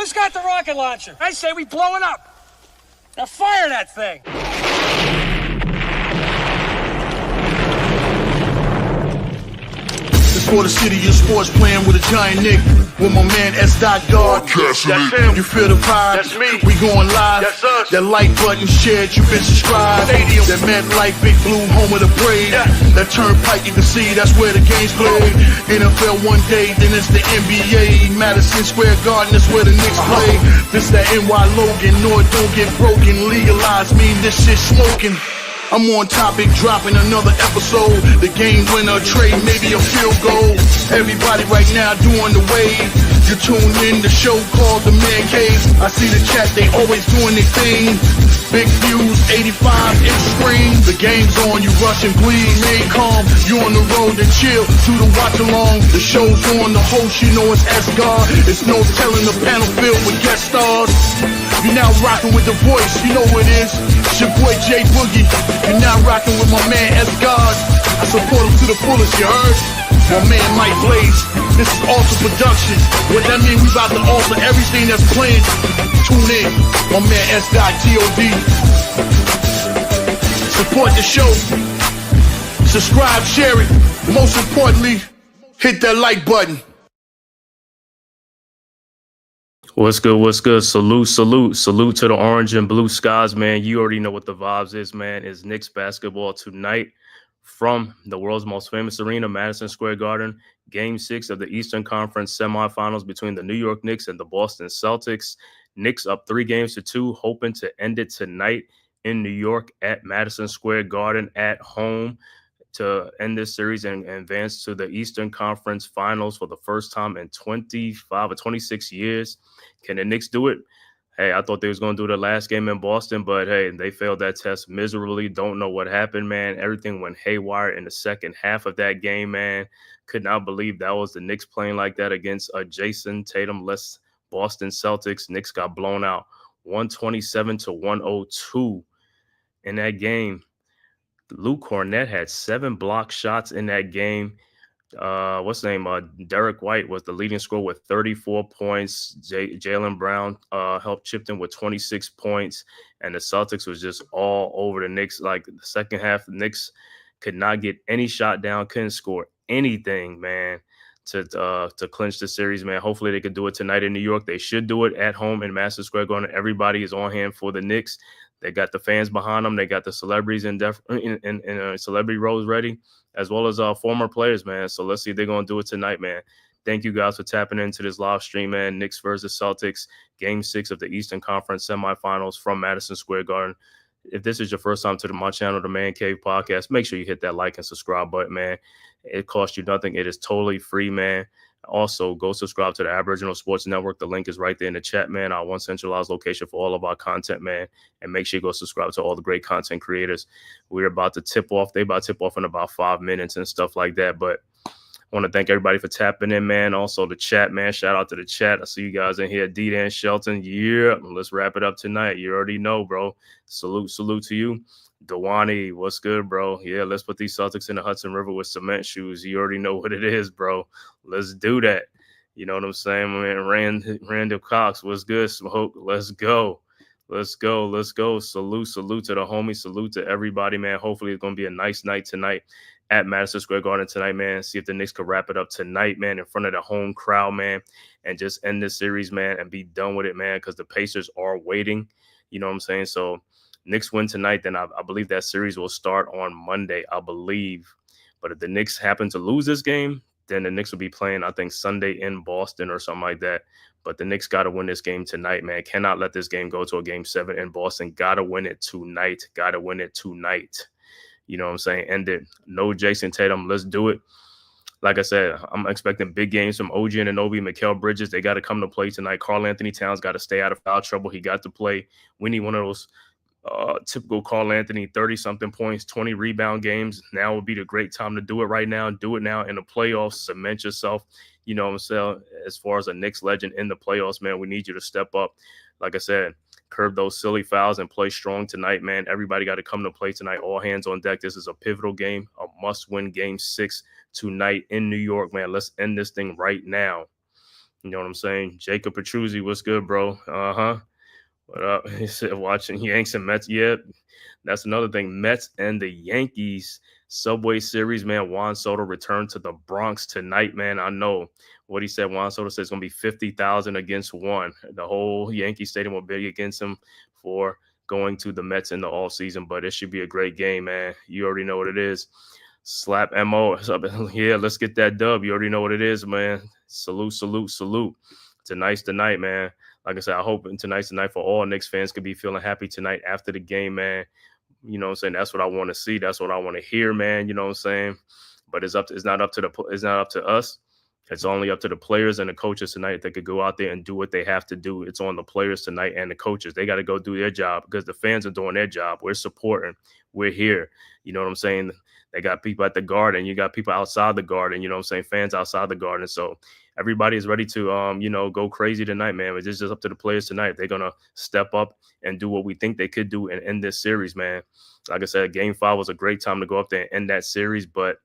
Who's got the rocket launcher? I say we blow it up. Now fire that thing. For the city of sports, playing with a giant Nick, with my man S. God. That's him. You feel the vibe? That's me. We going live. That's us. That like button shared, you been subscribed. Stadium. That MetLife, Big Blue, home of the Braves. Yeah. That turnpike, you can see that's where the game's played. NFL one day, then it's the NBA. Madison Square Garden, that's where the Knicks play. This that NY Logan, no, it don't get broken. Legalized, mean this shit smoking. I'm on topic, dropping another episode. The game winner, trade, maybe a field goal. Everybody right now doing the wave. You tune in the show called TheMan-Cave. I see the chat, they always doing their thing. Big views, 85-inch screen. The game's on, you rush and bleed. Stay calm, you on the road and chill. To the watch along, the show's on. The host, you know it's S-God. It's no telling the panel filled with guest stars. You're now rocking with the voice, you know what it is. It's your boy J Boogie. You're now rocking with my man S-God. I support him to the fullest, you heard? My man Mike Blaze. This is Alter Production. What that mean? We about to alter everything that's playing. Tune in. My man S-God T.O.D. Support the show. Subscribe, share it. Most importantly, hit that like button. What's good? What's good? Salute to the orange and blue skies, man. You already know what the vibes is, man. It's Knicks basketball tonight from the world's most famous arena, Madison Square Garden. Game 6 of the Eastern Conference semifinals between the New York Knicks and the Boston Celtics. Knicks up 3-2, hoping to end it tonight in New York at Madison Square Garden at home to end this series and advance to the Eastern Conference Finals for the first time in 25 or 26 years. Can the Knicks do it? Hey, I thought they was going to do the last game in Boston, but hey, they failed that test miserably. Don't know what happened, man. Everything went haywire in the second half of that game, man. Could not believe that was the Knicks playing like that against a Jason Tatum-less Boston Celtics. Knicks got blown out 127-102 in that game. Luke Cornett had 7 block shots in that game. What's the name? Derek White was the leading scorer with 34 points. Jaylen Brown helped chip in with 26 points. And the Celtics was just all over the Knicks. Like the second half, the Knicks could not get any shot down, couldn't score anything, man, to clinch the series, man. Hopefully they could do it tonight in New York. They should do it at home in Madison Square Garden. Everybody is on hand for the Knicks. They got the fans behind them. They got the celebrities in celebrity rows ready, as well as former players, man. So let's see if they're going to do it tonight, man. Thank you guys for tapping into this live stream, man. Knicks versus Celtics, Game 6 of the Eastern Conference semifinals from Madison Square Garden. If this is your first time to my channel, The Man Cave Podcast, make sure you hit that like and subscribe button, man. It costs you nothing. It is totally free, man. Also, go subscribe to the Aboriginal Sports Network. The link is right there in the chat, man. Our one centralized location for all of our content, man. And make sure you go subscribe to all the great content creators. We're about to tip off. They're about to tip off in about 5 minutes and stuff like that. But I want to thank everybody for tapping in, man. Also, the chat, man. Shout out to the chat. I see you guys in here. D-Dan Shelton. Yeah, let's wrap it up tonight. You already know, bro. Salute to you. Dewani, what's good, bro? Yeah, let's put these Celtics in the Hudson River with cement shoes. You already know what it is, bro. Let's do that. You know what I'm saying, man? Randall Cox, what's good, Smoke? Let's go. Salute to the homies. Salute to everybody, man. Hopefully it's going to be a nice night tonight at Madison Square Garden tonight, man. See if the Knicks could wrap it up tonight, man, in front of the home crowd, man, and just end this series, man, and be done with it, man, because the Pacers are waiting. You know what I'm saying? So Knicks win tonight, then I believe that series will start on Monday, I believe. But if the Knicks happen to lose this game, then the Knicks will be playing, I think, Sunday in Boston or something like that. But the Knicks got to win this game tonight, man. Cannot let this game go to a Game 7 in Boston. Got to win it tonight. You know what I'm saying? End it. No Jason Tatum. Let's do it. Like I said, I'm expecting big games from OG Anunoby, Mikal Bridges. They got to come to play tonight. Karl Anthony Towns got to stay out of foul trouble. He got to play. We need one of those typical Karl Anthony 30-something points, 20 rebound games. Now would be the great time to do it right now. Do it now in the playoffs. Cement yourself. You know what I'm saying? As far as a Knicks legend in the playoffs, man, we need you to step up. Like I said, curb those silly fouls and play strong tonight, man. Everybody got to come to play tonight. All hands on deck. This is a pivotal game, a must-win Game 6 tonight in New York, man. Let's end this thing right now. You know what I'm saying? Jacob Petruzzi, what's good, bro? What up? He said watching Yanks and Mets. Yeah, that's another thing. Mets and the Yankees Subway Series, man. Juan Soto returned to the Bronx tonight, man. I know what he said. Juan Soto says it's gonna be 50,000 against one. The whole Yankee Stadium will be against him for going to the Mets in the all season. But it should be a great game, man. You already know what it is. Slap MO. Yeah, let's get that dub. You already know what it is, man. Salute, salute, salute. Tonight's the night, man. Like I said, I hope tonight's the night for all Knicks fans could be feeling happy tonight after the game, man. You know what I'm saying? That's what I want to see. That's what I want to hear, man. You know what I'm saying? But it's not up to us. It's only up to the players and the coaches tonight that could go out there and do what they have to do. It's on the players tonight and the coaches. They got to go do their job because the fans are doing their job. We're supporting. We're here. You know what I'm saying? They got people at the Garden. You got people outside the Garden. You know what I'm saying? Fans outside the Garden. So everybody is ready to, go crazy tonight, man. It's just up to the players tonight. They're going to step up and do what we think they could do and end this series, man. Like I said, Game 5 was a great time to go up there and end that series, but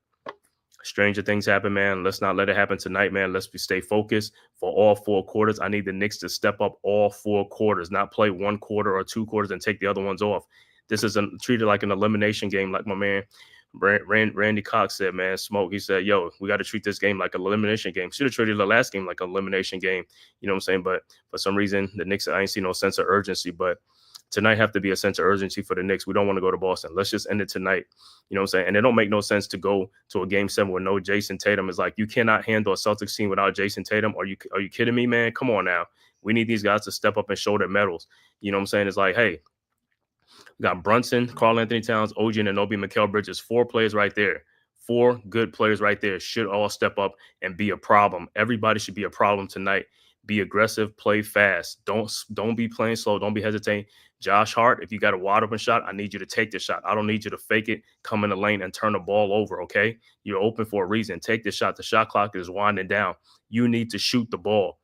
stranger things happen, man. Let's not let it happen tonight, man. Let's stay focused for all 4 quarters. I need the Knicks to step up all 4 quarters, not play 1 quarter or 2 quarters and take the other ones off. This is treated like an elimination game, like my man Randy Cox said, man. Smoke, he said, yo, we got to treat this game like an elimination game. Should have treated the last game like an elimination game. You know what I'm saying? But for some reason, the Knicks, I ain't see no sense of urgency. But tonight have to be a sense of urgency for the Knicks. We don't want to go to Boston. Let's just end it tonight. You know what I'm saying? And it don't make no sense to go to a game 7 with no Jason Tatum. It's like you cannot handle a Celtics team without Jason Tatum. Are you kidding me, man? Come on now. We need these guys to step up and show their medals. You know what I'm saying? It's like, hey, we got Brunson, Karl-Anthony Towns, OG Anunoby, Mikal Bridges, 4 players right there. 4 good players right there should all step up and be a problem. Everybody should be a problem tonight. Be aggressive, play fast. Don't be playing slow. Don't be hesitating. Josh Hart, if you got a wide open shot, I need you to take the shot. I don't need you to fake it, come in the lane, and turn the ball over, okay? You're open for a reason. Take the shot. The shot clock is winding down. You need to shoot the ball.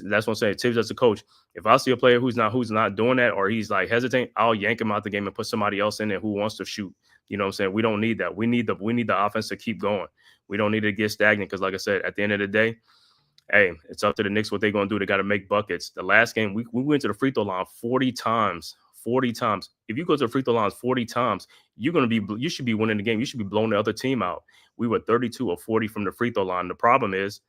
That's what I'm saying. Tibbs as a coach, if I see a player who's not doing that or he's like hesitating, I'll yank him out the game and put somebody else in there who wants to shoot. You know what I'm saying? We don't need that. We need the offense to keep going. We don't need to get stagnant because, like I said, at the end of the day, hey, it's up to the Knicks what they're going to do. They got to make buckets. The last game, we went to the free throw line 40 times. 40 times. If you go to the free throw lines 40 times, you should be winning the game. You should be blowing the other team out. We were 32 of 40 from the free throw line. The problem is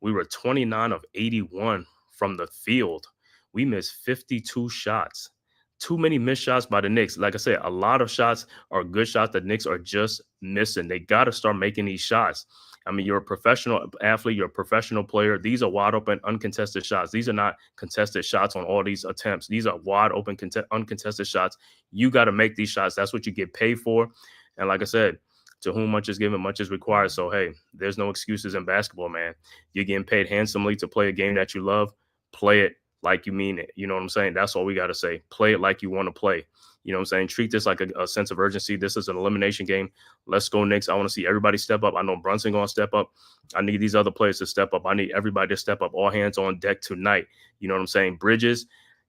we were 29 of 81 from the field. We missed 52 shots. Too many missed shots by the Knicks. Like I said, a lot of shots are good shots that Knicks are just missing. They got to start making these shots. I mean, you're a professional athlete. You're a professional player. These are wide open, uncontested shots. These are not contested shots on all these attempts. These are wide open, uncontested shots. You got to make these shots. That's what you get paid for. And like I said, to whom much is given, much is required. So, hey, there's no excuses in basketball, man. You're getting paid handsomely to play a game that you love. Play it like you mean it. You know what I'm saying? That's all we got to say. Play it like you want to play. You know what I'm saying? Treat this like a sense of urgency. This is an elimination game. Let's go Knicks. I want to see everybody step up. I know Brunson going to step up. I need these other players to step up. I need everybody to step up. All hands on deck tonight. You know what I'm saying? Bridges,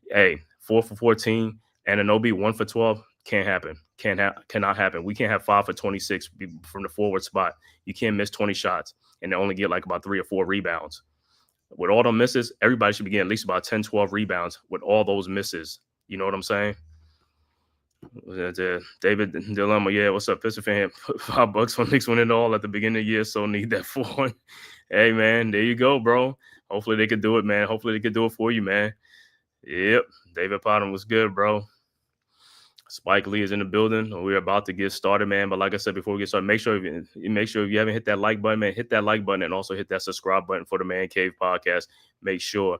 hey, 4 for 14. Anunoby, 1 for 12. Can't happen. Cannot happen. We can't have 5 for 26 from the forward spot. You can't miss 20 shots and only get like about 3 or 4 rebounds. With all the misses, everybody should be getting at least about 10, 12 rebounds with all those misses. You know what I'm saying? David Dilemma, yeah, what's up, Piston fan? $5 for Knicks winning it all at the beginning of the year, so need that for. Hey, man, there you go, bro. Hopefully they could do it, man. Hopefully they could do it for you, man. Yep, David Potter was good, bro. Spike Lee is in the building. We're about to get started, man. But like I said before we get started, make sure if you haven't hit that like button, man, hit that like button and also hit that subscribe button for the Man Cave podcast. Make sure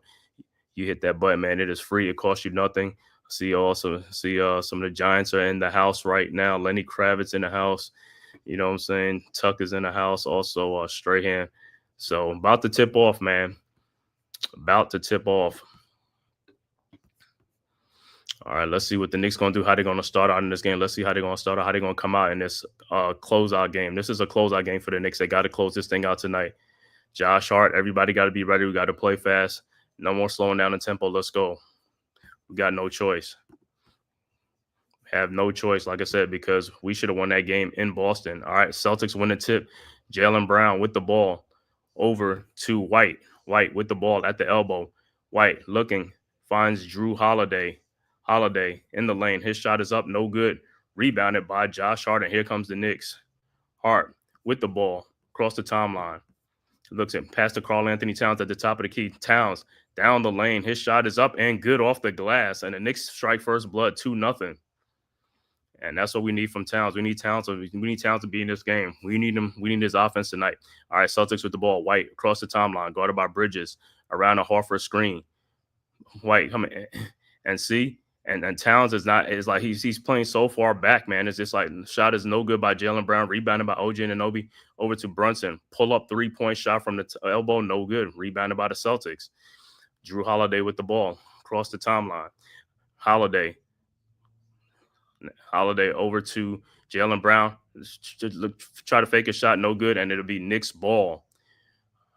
you hit that button, man. It is free. It costs you nothing. See some of the Giants are in the house right now. Lenny Kravitz in the house. You know what I'm saying? Tuck is in the house. Also Strahan. So about to tip off, man. About to tip off. All right, let's see what the Knicks going to do, how they're going to start out in this game. Let's see how they're going to start out, how they're going to come out in this closeout game. This is a closeout game for the Knicks. They got to close this thing out tonight. Josh Hart, everybody got to be ready. We got to play fast. No more slowing down the tempo. Let's go. We got no choice. Have no choice, like I said, because we should have won that game in Boston. All right, Celtics win the tip. Jaylen Brown with the ball over to White. White with the ball at the elbow. White looking, finds Drew Holiday. Holiday in the lane. His shot is up, no good. Rebounded by Josh Hart, and here comes the Knicks. Hart with the ball across the timeline. Looks at past to Karl Anthony Towns at the top of the key. Towns down the lane. His shot is up and good off the glass. And the Knicks strike first blood 2-0. And that's what we need from Towns. We need Towns to be in this game. We need him. We need his offense tonight. All right, Celtics with the ball. White across the timeline, guarded by Bridges, around a Horford screen. White coming and see. And Towns is like he's playing so far back, man. It's just like shot is no good by Jaylen Brown. Rebounded by OG Anunoby over to Brunson. Pull up 3-point shot from the elbow, no good. Rebounded by the Celtics. Drew Holiday with the ball across the timeline. Holiday over to Jaylen Brown. Try to fake a shot, no good, and it'll be Knicks ball.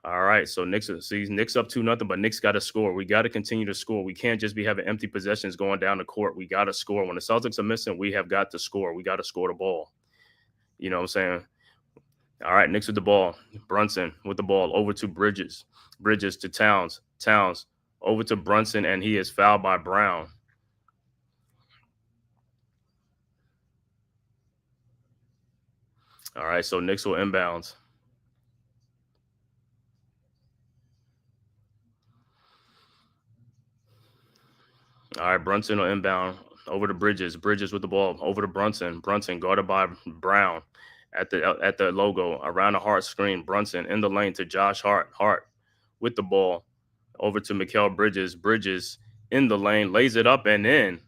All right, so Knicks up 2-0, but Knicks got to score. We got to continue to score. We can't just be having empty possessions going down the court. We got to score. When the Celtics are missing, we have got to score. We got to score the ball. You know what I'm saying? All right, Knicks with the ball. Brunson with the ball over to Bridges. Bridges to Towns. Towns over to Brunson, and he is fouled by Brown. All right, so Knicks will inbounds. All right, Brunson will inbound over to Bridges. Bridges with the ball over to Brunson. Brunson guarded by Brown at the logo around the Hart screen. Brunson in the lane to Josh Hart. Hart with the ball over to Mikal Bridges. Bridges in the lane, lays it up and in.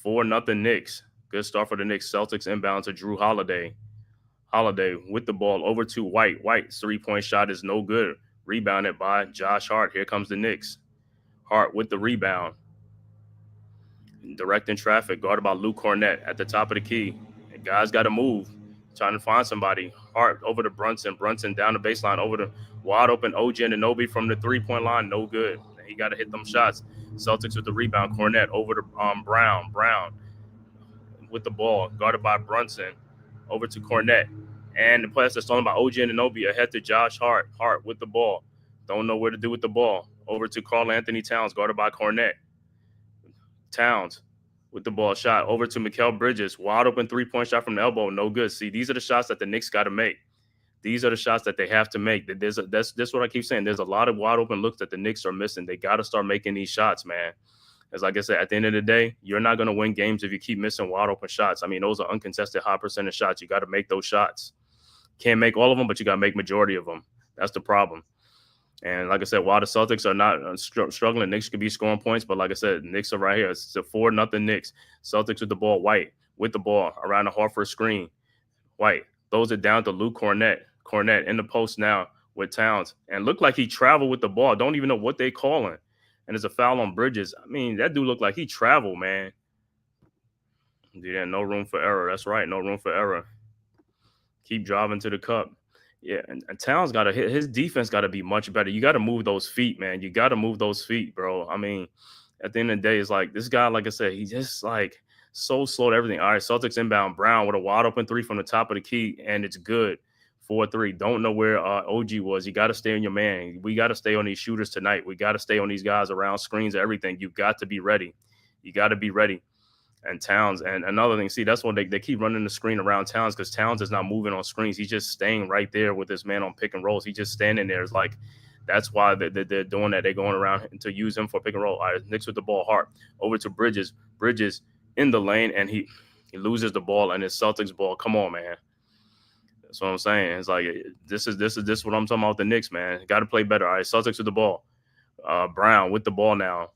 4-0 Knicks. Good start for the Knicks. Celtics inbound to Drew Holiday. Holiday with the ball over to White. White's 3-point shot is no good. Rebounded by Josh Hart. Here comes the Knicks. Hart with the rebound. Directing traffic, guarded by Luke Cornett at the top of the key. And guys got to move. Trying to find somebody. Hart over to Brunson. Brunson down the baseline over to wide open OG Anunoby from the 3-point line. No good. He got to hit them shots. Celtics with the rebound. Cornett over to Brown. Brown with the ball, guarded by Brunson. Over to Cornett. And the pass that's stolen by OG Anunoby ahead to Josh Hart. Hart with the ball. Don't know where to do with the ball. Over to Karl Anthony Towns, guarded by Cornett. Towns with the ball, shot over to Mikal Bridges. Wide open 3-point shot from the elbow. No good. See, these are the shots that the Knicks got to make. These are the shots that they have to make. That's what I keep saying. There's a lot of wide open looks that the Knicks are missing. They got to start making these shots, man. As like I said, at the end of the day, you're not going to win games if you keep missing wide open shots. I mean, those are uncontested high percentage shots. You got to make those shots. Can't make all of them, but you got to make majority of them. That's the problem. And like I said, while the Celtics are not struggling, Knicks could be scoring points. But like I said, Knicks are right here. It's a 4-0 Knicks. Celtics with the ball. White with the ball around the Horford screen. White throws it down to Luke Cornett. Cornett in the post now with Towns. And looked like he traveled with the ball. Don't even know what they calling. And there's a foul on Bridges. I mean, that dude looked like he traveled, man. Yeah, no room for error. That's right. No room for error. Keep driving to the cup. Yeah, and Towns got to hit. His defense got to be much better. You got to move those feet, man. You got to move those feet, bro. I mean, at the end of the day, it's like this guy, like I said, he's just like so slow to everything. All right, Celtics inbound. Brown with a wide open 3 from the top of the key, and it's good. 4-3. Don't know where OG was. You got to stay on your man. We got to stay on these shooters tonight. We got to stay on these guys around screens and everything. You got to be ready. You got to be ready. And Towns, and another thing, see, that's why they keep running the screen around Towns, because Towns is not moving on screens. He's just staying right there with this man on pick and rolls. He's just standing there. It's like, that's why they're doing that. They're going around to use him for pick and roll. All right, Knicks with the ball. Hart over to Bridges. Bridges in the lane, and he loses the ball, and it's Celtics ball. Come on, man. That's what I'm saying. It's like, this is what I'm talking about with the Knicks, man. Got to play better. All right, Celtics with the ball. Brown with the ball now.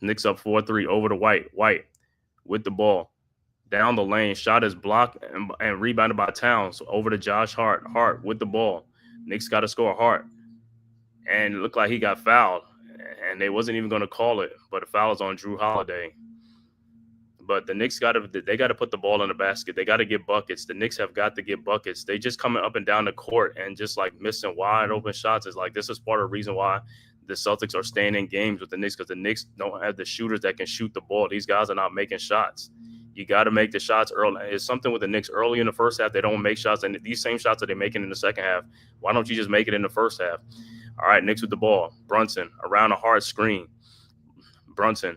Knicks up 4-3 over to White. White with the ball down the lane. Shot is blocked and rebounded by Towns over to Josh Hart. Hart with the ball. Knicks got to score. Hart. And it looked like he got fouled. And they wasn't even going to call it. But the foul is on Drew Holiday. But the Knicks got to put the ball in the basket. They got to get buckets. The Knicks have got to get buckets. They just coming up and down the court and just like missing wide open shots. It's like, this is part of the reason why the Celtics are staying in games with the Knicks, because the Knicks don't have the shooters that can shoot the ball. These guys are not making shots. You got to make the shots early. It's something with the Knicks early in the first half. They don't make shots, and these same shots that they're making in the second half, why don't you just make it in the first half? All right, Knicks with the ball. Brunson around a hard screen. Brunson.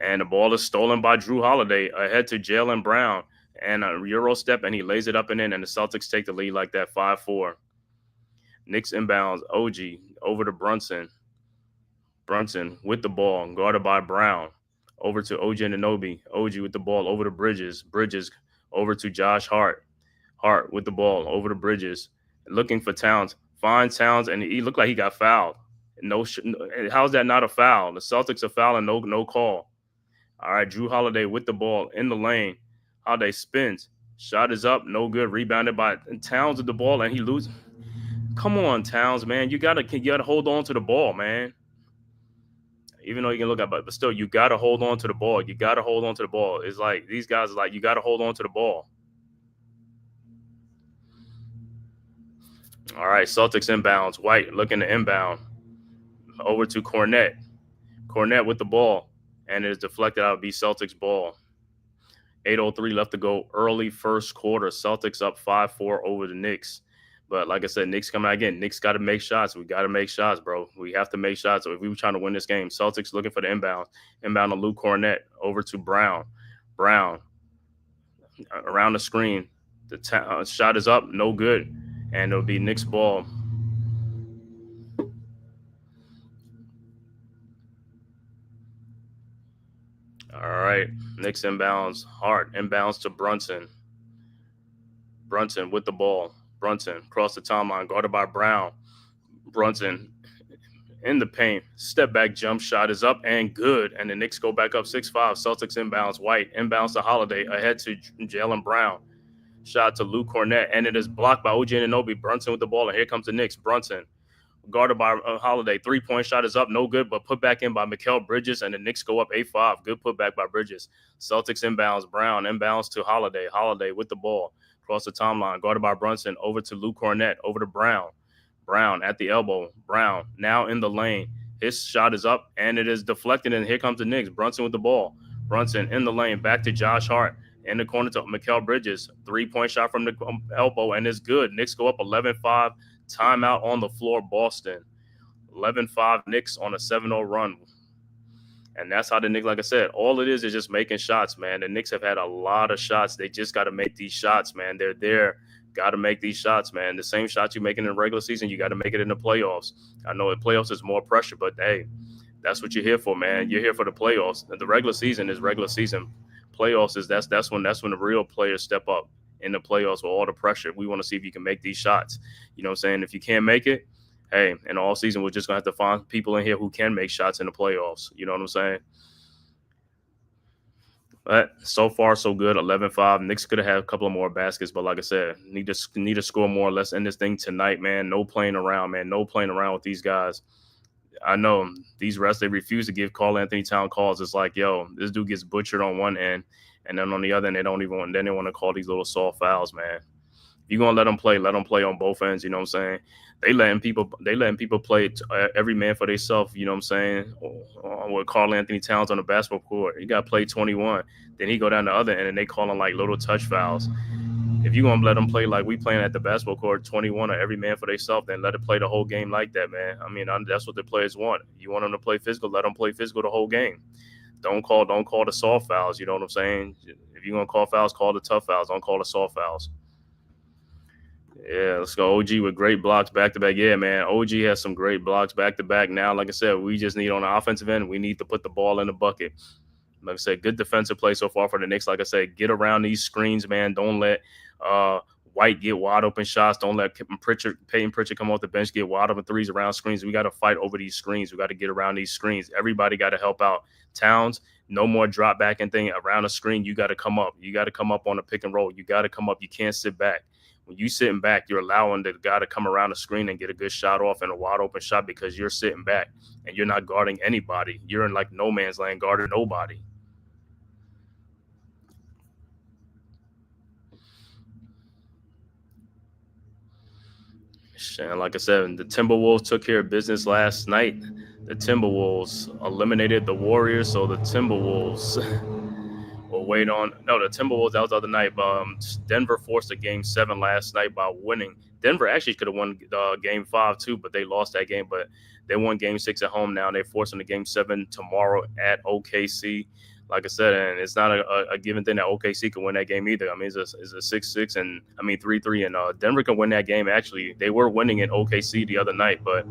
And the ball is stolen by Drew Holiday ahead to Jaylen Brown. And a Euro step, and he lays it up and in, and the Celtics take the lead like that 5-4. Knicks inbounds. OG over to Brunson. Brunson with the ball, guarded by Brown. Over to OG Anunoby. OG with the ball over to Bridges. Bridges over to Josh Hart. Hart with the ball over to Bridges. Looking for Towns. Finds Towns, and he looked like he got fouled. How's that not a foul? The Celtics are fouling, no call. All right, Drew Holiday with the ball in the lane. Holiday spins. Shot is up, no good. Rebounded by Towns with the ball, and he loses. Come on, Towns, man. You gotta hold on to the ball, man. Even though you can look at it, but still, you gotta hold on to the ball. You gotta hold on to the ball. It's like these guys are like, you gotta hold on to the ball. All right, Celtics inbounds. White looking to inbound. Over to Cornette. Cornette with the ball. And it is deflected out of the Celtics ball. 8:03 left to go early first quarter. Celtics up 5-4 over the Knicks. But like I said, Knicks coming out again. Knicks got to make shots. We got to make shots, bro. We have to make shots. So if we were trying to win this game, Celtics looking for the inbound. Inbound to Luke Cornette. Over to Brown. Brown. Around the screen. The shot is up. No good. And it'll be Knicks ball. All right. Knicks inbounds. Hart inbounds to Brunson. Brunson with the ball. Brunson across the timeline, guarded by Brown. Brunson in the paint. Step back jump shot is up and good. And the Knicks go back up 6-5. Celtics inbounds. White inbounds to Holiday. Ahead to Jaylen Brown. Shot to Luke Cornette. And it is blocked by OG Anunoby. Brunson with the ball. And here comes the Knicks. Brunson guarded by Holiday. 3-point shot is up. No good, but put back in by Mikal Bridges. And the Knicks go up 8-5. Good putback by Bridges. Celtics inbounds. Brown inbounds to Holiday. Holiday with the ball. Across the timeline, guarded by Brunson, over to Luke Cornette, over to Brown. Brown at the elbow. Brown now in the lane. His shot is up, and it is deflected, and here comes the Knicks. Brunson with the ball. Brunson in the lane, back to Josh Hart. In the corner to Mikal Bridges. 3-point shot from the elbow, and it's good. Knicks go up 11-5. Timeout on the floor, Boston. 11-5, Knicks on a 7-0 run. And that's how the Knicks, like I said, all it is just making shots, man. The Knicks have had a lot of shots. They just got to make these shots, man. They're there. Got to make these shots, man. The same shots you're making in the regular season, you got to make it in the playoffs. I know in playoffs is more pressure, but, hey, that's what you're here for, man. You're here for the playoffs. The regular season is regular season. Playoffs is that's when the real players step up in the playoffs with all the pressure. We want to see if you can make these shots. You know what I'm saying? If you can't make it, hey, in all season, we're just going to have to find people in here who can make shots in the playoffs. You know what I'm saying? But so far, so good. 11-5. Knicks could have had a couple of more baskets, but like I said, need to score more or less in this thing tonight, man. No playing around, man. No playing around with these guys. I know these refs, they refuse to give Karl Anthony Towns calls. It's like, yo, this dude gets butchered on one end, and then on the other end, they want to call these little soft fouls, man. You're going to let them play on both ends, you know what I'm saying? They letting people play every man for themselves, you know what I'm saying? With Karl Anthony Towns on the basketball court. He got played 21. Then he go down the other end, and they calling like little touch fouls. If you're going to let them play like we playing at the basketball court, 21 or every man for themselves, then let it play the whole game like that, man. I mean, that's what the players want. You want them to play physical, let them play physical the whole game. Don't call the soft fouls, you know what I'm saying? If you're going to call fouls, call the tough fouls. Don't call the soft fouls. Yeah, let's go. OG with great blocks back-to-back. Yeah, man, OG has some great blocks back-to-back. Now, like I said, we just need on the offensive end, we need to put the ball in the bucket. Like I said, good defensive play so far for the Knicks. Like I said, get around these screens, man. Don't let White get wide open shots. Don't let Peyton Pritchard come off the bench, get wide open threes around screens. We got to fight over these screens. We got to get around these screens. Everybody got to help out. Towns, no more drop back and thing around the screen. You got to come up. You got to come up on a pick and roll. You got to come up. You can't sit back. When you sitting back, you're allowing the guy to come around the screen and get a good shot off and a wide open shot because you're sitting back and you're not guarding anybody. You're in like no man's land guarding nobody. And like I said, the Timberwolves took care of business last night. The Timberwolves eliminated the Warriors, so the Timberwolves We'll wait on. No, the Timberwolves, that was the other night. Denver forced a game 7 last night by winning. Denver actually could have won game 5 too, but they lost that game. But they won game 6 at home now. They're forcing the game 7 tomorrow at OKC. Like I said, and it's not a given thing that OKC can win that game either. I mean, it's a 6-6 and 3-3, and Denver can win that game. Actually, they were winning in OKC the other night, but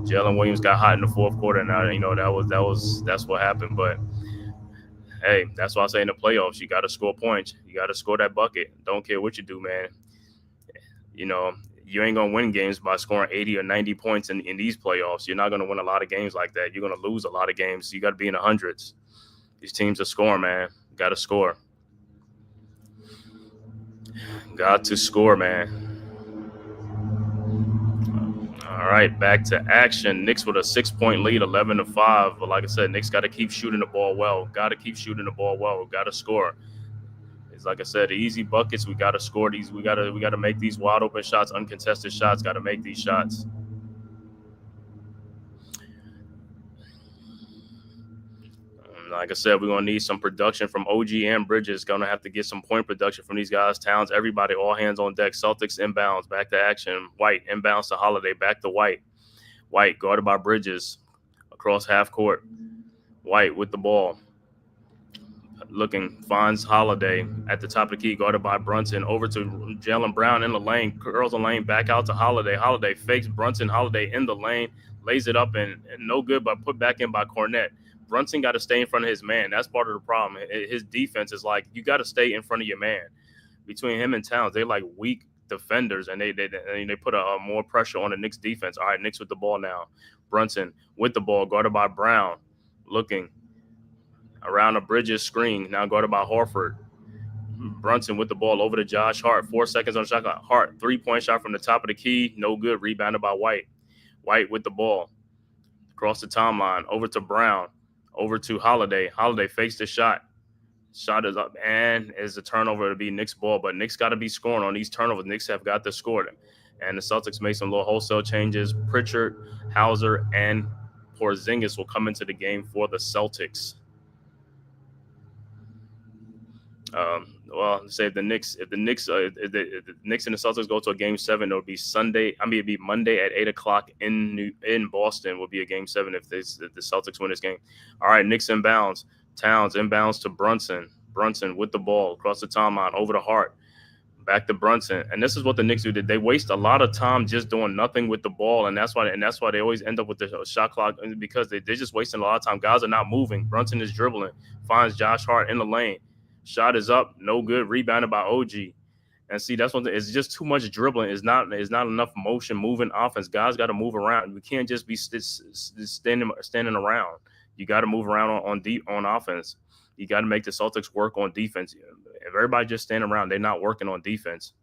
Jalen Williams got hot in the fourth quarter. Now that's what happened. But hey, that's why I say in the playoffs, you got to score points. You got to score that bucket. Don't care what you do, man. You ain't going to win games by scoring 80 or 90 points in these playoffs. You're not going to win a lot of games like that. You're going to lose a lot of games. You got to be in the hundreds. These teams are scoring, man. Got to score. Got to score, man. All right, back to action. Knicks with a 6-point lead, 11-5. But like I said, Knicks got to keep shooting the ball well. Got to keep shooting the ball well. Got to score. It's like I said, the easy buckets. We got to score these. We got to make these wide open shots, uncontested shots. Got to make these shots. Like I said, we're going to need some production from OG and Bridges. Going to have to get some point production from these guys. Towns, everybody, all hands on deck. Celtics inbounds, back to action. White inbounds to Holiday, back to White. White guarded by Bridges across half court. White with the ball. Looking, finds Holiday at the top of the key, guarded by Brunson. Over to Jaylen Brown in the lane. Curls the lane, back out to Holiday. Holiday fakes Brunson. Holiday in the lane. Lays it up and no good, but put back in by Cornette. Brunson got to stay in front of his man. That's part of the problem. His defense is like, you got to stay in front of your man. Between him and Towns, they're like weak defenders, and they put a more pressure on the Knicks defense. All right, Knicks with the ball now. Brunson with the ball, guarded by Brown. Looking around a Bridges screen, now guarded by Horford. Brunson with the ball over to Josh Hart. 4 seconds on the shot clock. Hart, 3-point shot from the top of the key. No good. Rebounded by White. White with the ball. Across the timeline. Over to Brown. Over to Holiday. Holiday fakes the shot. Shot is up, and is a turnover to be Knicks ball. But Knicks got to be scoring on these turnovers. Knicks have got to score them. And the Celtics made some little wholesale changes. Pritchard, Hauser, and Porzingis will come into the game for the Celtics. Say if the Knicks and the Celtics go to a game 7, it'll be Sunday. It'd be Monday at 8:00 in Boston. Will be a game 7 if the Celtics win this game. All right, Knicks inbounds. Towns inbounds to Brunson. Brunson with the ball across the timeline over to Hart. Back to Brunson, and this is what the Knicks do. They waste a lot of time just doing nothing with the ball, and that's why they always end up with the shot clock, because they're just wasting a lot of time. Guys are not moving. Brunson is dribbling, finds Josh Hart in the lane. Shot is up, no good. Rebounded by OG. And see, that's one thing. It's just too much dribbling. It's not enough motion, moving offense. Guys got to move around. We can't just be standing around. You got to move around on offense. You got to make the Celtics work on defense. If everybody just standing around, they're not working on defense.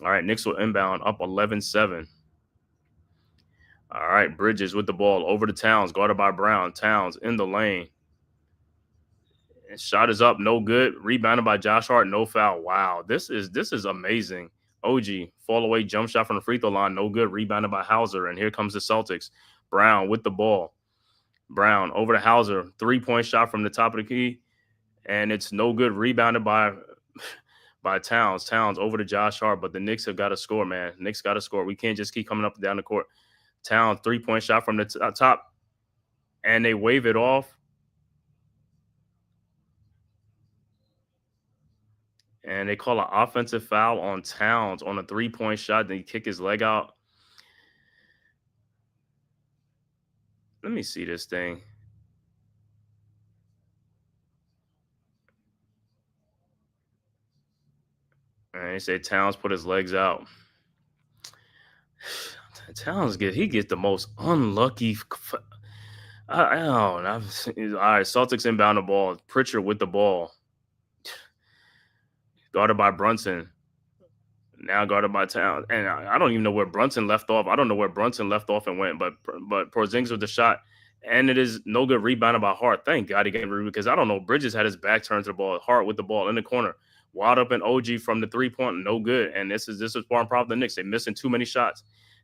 All right, Knicks will inbound up 11-7. All right, Bridges with the ball over to Towns, guarded by Brown. Towns in the lane. And shot is up, no good. Rebounded by Josh Hart, no foul. Wow, this is amazing. OG, fall away jump shot from the free throw line, no good. Rebounded by Hauser, and here comes the Celtics. Brown with the ball. Brown over to Hauser, 3-point shot from the top of the key, and it's no good. Rebounded by Towns. Towns over to Josh Hart, but the Knicks have got to score, man. Knicks got to score. We can't just keep coming up and down the court. Towns, 3-point shot from the top, and they wave it off. And they call an offensive foul on Towns on a 3-point shot. Then he kick his leg out. Let me see this thing. And they say Towns put his legs out. Towns gets the most unlucky. I don't know. All right, Celtics inbound the ball. Pritchard with the ball. Guarded by Brunson. Now guarded by Towns. And I don't even know where Brunson left off. I don't know where Brunson left off and went, but Porzingis with the shot. And it is no good. Rebounded by Hart. Thank God he gave it, because I don't know. Bridges had his back turned to the ball. Hart with the ball in the corner. Wide open OG from the 3-point. No good. And this is part of the Knicks. They're missing too many shots.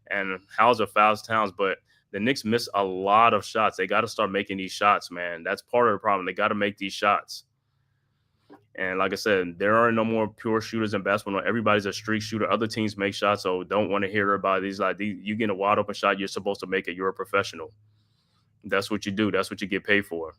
And Hauser fouls Towns, but the Knicks miss a lot of shots. They got to start making these shots, man. That's part of the problem. They got to make these shots. And like I said, there are no more pure shooters in basketball. Everybody's a streak shooter. Other teams make shots, so don't want to hear about these. You get a wide open shot, you're supposed to make it. You're a professional. That's what you do. That's what you get paid for.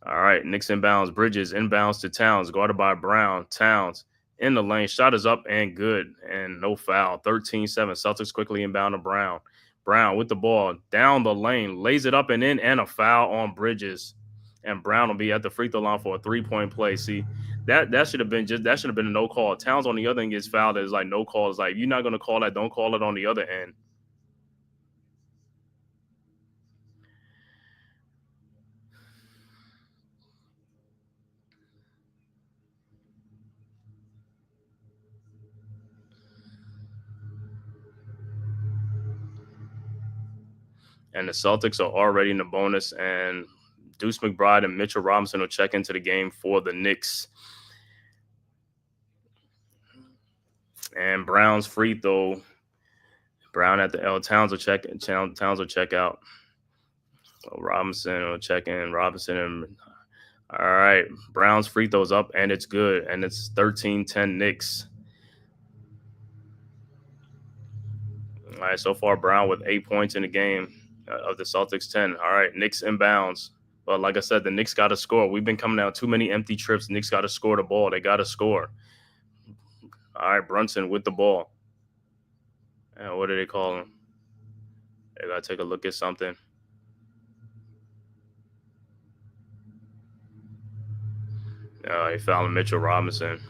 All right, Knicks inbounds. Bridges inbounds to Towns, guarded by Brown. Towns in the lane. Shot is up and good, and no foul. 13-7. Celtics quickly inbound to Brown. Brown with the ball down the lane, lays it up and in, and a foul on Bridges. And Brown will be at the free throw line for a 3-point play. See, that should have been a no call. Towns on the other end gets fouled. It's like no call. It's like, if you're not going to call that, don't call it on the other end. And the Celtics are already in the bonus, and Deuce McBride and Mitchell Robinson will check into the game for the Knicks. And Brown's free throw. Brown at the L. Towns will check out. So Robinson will check in. All right. Brown's free throw's up, and it's good. And it's 13-10 Knicks. All right. So far, Brown with 8 points in the game of the Celtics 10. All right. Knicks inbounds. But like I said, the Knicks got to score. We've been coming down too many empty trips. The Knicks got to score the ball. They got to score. All right, Brunson with the ball. And what do they call him? They got to take a look at something. He fouled Mitchell Robinson.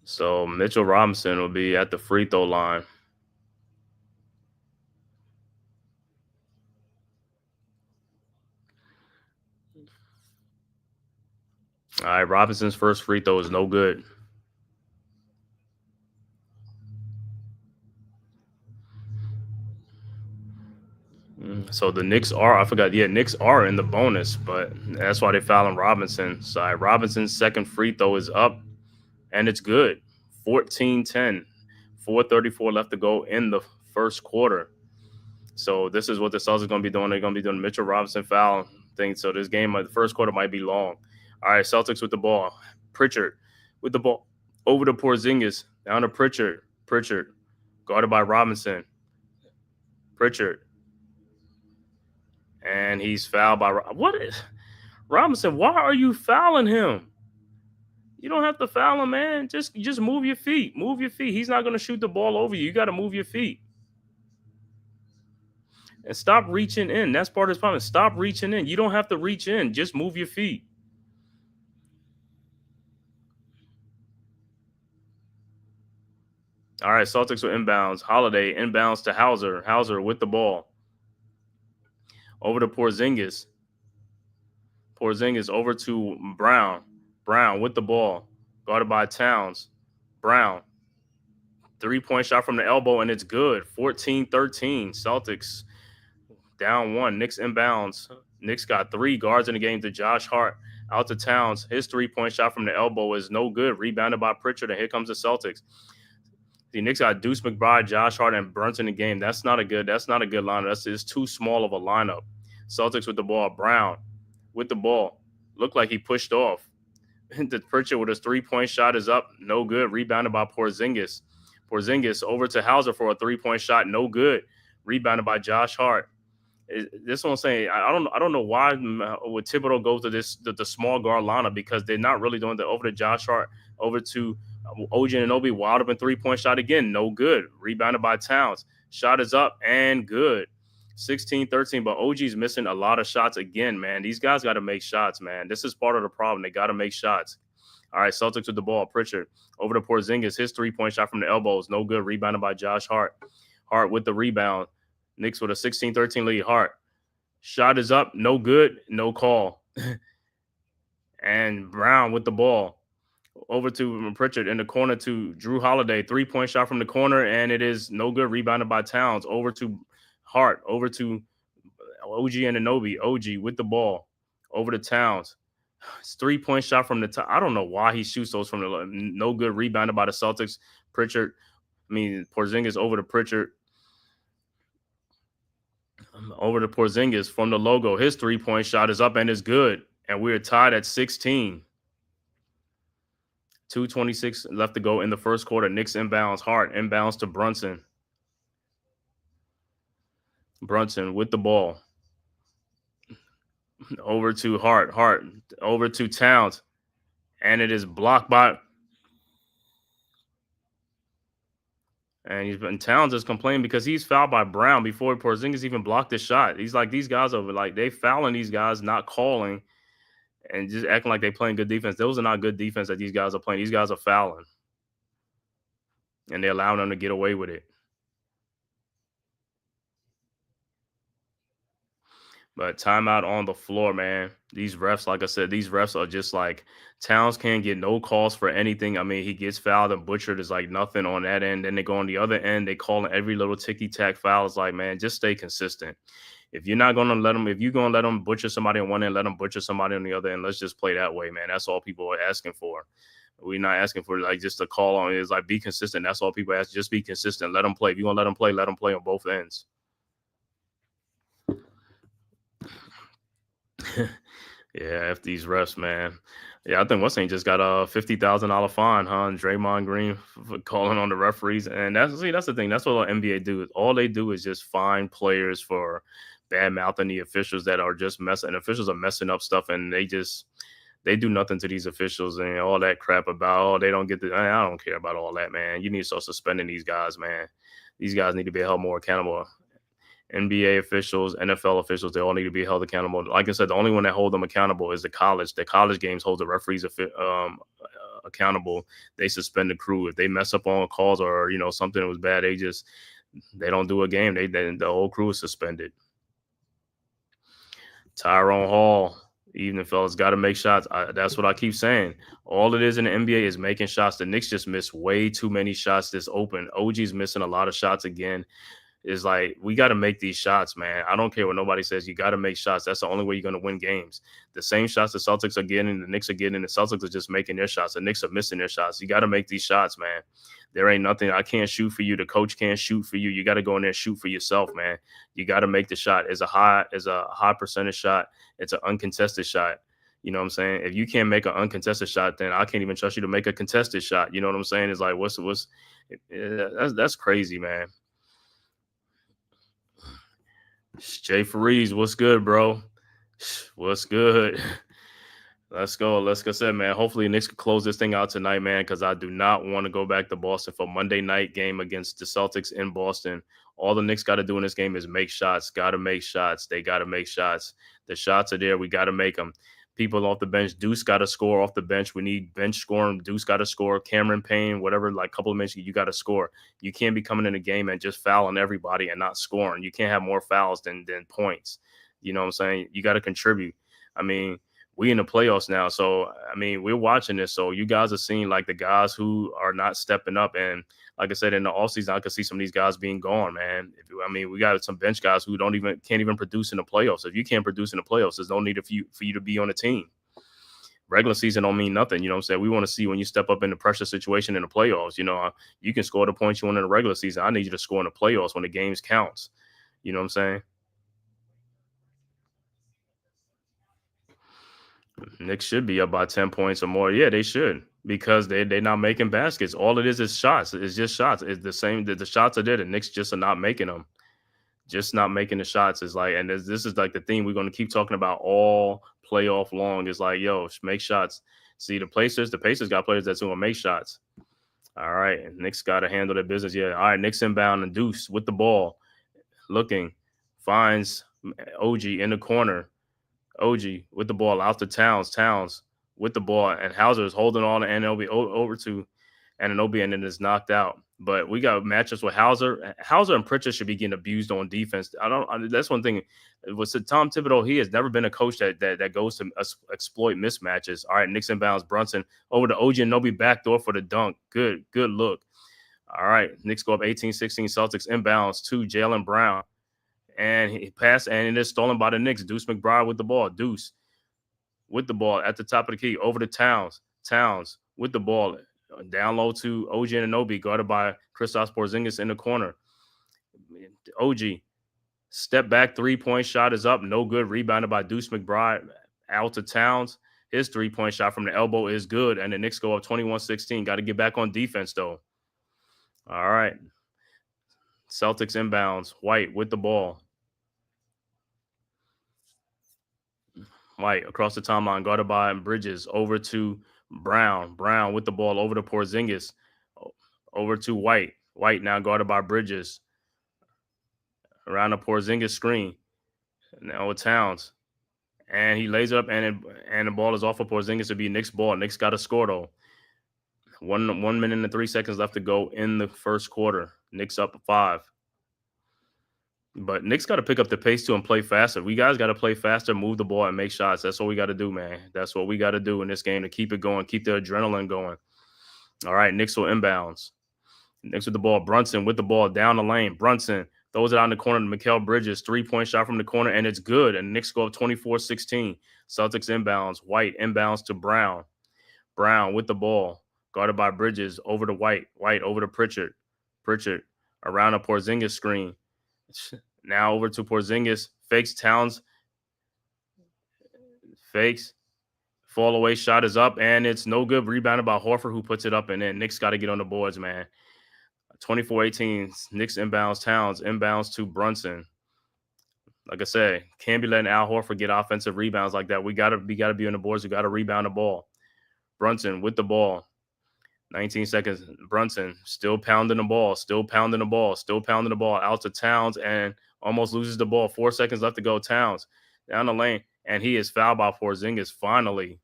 So Mitchell Robinson will be at the free throw line. All right, Robinson's first free throw is no good. So the Knicks are, Knicks are in the bonus, but that's why they're fouling Robinson. So Robinson's second free throw is up, and it's good. 14-10, 4:34 left to go in the first quarter. So this is what the Celtics are going to be doing. They're going to be doing Mitchell Robinson foul thing. So this game, the first quarter might be long. All right, Celtics with the ball. Pritchard with the ball over to Porzingis. Down to Pritchard. Pritchard guarded by Robinson. Pritchard. And he's fouled by Robinson. Why are you fouling him? You don't have to foul him, man. Just move your feet. Move your feet. He's not going to shoot the ball over you. You got to move your feet. And stop reaching in. That's part of his problem. Stop reaching in. You don't have to reach in. Just move your feet. All right, Celtics with inbounds. Holiday inbounds to Hauser. Hauser with the ball. Over to Porzingis. Porzingis over to Brown. Brown with the ball. Guarded by Towns. Brown. 3-point shot from the elbow, and it's good. 14-13. Celtics down 1. Knicks inbounds. Knicks got 3 guards in the game to Josh Hart. Out to Towns. His 3-point shot from the elbow is no good. Rebounded by Pritchard, and here comes the Celtics. The Knicks got Deuce McBride, Josh Hart, and Brunson in the game. That's not a good lineup. It's too small of a lineup. Celtics with the ball. Brown with the ball. Looked like he pushed off. The Pritchard with his 3-point shot is up. No good. Rebounded by Porzingis. Porzingis over to Hauser for a 3-point shot. No good. Rebounded by Josh Hart. This is what I'm saying. I don't know why would Thibodeau go to the small guard lineup, because they're not really doing that. Over to Josh Hart. Over to OG Anunoby, wide open 3-point shot again. No good. Rebounded by Towns. Shot is up and good. 16-13, but OG's missing a lot of shots again, man. These guys got to make shots, man. This is part of the problem. They got to make shots. All right, Celtics with the ball. Pritchard over to Porzingis. His 3-point shot from the elbows. No good. Rebounded by Josh Hart. Hart with the rebound. Knicks with a 16-13 lead. Hart. Shot is up. No good. No call. And Brown with the ball. Over to Pritchard in the corner to Drew Holiday. 3-point shot from the corner, and it is no good. Rebounded by Towns. Over to Hart. Over to OG Anunoby. OG with the ball. Over to Towns. It's 3-point shot from the top. I don't know why he shoots those from the no good. Rebounded by the Celtics. Porzingis over to Pritchard. Over to Porzingis from the logo. His 3-point shot is up and is good. And we're tied at 16. 2:26 left to go in the first quarter. Knicks inbounds. Hart inbounds to Brunson. Brunson with the ball. Over to Hart. Hart over to Towns. And it is blocked by... And Towns is complaining because he's fouled by Brown before Porzingis even blocked the shot. He's like, these guys are like, they fouling these guys, not calling, and just acting like they playing good defense. Those are not good defense that these guys are playing. These guys are fouling. And they're allowing them to get away with it. But timeout on the floor, man. These refs, like I said, these refs are just like, Towns can't get no calls for anything. I mean, he gets fouled and butchered is like nothing on that end. Then they go on the other end, they call every little ticky-tack foul. It's like, man, just stay consistent. If you're not going to let them, if you're going to let them butcher somebody on one end, let them butcher somebody on the other end. Let's just play that way, man. That's all people are asking for. We're not asking for like just a call on it. It's like, be consistent. That's all people ask. Just be consistent. Let them play. If you're going to let them play on both ends. Yeah, F these refs, man. Yeah, I think Weston just got a $50,000 fine, huh? And Draymond Green for calling on the referees. And that's the thing. That's what the NBA do. All they do is just fine players for bad mouthing the officials that are just messing. And officials are messing up stuff, and they do nothing to these officials and all that crap about, they don't get the. I don't care about all that, man. You need to start suspending these guys, man. These guys need to be held more accountable. NBA officials, NFL officials, they all need to be held accountable. Like I said, the only one that hold them accountable is the college. The college games hold the referees accountable. They suspend the crew. If they mess up on calls or, something that was bad, they don't do a game. The whole crew is suspended. Tyrone Hall, evening, fellas, got to make shots. That's what I keep saying. All it is in the NBA is making shots. The Knicks just missed way too many shots this open. OG's missing a lot of shots again. Is like, we got to make these shots, man. I don't care what nobody says. You got to make shots. That's the only way you're going to win games. The same shots the Celtics are getting, the Knicks are getting, the Celtics are just making their shots. The Knicks are missing their shots. You got to make these shots, man. There ain't nothing. I can't shoot for you. The coach can't shoot for you. You got to go in there and shoot for yourself, man. You got to make the shot. It's a high percentage shot. It's an uncontested shot. You know what I'm saying? If you can't make an uncontested shot, then I can't even trust you to make a contested shot. You know what I'm saying? It's like, that's crazy, man. Jay Fareed, what's good, bro? What's good? Let's go. Like I said, man, hopefully the Knicks can close this thing out tonight, man, because I do not want to go back to Boston for Monday night game against the Celtics in Boston. All the Knicks got to do in this game is make shots. Got to make shots. They got to make shots. The shots are there. We got to make them. People off the bench. Deuce got to score off the bench. We need bench scoring. Deuce got to score. Cameron Payne, whatever, like a couple of minutes, you got to score. You can't be coming in a game and just fouling everybody and not scoring. You can't have more fouls than points. You know what I'm saying? You got to contribute. I mean, we in the playoffs now. So, I mean, we're watching this. So you guys are seeing like the guys who are not stepping up. And like I said, in the offseason, I could see some of these guys being gone, man. We got some bench guys who can't even produce in the playoffs. If you can't produce in the playoffs, there's no need for you to be on the team. Regular season don't mean nothing. You know what I'm saying? We want to see when you step up in the pressure situation in the playoffs. You can score the points you want in the regular season. I need you to score in the playoffs when the games counts. You know what I'm saying? Knicks should be up by 10 points or more. Yeah, they should, because they're not making baskets. All it is shots. It's just shots. It's the same. The shots are there. The Knicks just are not making them. Just not making the shots is like, and this is like the thing we're going to keep talking about all playoff long. Is like, yo, make shots. See, the Pacers got players that's going to make shots. All right, and Knicks got to handle their business. Yeah, all right, Knicks inbound and Deuce with the ball, looking, finds OG in the corner. OG with the ball out to Towns with the ball, and Hauser is holding on to Anunoby over to Anunoby, and then is knocked out. But we got matchups with Hauser. Hauser and Pritchard should be getting abused on defense. That's one thing. With Tom Thibodeau, he has never been a coach that goes to exploit mismatches. All right, Knicks inbounds Brunson over to OG Anunoby backdoor for the dunk. Good look. All right, Knicks go up 18-16. Celtics inbounds to Jaylen Brown. And he passed, and it is stolen by the Knicks. Deuce McBride with the ball. Deuce with the ball at the top of the key. Over to Towns. Towns with the ball. Down low to OG Anunoby, guarded by Kristaps Porzingis in the corner. OG Step back 3-point shot is up. No good. Rebounded by Deuce McBride out to Towns. His 3-point shot from the elbow is good. And the Knicks go up 21-16. Got to get back on defense, though. All right. Celtics inbounds. White with the ball. White across the timeline. Guarded by Bridges. Over to Brown. Brown with the ball over to Porzingis. Over to White. White now guarded by Bridges. Around the Porzingis screen. Now with Towns. And he lays it up, and the ball is off of Porzingis to be Knicks ball. Knicks got to score, though. 1 minute and 3 seconds left to go in the first quarter. Knicks up 5. But Knicks got to pick up the pace, too, and play faster. We guys got to play faster, move the ball, and make shots. That's what we got to do, man. That's what we got to do in this game to keep it going, keep the adrenaline going. All right, Knicks will inbounds. Knicks with the ball. Brunson with the ball down the lane. Brunson throws it out in the corner to Mikal Bridges. 3-point shot from the corner, and it's good. And Knicks go up 24-16. Celtics inbounds. White inbounds to Brown. Brown with the ball. Guarded by Bridges. Over to White. White over to Pritchard. Pritchard around a Porzingis screen. Now over to Porzingis. Fakes Towns. Fakes. Fall away shot is up, and it's no good. Rebounded by Horford, who puts it up, and then Knicks got to get on the boards, man. 24-18, Knicks inbounds. Towns inbounds to Brunson. Like I said, can't be letting Al Horford get offensive rebounds like that. We gotta be on the boards. We gotta rebound the ball. Brunson with the ball. 19 seconds. Brunson still pounding the ball. Out to Towns and almost loses the ball. 4 seconds left to go. Towns down the lane, and he is fouled by Porzingis finally.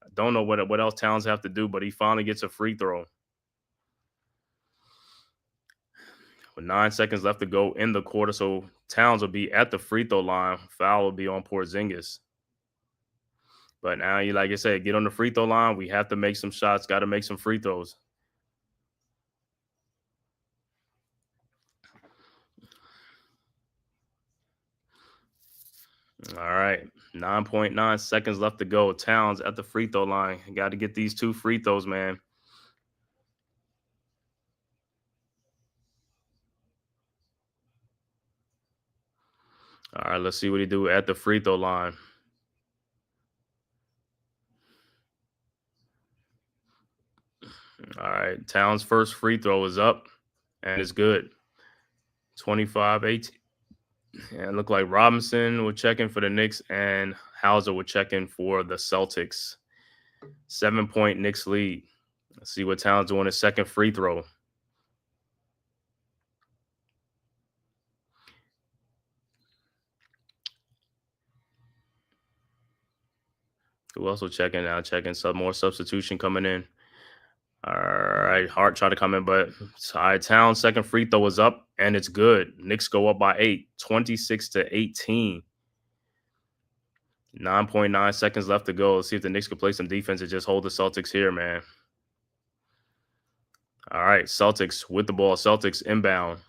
I don't know what else Towns have to do, but he finally gets a free throw. With 9 seconds left to go in the quarter, so Towns will be at the free throw line. Foul will be on Porzingis. But now, like I said, get on the free throw line. We have to make some shots. Got to make some free throws. All right. 9.9 seconds left to go. Towns at the free throw line. Got to get these 2 free throws, man. All right, let's see what he do at the free throw line. All right, Towns' first free throw is up, and it's good. 25-18. And look like Robinson will check in for the Knicks, and Hauser will check in for the Celtics. 7-point Knicks lead. Let's see what Towns doing his second free throw. Who else will check in now? Checking some more substitution coming in. All right, Hart tried to come in, but Towns' second free throw is up, and it's good. Knicks go up by 8, 26-18. 9.9 seconds left to go. Let's see if the Knicks can play some defense and just hold the Celtics here, man. All right, Celtics with the ball. Celtics inbound.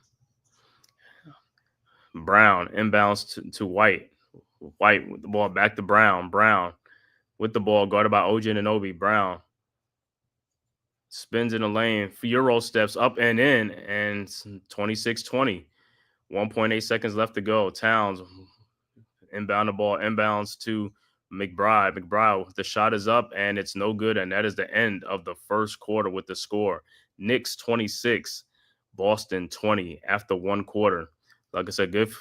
Brown inbounds to White. White with the ball back to Brown. Brown with the ball guarded by OG Anunoby. Brown spins in the lane. Euro steps up and in, and 26-20. 1.8 seconds left to go. Towns inbound the ball. Inbounds to McBride. McBride, the shot is up, and it's no good, and that is the end of the first quarter with the score. Knicks 26, Boston 20 after 1 quarter. Like I said, good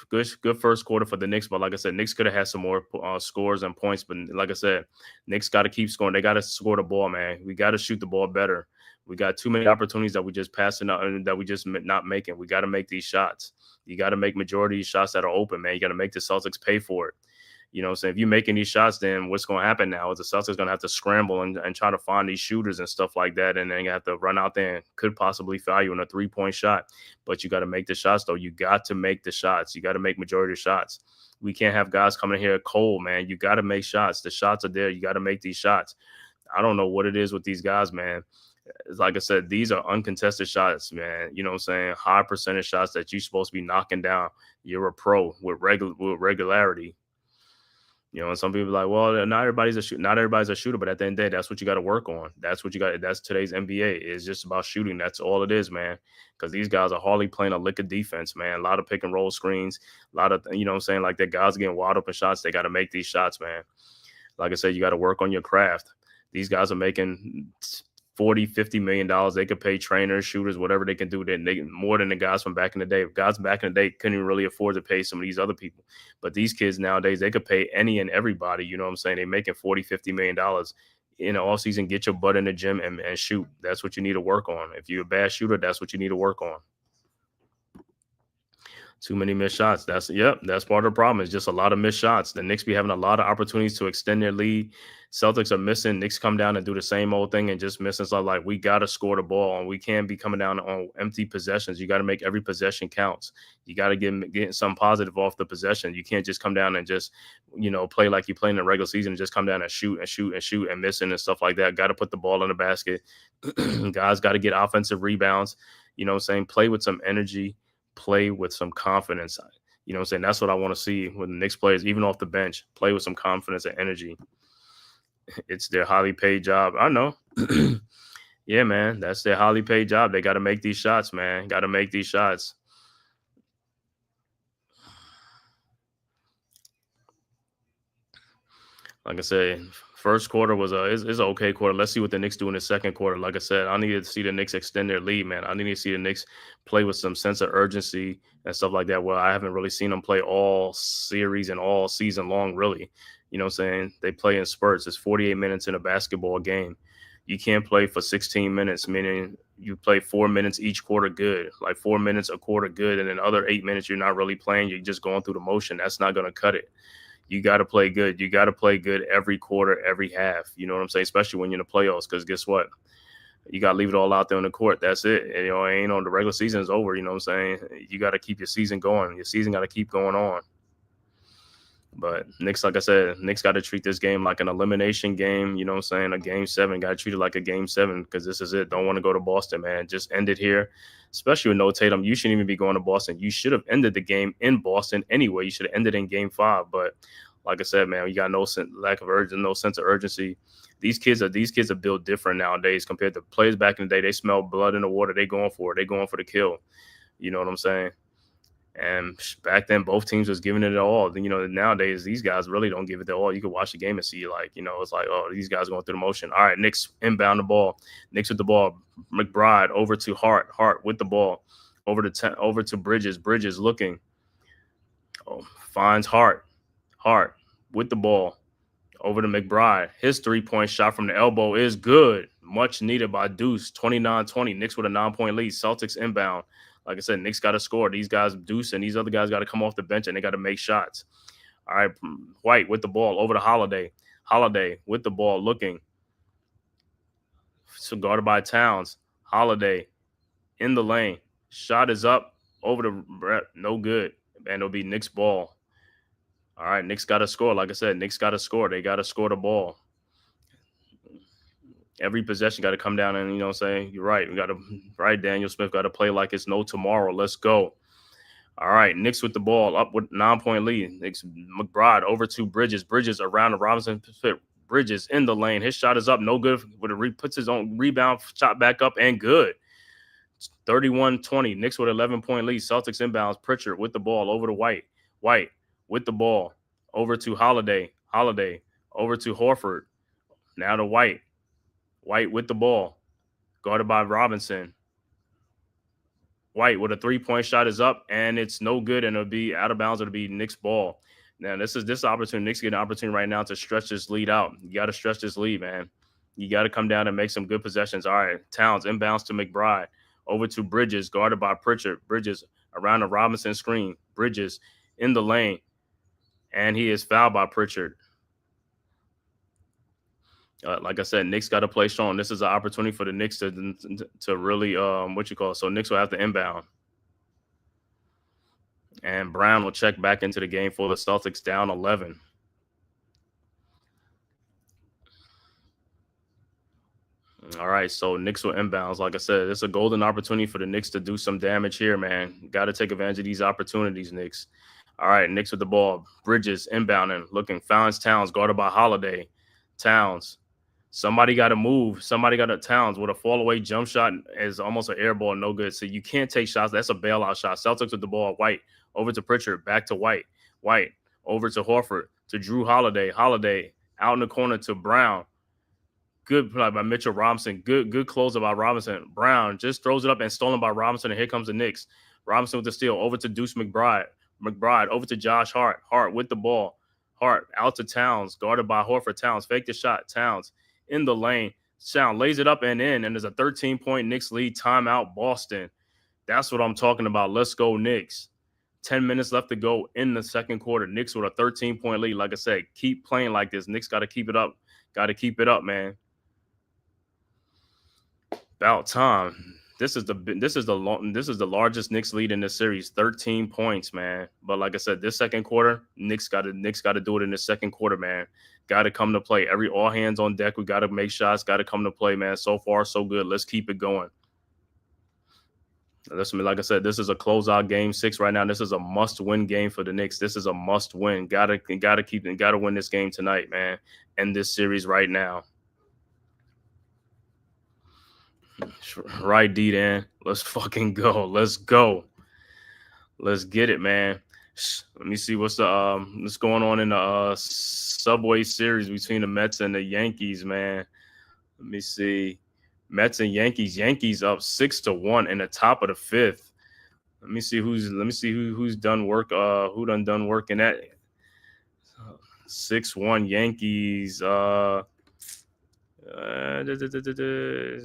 first quarter for the Knicks. But like I said, Knicks could have had some more scores and points. But like I said, Knicks got to keep scoring. They got to score the ball, man. We got to shoot the ball better. We got too many opportunities that we just passing out and that we just not making. We got to make these shots. You got to make majority of these shots that are open, man. You got to make the Celtics pay for it. You know what I'm saying? If you're making these shots, then what's going to happen now is the Celtics going to have to scramble and try to find these shooters and stuff like that. And then you have to run out there and could possibly foul you in a 3-point shot. But you got to make the shots, though. You got to make the shots. You got to make majority of shots. We can't have guys coming in here cold, man. You got to make shots. The shots are there. You got to make these shots. I don't know what it is with these guys, man. Like I said, these are uncontested shots, man. You know what I'm saying? High percentage shots that you're supposed to be knocking down. You're a pro with regularity. You know, and some people are like, well, not everybody's a shooter. Not everybody's a shooter, but at the end of the day, that's what you got to work on. That's what you got. That's today's NBA. It's just about shooting. That's all it is, man. Because these guys are hardly playing a lick of defense, man. A lot of pick and roll screens. A lot of, you know what I'm saying? Like that guys getting wide open shots. They got to make these shots, man. Like I said, you got to work on your craft. These guys are making 40, $50 million. They could pay trainers, shooters, whatever they can do. They more than the guys from back in the day. Guys back in the day couldn't even really afford to pay some of these other people. But these kids nowadays, they could pay any and everybody. You know what I'm saying? They're making 40, $50 million in the off season. Get your butt in the gym and shoot. That's what you need to work on. If you're a bad shooter, that's what you need to work on. Too many missed shots. That's part of the problem. It's just a lot of missed shots. The Knicks be having a lot of opportunities to extend their lead. Celtics are missing. Knicks come down and do the same old thing and just missing stuff. Like, we got to score the ball, and we can't be coming down on empty possessions. You got to make every possession counts. You got to get something positive off the possession. You can't just come down and just, you know, play like you play in the regular season and just come down and shoot and missing and stuff like that. Got to put the ball in the basket. Guys got to get offensive rebounds. You know what I'm saying? Play with some energy. Play with some confidence. You know what I'm saying? That's what I want to see with the Knicks players, even off the bench. Play with some confidence and energy. It's their highly paid job. I know. Yeah, man. That's their highly paid job. They got to make these shots, man. Got to make these shots. Like I said, first quarter was is an okay quarter. Let's see what the Knicks do in the second quarter. Like I said, I need to see the Knicks extend their lead, man. I need to see the Knicks play with some sense of urgency and stuff like that. Well, I haven't really seen them play all series and all season long, really. You know what I'm saying? They play in spurts. It's 48 minutes in a basketball game. You can't play for 16 minutes, meaning you play 4 minutes each quarter good, like 4 minutes a quarter good, and then other 8 minutes you're not really playing. You're just going through the motion. That's not going to cut it. You got to play good. You got to play good every quarter, every half. You know what I'm saying? Especially when you're in the playoffs, because guess what? You got to leave it all out there on the court. That's it. And, you know, it ain't on the regular season is over. You know what I'm saying? You got to keep your season going. Your season got to keep going on. But Knicks, like I said, Knicks got to treat this game like an elimination game. You know what I'm saying? A game 7. Got to treat it like a game 7 because this is it. Don't want to go to Boston, man. Just end it here, especially with no Tatum. You shouldn't even be going to Boston. You should have ended the game in Boston anyway. You should have ended in game 5. But like I said, man, you got no sense of urgency. These kids are built different nowadays compared to players back in the day. They smell blood in the water. They going for it. They going for the kill. You know what I'm saying? And back then, both teams was giving it all. You know, nowadays, these guys really don't give it their all. You can watch the game and see, like, you know, it's like, oh, these guys going through the motion. All right, Knicks inbound the ball. Knicks with the ball. McBride over to Hart. Hart with the ball. Over to Bridges. Bridges looking. Oh, finds Hart. Hart with the ball. Over to McBride. His 3-point shot from the elbow is good. Much needed by Deuce. 29-20. Knicks with a 9-point lead. Celtics inbound. Like I said, Knicks got to score. These guys, Deuce and these other guys, got to come off the bench and they got to make shots. All right, White with the ball over to Holiday. Holiday with the ball looking. So guarded by Towns. Holiday in the lane. Shot is up over to Brett. No good. And it'll be Knicks ball. All right, Knicks got to score. Like I said, Knicks got to score. They got to score the ball. Every possession got to come down and, you know what I'm saying? You're right. We got to, right, Daniel Smith got to play like it's no tomorrow. Let's go. All right, Knicks with the ball, up with 9-point lead. Knicks, McBride over to Bridges. Bridges around the Robinson fit. Bridges in the lane. His shot is up, no good. Puts his own rebound, shot back up, and good. 31-20. Knicks with 11-point lead. Celtics inbounds. Pritchard with the ball over to White. White with the ball over to Holiday. Holiday over to Horford. Now to White. White with the ball, guarded by Robinson. White with a 3-point shot is up, and it's no good, and it'll be out of bounds. It'll be Knicks ball. Now, this opportunity. Knicks get an opportunity right now to stretch this lead out. You got to stretch this lead, man. You got to come down and make some good possessions. All right, Towns inbounds to McBride. Over to Bridges, guarded by Pritchard. Bridges around the Robinson screen. Bridges in the lane, and he is fouled by Pritchard. Like I said, Knicks got to play strong. This is an opportunity for the Knicks to really, So Knicks will have to inbound. And Brown will check back into the game for the Celtics down 11. All right, so Knicks will inbounds. Like I said, it's a golden opportunity for the Knicks to do some damage here, man. Got to take advantage of these opportunities, Knicks. All right, Knicks with the ball. Bridges inbounding, looking. Founds Towns guarded by Holiday. Towns. Somebody got to move. Somebody got to Towns with a fall away jump shot is almost an air ball, no good. So you can't take shots. That's a bailout shot. Celtics with the ball. White over to Pritchard, back to White. White over to Horford, to Drew Holiday. Holiday out in the corner to Brown. Good play by Mitchell Robinson. Good closer by Robinson. Brown just throws it up and stolen by Robinson, and here comes the Knicks. Robinson with the steal over to Deuce McBride. McBride over to Josh Hart. Hart with the ball. Hart out to Towns, guarded by Horford. Towns fake the shot. Towns in the lane. Towns lays it up and in, and there's a 13-point Knicks lead. Timeout, Boston. That's what I'm talking about. Let's go, Knicks. 10 minutes left to go in the second quarter. Knicks with a 13-point lead. Like I said, keep playing like this. Knicks got to keep it up. Got to keep it up, man. About time. This is the largest Knicks lead in this series, 13 points, man. But like I said, this second quarter, Knicks got to do it in the second quarter, man. Got to come to play. All hands on deck. We got to make shots. Got to come to play, man. So far, so good. Let's keep it going. Listen, like I said, this is a closeout game 6 right now. This is a must-win game for the Knicks. This is a must-win. Gotta win this game tonight, man. End this series right now. Right, D-Dan. Let's fucking go. Let's go. Let's get it, man. Let me see what's going on in the Subway Series between the Mets and the Yankees, man. Let me see. Mets and Yankees. Yankees up 6-1 in the top of the 5th. Let me see who's done work. Who done work in that? 6-1 Yankees.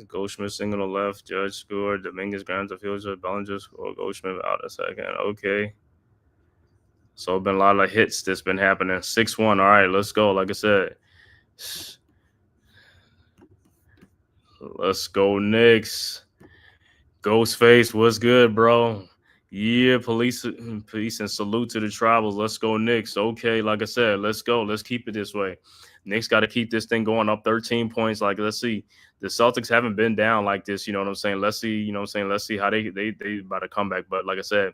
Goldschmidt single on the left. Judge scored. Dominguez grounds the field. Bellinger scored. Goldschmidt out a second. Okay. So been a lot of hits that's been happening. 6-1. All right, let's go. Like I said, let's go Knicks. Ghostface, what's good, bro? Yeah, police and salute to the Tribals. Let's go Knicks. Okay, like I said, let's go. Let's keep it this way. Knicks got to keep this thing going up 13 points. Like, let's see. The Celtics haven't been down like this, you know what I'm saying? Let's see, let's see how they about to come back. But like I said,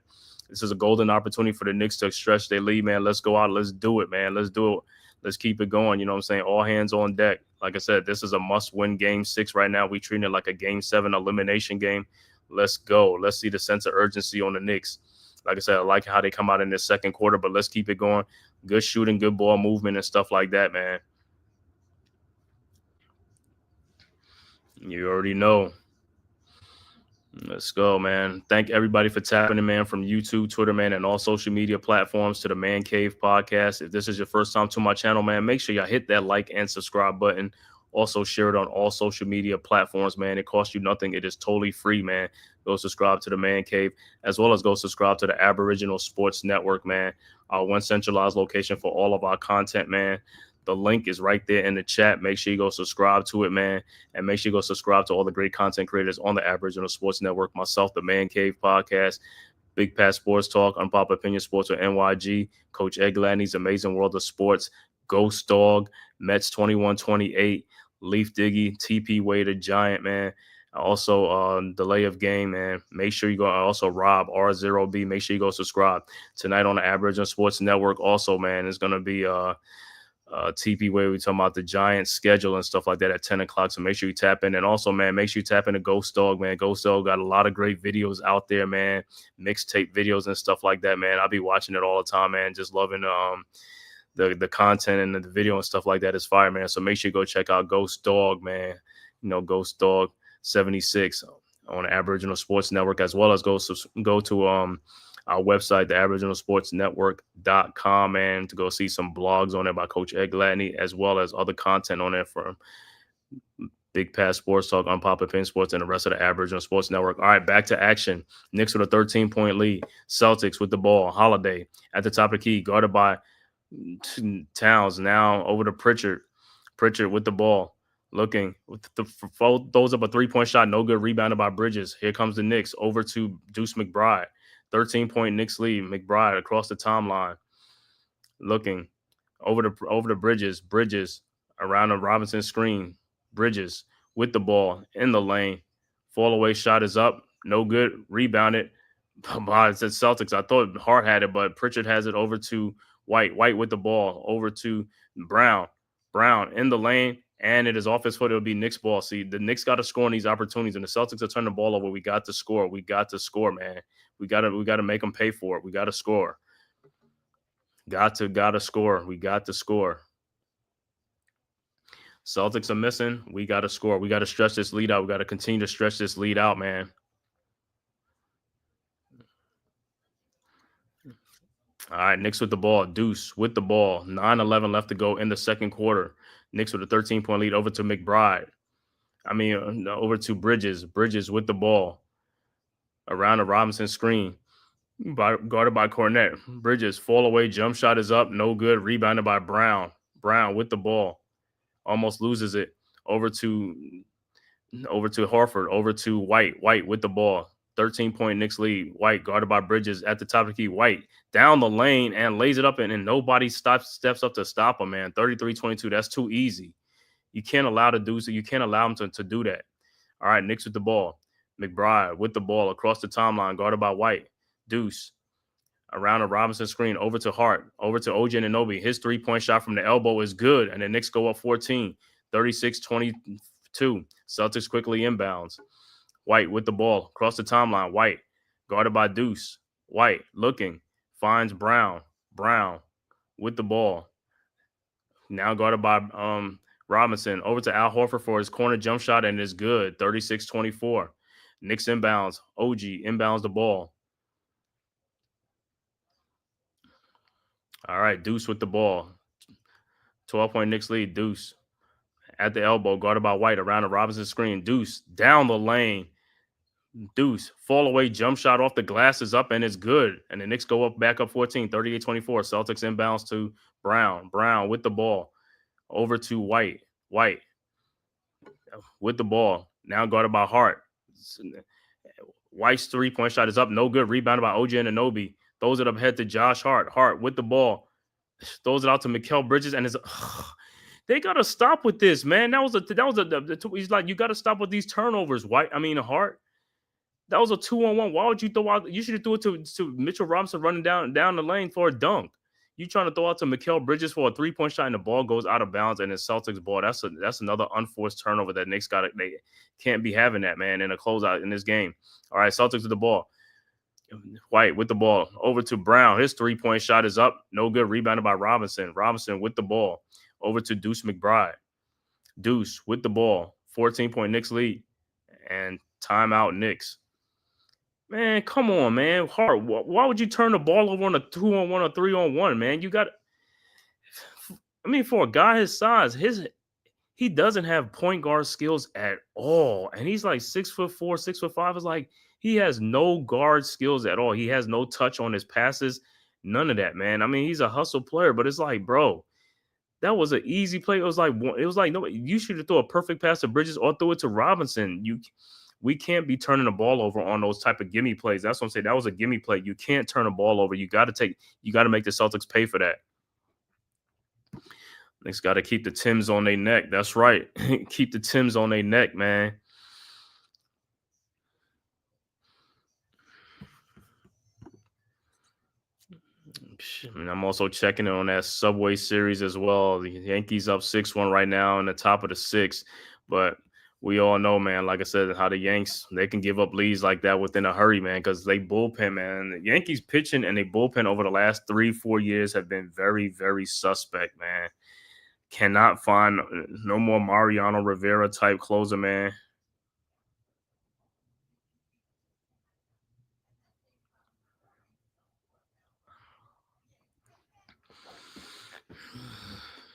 this is a golden opportunity for the Knicks to stretch their lead, man. Let's go out. Let's do it, man. Let's do it. Let's keep it going. You know what I'm saying? All hands on deck. Like I said, this is a must-win game 6 right now. We treat it like a game 7 elimination game. Let's go. Let's see the sense of urgency on the Knicks. Like I said, I like how they come out in this second quarter, but let's keep it going. Good shooting, good ball movement and stuff like that, man. You already know. Let's go, man. Thank everybody for tapping in, man, from YouTube, Twitter, man, and all social media platforms to the Man Cave podcast. If this is your first time to my channel, man, make sure y'all hit that like and subscribe button. Also share it on all social media platforms, man. It costs you nothing. It is totally free, man. Go subscribe to the Man Cave, as well as go subscribe to the Aboriginal Sports Network, man. Our one centralized location for all of our content, man. The link is right there in the chat. Make sure you go subscribe to it, man. And make sure you go subscribe to all the great content creators on the Aboriginal Sports Network. Myself, the Man Cave podcast, Big Pat Sports Talk, Unpopular Opinion Sports with NYG, Coach Ed Gladney's Amazing World of Sports, Ghost Dog, Mets 21-28, Leaf Diggy, TP Way the Giant, man. Also, Delay of Game, man. Make sure you go. Also, Rob, R0B. Make sure you go subscribe. Tonight on the Aboriginal Sports Network, also, man, it's going to be TP Way. We talking about the Giants schedule and stuff like that at 10 o'clock. So make sure you tap in. And also, man, make sure you tap into Ghost Dog, man. Ghost Dog got a lot of great videos out there, man. Mixtape videos and stuff like that, man. I'll be watching it all the time, man. Just loving the content and the video and stuff like that is fire, man. So make sure you go check out Ghost Dog, man. You know, Ghost Dog 76 on the Aboriginal Sports Network, as well as go to our website, the aboriginalsportsnetwork.com, man, to go see some blogs on there by Coach Ed Gladney, as well as other content on there from Big Pat Sports Talk, Unpopular Opinion Sports, and the rest of the Aboriginal Sports Network. All right, back to action. Knicks with a 13-point lead. Celtics with the ball. Holiday at the top of the key, guarded by Towns. Now over to Pritchard. Pritchard with the ball. Looking, throws up a 3-point shot. No good. Rebounded by Bridges. Here comes the Knicks over to Deuce McBride. 13-point Knicks lead. McBride across the timeline. Looking over to Bridges. Bridges around a Robinson screen. Bridges with the ball in the lane. Fall away shot is up. No good. Rebounded It said Celtics. I thought Hart had it, but Pritchard has it over to White. White with the ball over to Brown. Brown in the lane, and it is off his foot. It'll be Knicks ball. See, the Knicks got to score in these opportunities, and the Celtics are turning the ball over. We got to score. We got to score, man. We got to make them pay for it. We got to score. Got to score. We got to score. Celtics are missing. We got to score. We got to stretch this lead out. We got to continue to stretch this lead out, man. All right, Knicks with the ball. Deuce with the ball. 9-11 left to go in the second quarter. Knicks with a 13-point lead over to McBride. Over to Bridges. Bridges with the ball. Around the Robinson screen. Guarded by Cornette. Bridges, fall away. Jump shot is up. No good. Rebounded by Brown. Brown with the ball. Almost loses it. Over to Horford. Over to White. White with the ball. 13-point Knicks lead. White guarded by Bridges at the top of the key. White down the lane and lays it up, and nobody steps up to stop him, man. 33-22. That's too easy. You can't allow to do so. You can't allow him to do that. All right, Knicks with the ball. McBride with the ball across the timeline, guarded by White. Deuce around a Robinson screen, over to Hart, over to OG Anunoby. His 3-point shot from the elbow is good, and the Knicks go up 14, 36-22. Celtics quickly inbounds. White with the ball across the timeline. White guarded by Deuce. White looking, finds Brown. Brown with the ball. Now guarded by Robinson. Over to Al Horford for his corner jump shot, and it's good. 36-24. Knicks inbounds. OG inbounds the ball. All right, Deuce with the ball. 12-point Knicks lead. Deuce at the elbow, guarded by White around the Robinson screen. Deuce down the lane. Deuce fall away jump shot off the glass is up, and it's good. And the Knicks go back up 14, 38-24. Celtics inbounds to Brown. Brown with the ball. Over to White. White with the ball. Now guarded by Hart. White's 3-point shot is up. No good. Rebounded by OG Anunoby. Throws it up head to Josh Hart. Hart with the ball. Throws it out to Mikal Bridges, and they gotta stop with this, man. He's like, you gotta stop with these turnovers. Hart. That was a 2-on-1. Why would you throw out? You should have threw it to Mitchell Robinson running down the lane for a dunk. You trying to throw out to Mikal Bridges for a 3-point shot, and the ball goes out of bounds, and it's Celtics ball. That's another unforced turnover that Knicks they can't be having that, man, in a closeout in this game. All right, Celtics with the ball. White with the ball over to Brown. His 3-point shot is up. No good. Rebounded by Robinson. Robinson with the ball over to Deuce McBride. Deuce with the ball. 14-point Knicks lead. And timeout Knicks. Man, come on, man. Hart, why would you turn the ball over on a 2-on-1 or 3-on-1, man? You got for a guy his size, he doesn't have point guard skills at all. And he's like 6'4", 6'5". It's like he has no guard skills at all. He has no touch on his passes. None of that, man. He's a hustle player, but it's like, bro, that was an easy play. It was like no, you should have thrown a perfect pass to Bridges or throw it to Robinson. We can't be turning the ball over on those type of gimme plays. That's what I'm saying. That was a gimme play. You can't turn the ball over. You got to make the Celtics pay for that. Knicks got to keep the Timbs on their neck. That's right. Keep the Timbs on their neck, man. I'm also checking in on that Subway Series as well. The Yankees up 6-1 right now in the top of the 6th. But we all know, man, like I said, how the Yanks, they can give up leads like that within a hurry, man, because they bullpen, man. The Yankees pitching and they bullpen over the last 3-4 years have been very, very suspect, man. Cannot find no more Mariano Rivera type closer, man.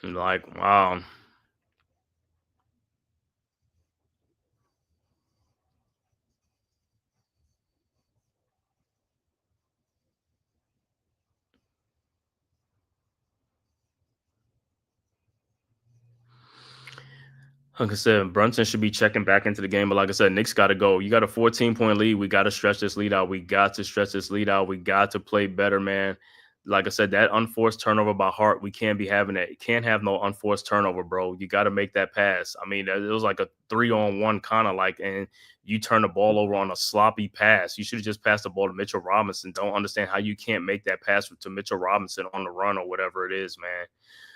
Like, wow. Like I said, Brunson should be checking back into the game. But like I said, Knicks got to go. You got a 14-point lead. We got to stretch this lead out. We got to stretch this lead out. We got to play better, man. like I said, that unforced turnover by Hart, we can't be having that. Can't have no unforced turnover, bro. You got to make that pass. I mean, it was like a 3-on-1 kind of like, and you turn the ball over on a sloppy pass. You should have just passed the ball to Mitchell Robinson. Don't understand how you can't make that pass to Mitchell Robinson on the run or whatever it is, man.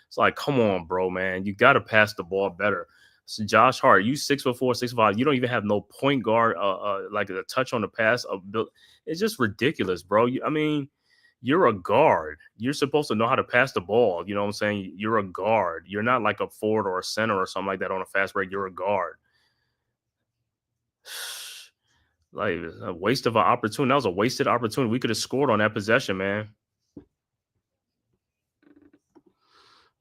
It's like, come on, bro, man. You got to pass the ball better. So Josh Hart, you 6'4", 6'5". You don't even have no point guard, like a touch on the pass. It's just ridiculous, bro. I mean, you're a guard. You're supposed to know how to pass the ball. You know what I'm saying? You're a guard. You're not like a forward or a center or something like that on a fast break. You're a guard. Like a waste of an opportunity. That was a wasted opportunity. We could have scored on that possession, man.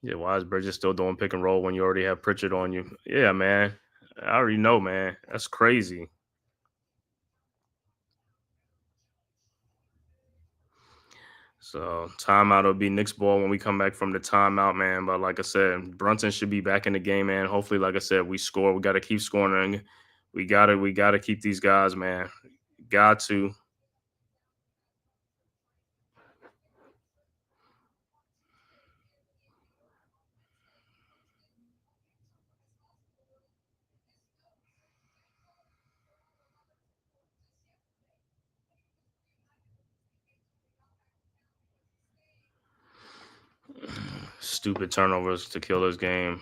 Yeah, why is Bridges still doing pick and roll when you already have Pritchard on you? Yeah, man. I already know, man. That's crazy. So timeout will be Knicks ball when we come back from the timeout, man. But like I said, Brunson should be back in the game, man. Hopefully, like I said, we score. We got to keep scoring. And we gotta keep these guys, man. Got to. Stupid turnovers to kill this game.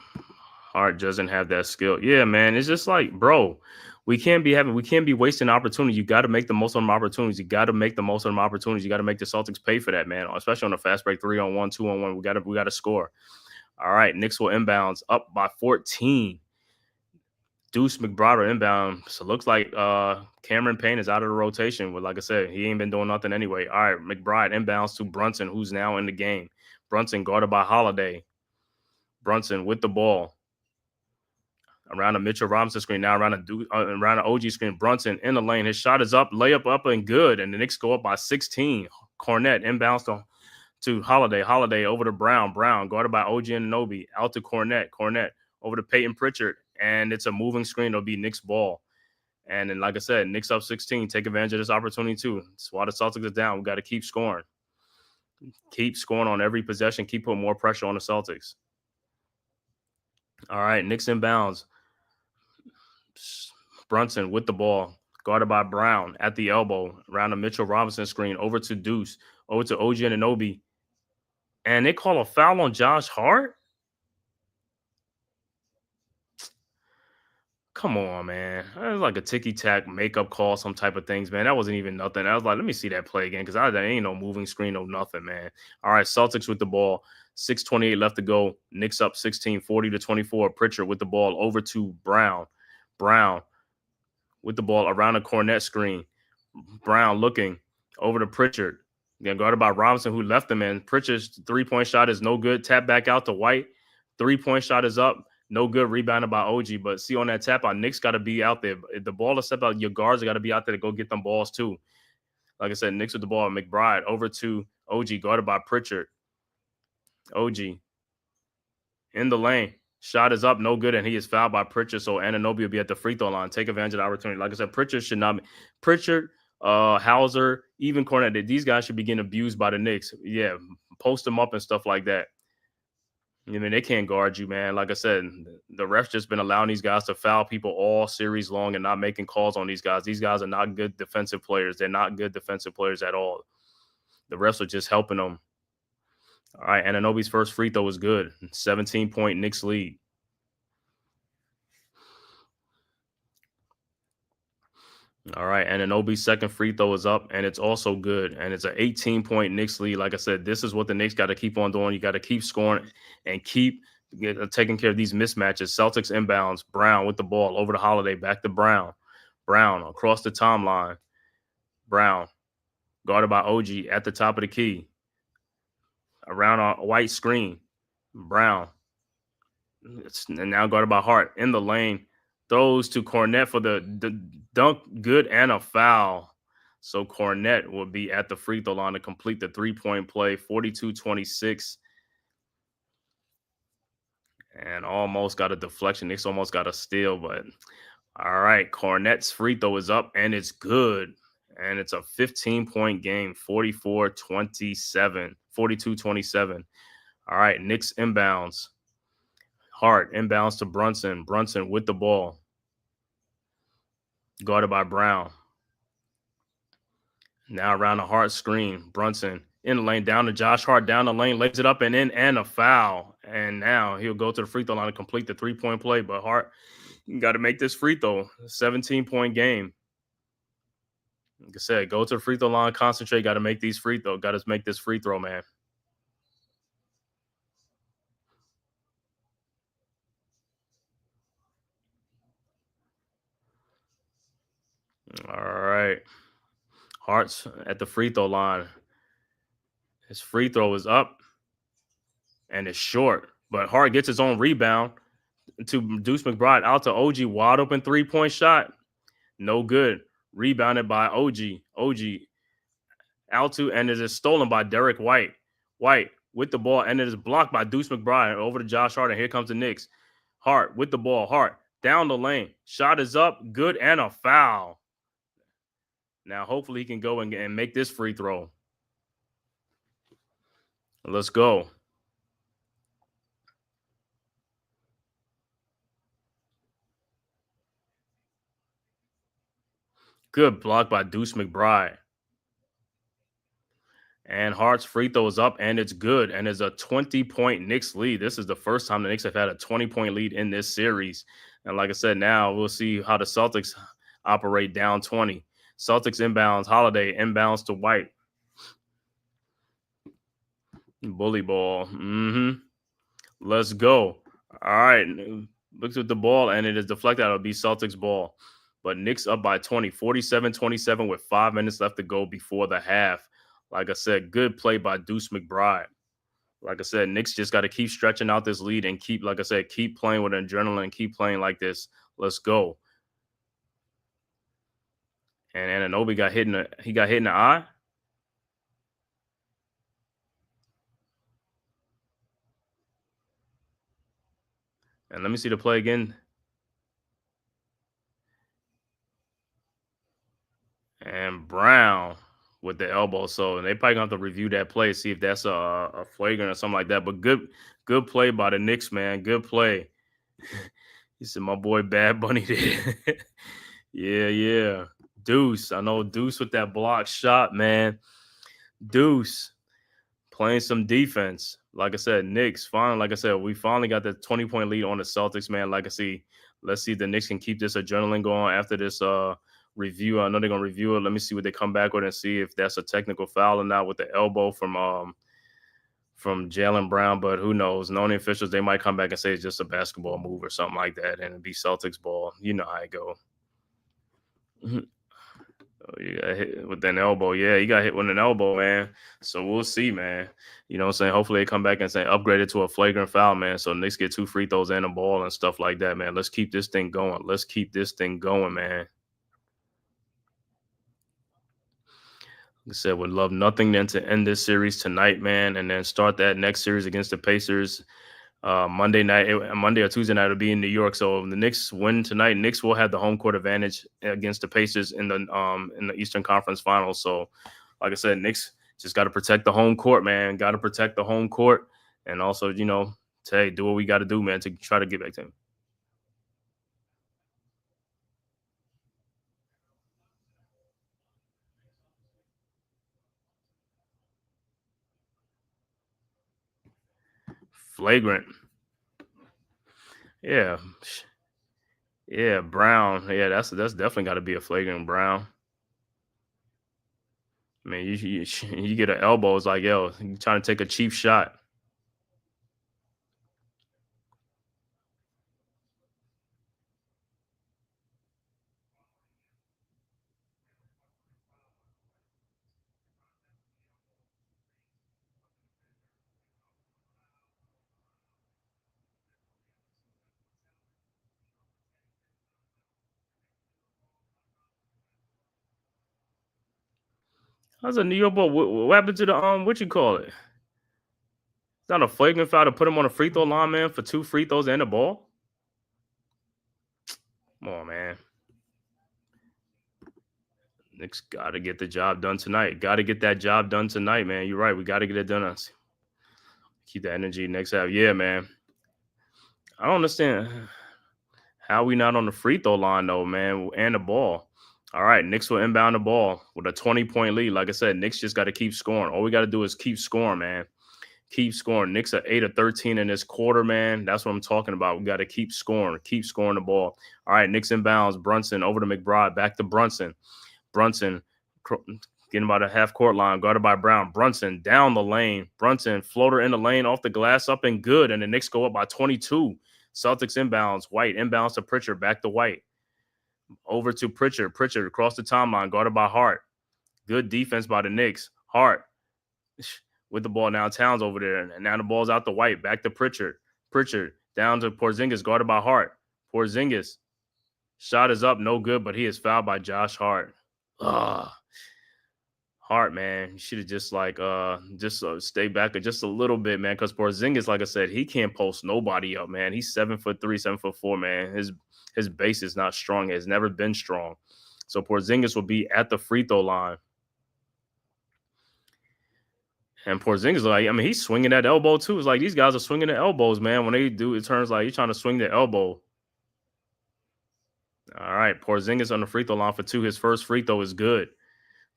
Hart doesn't have that skill. Yeah, man. It's just like, bro, we can't be wasting opportunities. You got to make the most of them opportunities. You got to make the most of them opportunities. You got to make the Celtics pay for that, man. Especially on a fast break 3-on-1, 2-on-1. We got to score. All right, Knicks will inbounds up by 14. Deuce McBride inbound. So it looks like Cameron Payne is out of the rotation. But like I said, he ain't been doing nothing anyway. All right, McBride inbounds to Brunson, who's now in the game. Brunson guarded by Holiday. Brunson with the ball. Around a Mitchell Robinson screen, now around an OG screen. Brunson in the lane. His shot is up, layup up and good. And the Knicks go up by 16. Cornette inbounds to Holiday. Holiday over to Brown. Brown guarded by OG Anunoby. Out to Cornette. Cornette over to Peyton Pritchard. And it's a moving screen. It'll be Knicks ball. And then, like I said, Knicks up 16. Take advantage of this opportunity too. That's why the Celtics are down. We got to keep scoring. Keep scoring on every possession. Keep putting more pressure on the Celtics. All right, Knicks inbounds. Brunson with the ball, guarded by Brown at the elbow, around the Mitchell Robinson screen, over to Deuce, over to OG Anunoby. And they call a foul on Josh Hart? Come on, man. That was like a ticky-tack makeup call, some type of things, man. That wasn't even nothing. I was like, let me see that play again, because there ain't no moving screen, no nothing, man. All right, Celtics with the ball. 6:28 left to go. Knicks up 16, 40-24. Pritchard with the ball over to Brown. Brown with the ball around the Cornette screen. Brown looking over to Pritchard. Again, guarded by Robinson, who left him in. Pritchard's three-point shot is no good. Tap back out to White. Three-point shot is up. No good. Rebounded by OG. But see, on that tap out, Knicks got to be out there. If the ball is step out, your guards got to be out there to go get them balls too. Like I said, Knicks with the ball. McBride over to OG, guarded by Pritchard. OG in the lane. Shot is up, no good, and he is fouled by Pritchard. So Anunoby will be at the free throw line. Take advantage of the opportunity. Like I said, Pritchard should not be. Pritchard, Hauser, even Cornette, these guys should be getting abused by the Knicks. Yeah, post them up and stuff like that. I mean, they can't guard you, man. Like I said, the refs just been allowing these guys to foul people all series long and not making calls on these guys. These guys are not good defensive players. They're not good defensive players at all. The refs are just helping them. All right, Anunoby's first free throw was good. 17-point Knicks lead. All right, Anunoby's second free throw is up, and it's also good. And it's an 18-point Knicks lead. Like I said, this is what the Knicks got to keep on doing. You got to keep scoring and keep taking care of these mismatches. Celtics inbounds. Brown with the ball over to Holiday. Back to Brown. Brown across the timeline. Brown guarded by OG at the top of the key. Around a white screen. Brown. It's now guarded by Hart in the lane. Throws to Cornette for the dunk, good, and a foul. So Cornette will be at the free throw line to complete the three-point play, 42-26. And almost got a deflection. Knicks almost got a steal, but all right, Cornette's free throw is up, and it's good. And it's a 15-point game, 42-27. All right, Knicks inbounds. Hart inbounds to Brunson. Brunson with the ball. Guarded by Brown. Now around the Hart screen. Brunson in the lane, down to Josh Hart, down the lane, lays it up and in, and a foul. And now he'll go to the free throw line to complete the 3-point play. But Hart, you got to make this free throw. 17-point game. Like I said, go to the free throw line, concentrate, got to make these free throw. Got to make this free throw, man. All right. Hart's at the free throw line. His free throw is up and it's short. But Hart gets his own rebound to Deuce McBride out to OG. Wide open 3-point shot. No good. Rebounded by OG. OG out to, and it is stolen by Derek White. White with the ball, and it is blocked by Deuce McBride over to Josh Hart, and here comes the Knicks. Hart with the ball. Hart down the lane. Shot is up. Good, and a foul. Now, hopefully, he can go and make this free throw. Let's go. Good block by Deuce McBride. And Hart's free throw is up, and it's good. And it's a 20-point Knicks lead. This is the first time the Knicks have had a 20-point lead in this series. And like I said, now we'll see how the Celtics operate down 20. Celtics inbounds. Holiday inbounds to White. Bully ball. Let's go. All right. Looks at the ball, and it is deflected. It'll be Celtics ball. But Knicks up by 20, 47-27 with 5 minutes left to go before the half. Like I said, good play by Deuce McBride. Like I said, Knicks just got to keep stretching out this lead and keep, like I said, keep playing with adrenaline, keep playing like this. Let's go. And Anunoby got hit in the eye. And let me see the play again. And Brown with the elbow. So they probably going to have to review that play, see if that's a flagrant or something like that. But good play by the Knicks, man. Good play. He said, my boy Bad Bunny did. Yeah. Deuce. I know Deuce with that block shot, man. Deuce playing some defense. Like I said, Knicks, finally, like I said, we finally got the 20-point lead on the Celtics, man. Like I see, let's see if the Knicks can keep this adrenaline going after this review. I know they're going to review it. Let me see what they come back with and see if that's a technical foul or not with the elbow from Jaylen Brown, but who knows? Knowing the officials, they might come back and say it's just a basketball move or something like that, and it'd be Celtics ball. You know how it go. You got hit with an elbow. Yeah, you got hit with an elbow, man. So we'll see, man. You know what I'm saying? Hopefully they come back and say upgrade it to a flagrant foul, man. So Knicks get 2 free throws and a ball and stuff like that, man. Let's keep this thing going. Man. Like I said, would love nothing than to end this series tonight, man, and then start that next series against the Pacers Monday or Tuesday night will be in New York. So if the Knicks win tonight, Knicks will have the home court advantage against the Pacers in the Eastern Conference Finals. So, like I said, Knicks just got to protect the home court, man. Got to protect the home court, and also, you know, do what we got to do, man, to try to get back to him. Flagrant. Yeah, Brown. Yeah, that's definitely got to be a flagrant, Brown. I mean, you get an elbow, it's like, yo, you trying to take a cheap shot. How's a New York ball? What happened to the what you call it? It's not a flagrant foul to put him on a free throw line, man, for 2 free throws and a ball. Come on, man. Knicks got to get the job done tonight. Got to get that job done tonight, man. You're right. We got to get it done. Keep the energy next half. Yeah, man. I don't understand how we not on the free throw line, though, man, and the ball. All right, Knicks will inbound the ball with a 20-point lead. Like I said, Knicks just got to keep scoring. All we got to do is keep scoring, man. Keep scoring. Knicks are 8 of 13 in this quarter, man. That's what I'm talking about. We got to keep scoring the ball. All right, Knicks inbounds. Brunson over to McBride. Back to Brunson. Brunson getting about a half court line, guarded by Brown. Brunson down the lane. Brunson floater in the lane, off the glass, up and good. And the Knicks go up by 22. Celtics inbounds. White inbounds to Pritchard. Back to White. Over to Pritchard. Pritchard across the timeline, guarded by Hart. Good defense by the Knicks. Hart with the ball now. Towns over there. And now the ball's out to White. Back to Pritchard. Pritchard down to Porzingis, guarded by Hart. Porzingis. Shot is up. No good, but he is fouled by Josh Hart. Hart, man, you should have just stay back just a little bit, man. Because Porzingis, like I said, he can't post nobody up, man. He's 7'3", 7'4", man. His base is not strong. It has never been strong. So Porzingis will be at the free throw line. And Porzingis, like, I mean, he's swinging that elbow too. It's like these guys are swinging the elbows, man. When they do, it turns like he's trying to swing the elbow. All right, Porzingis on the free throw line for 2. His first free throw is good.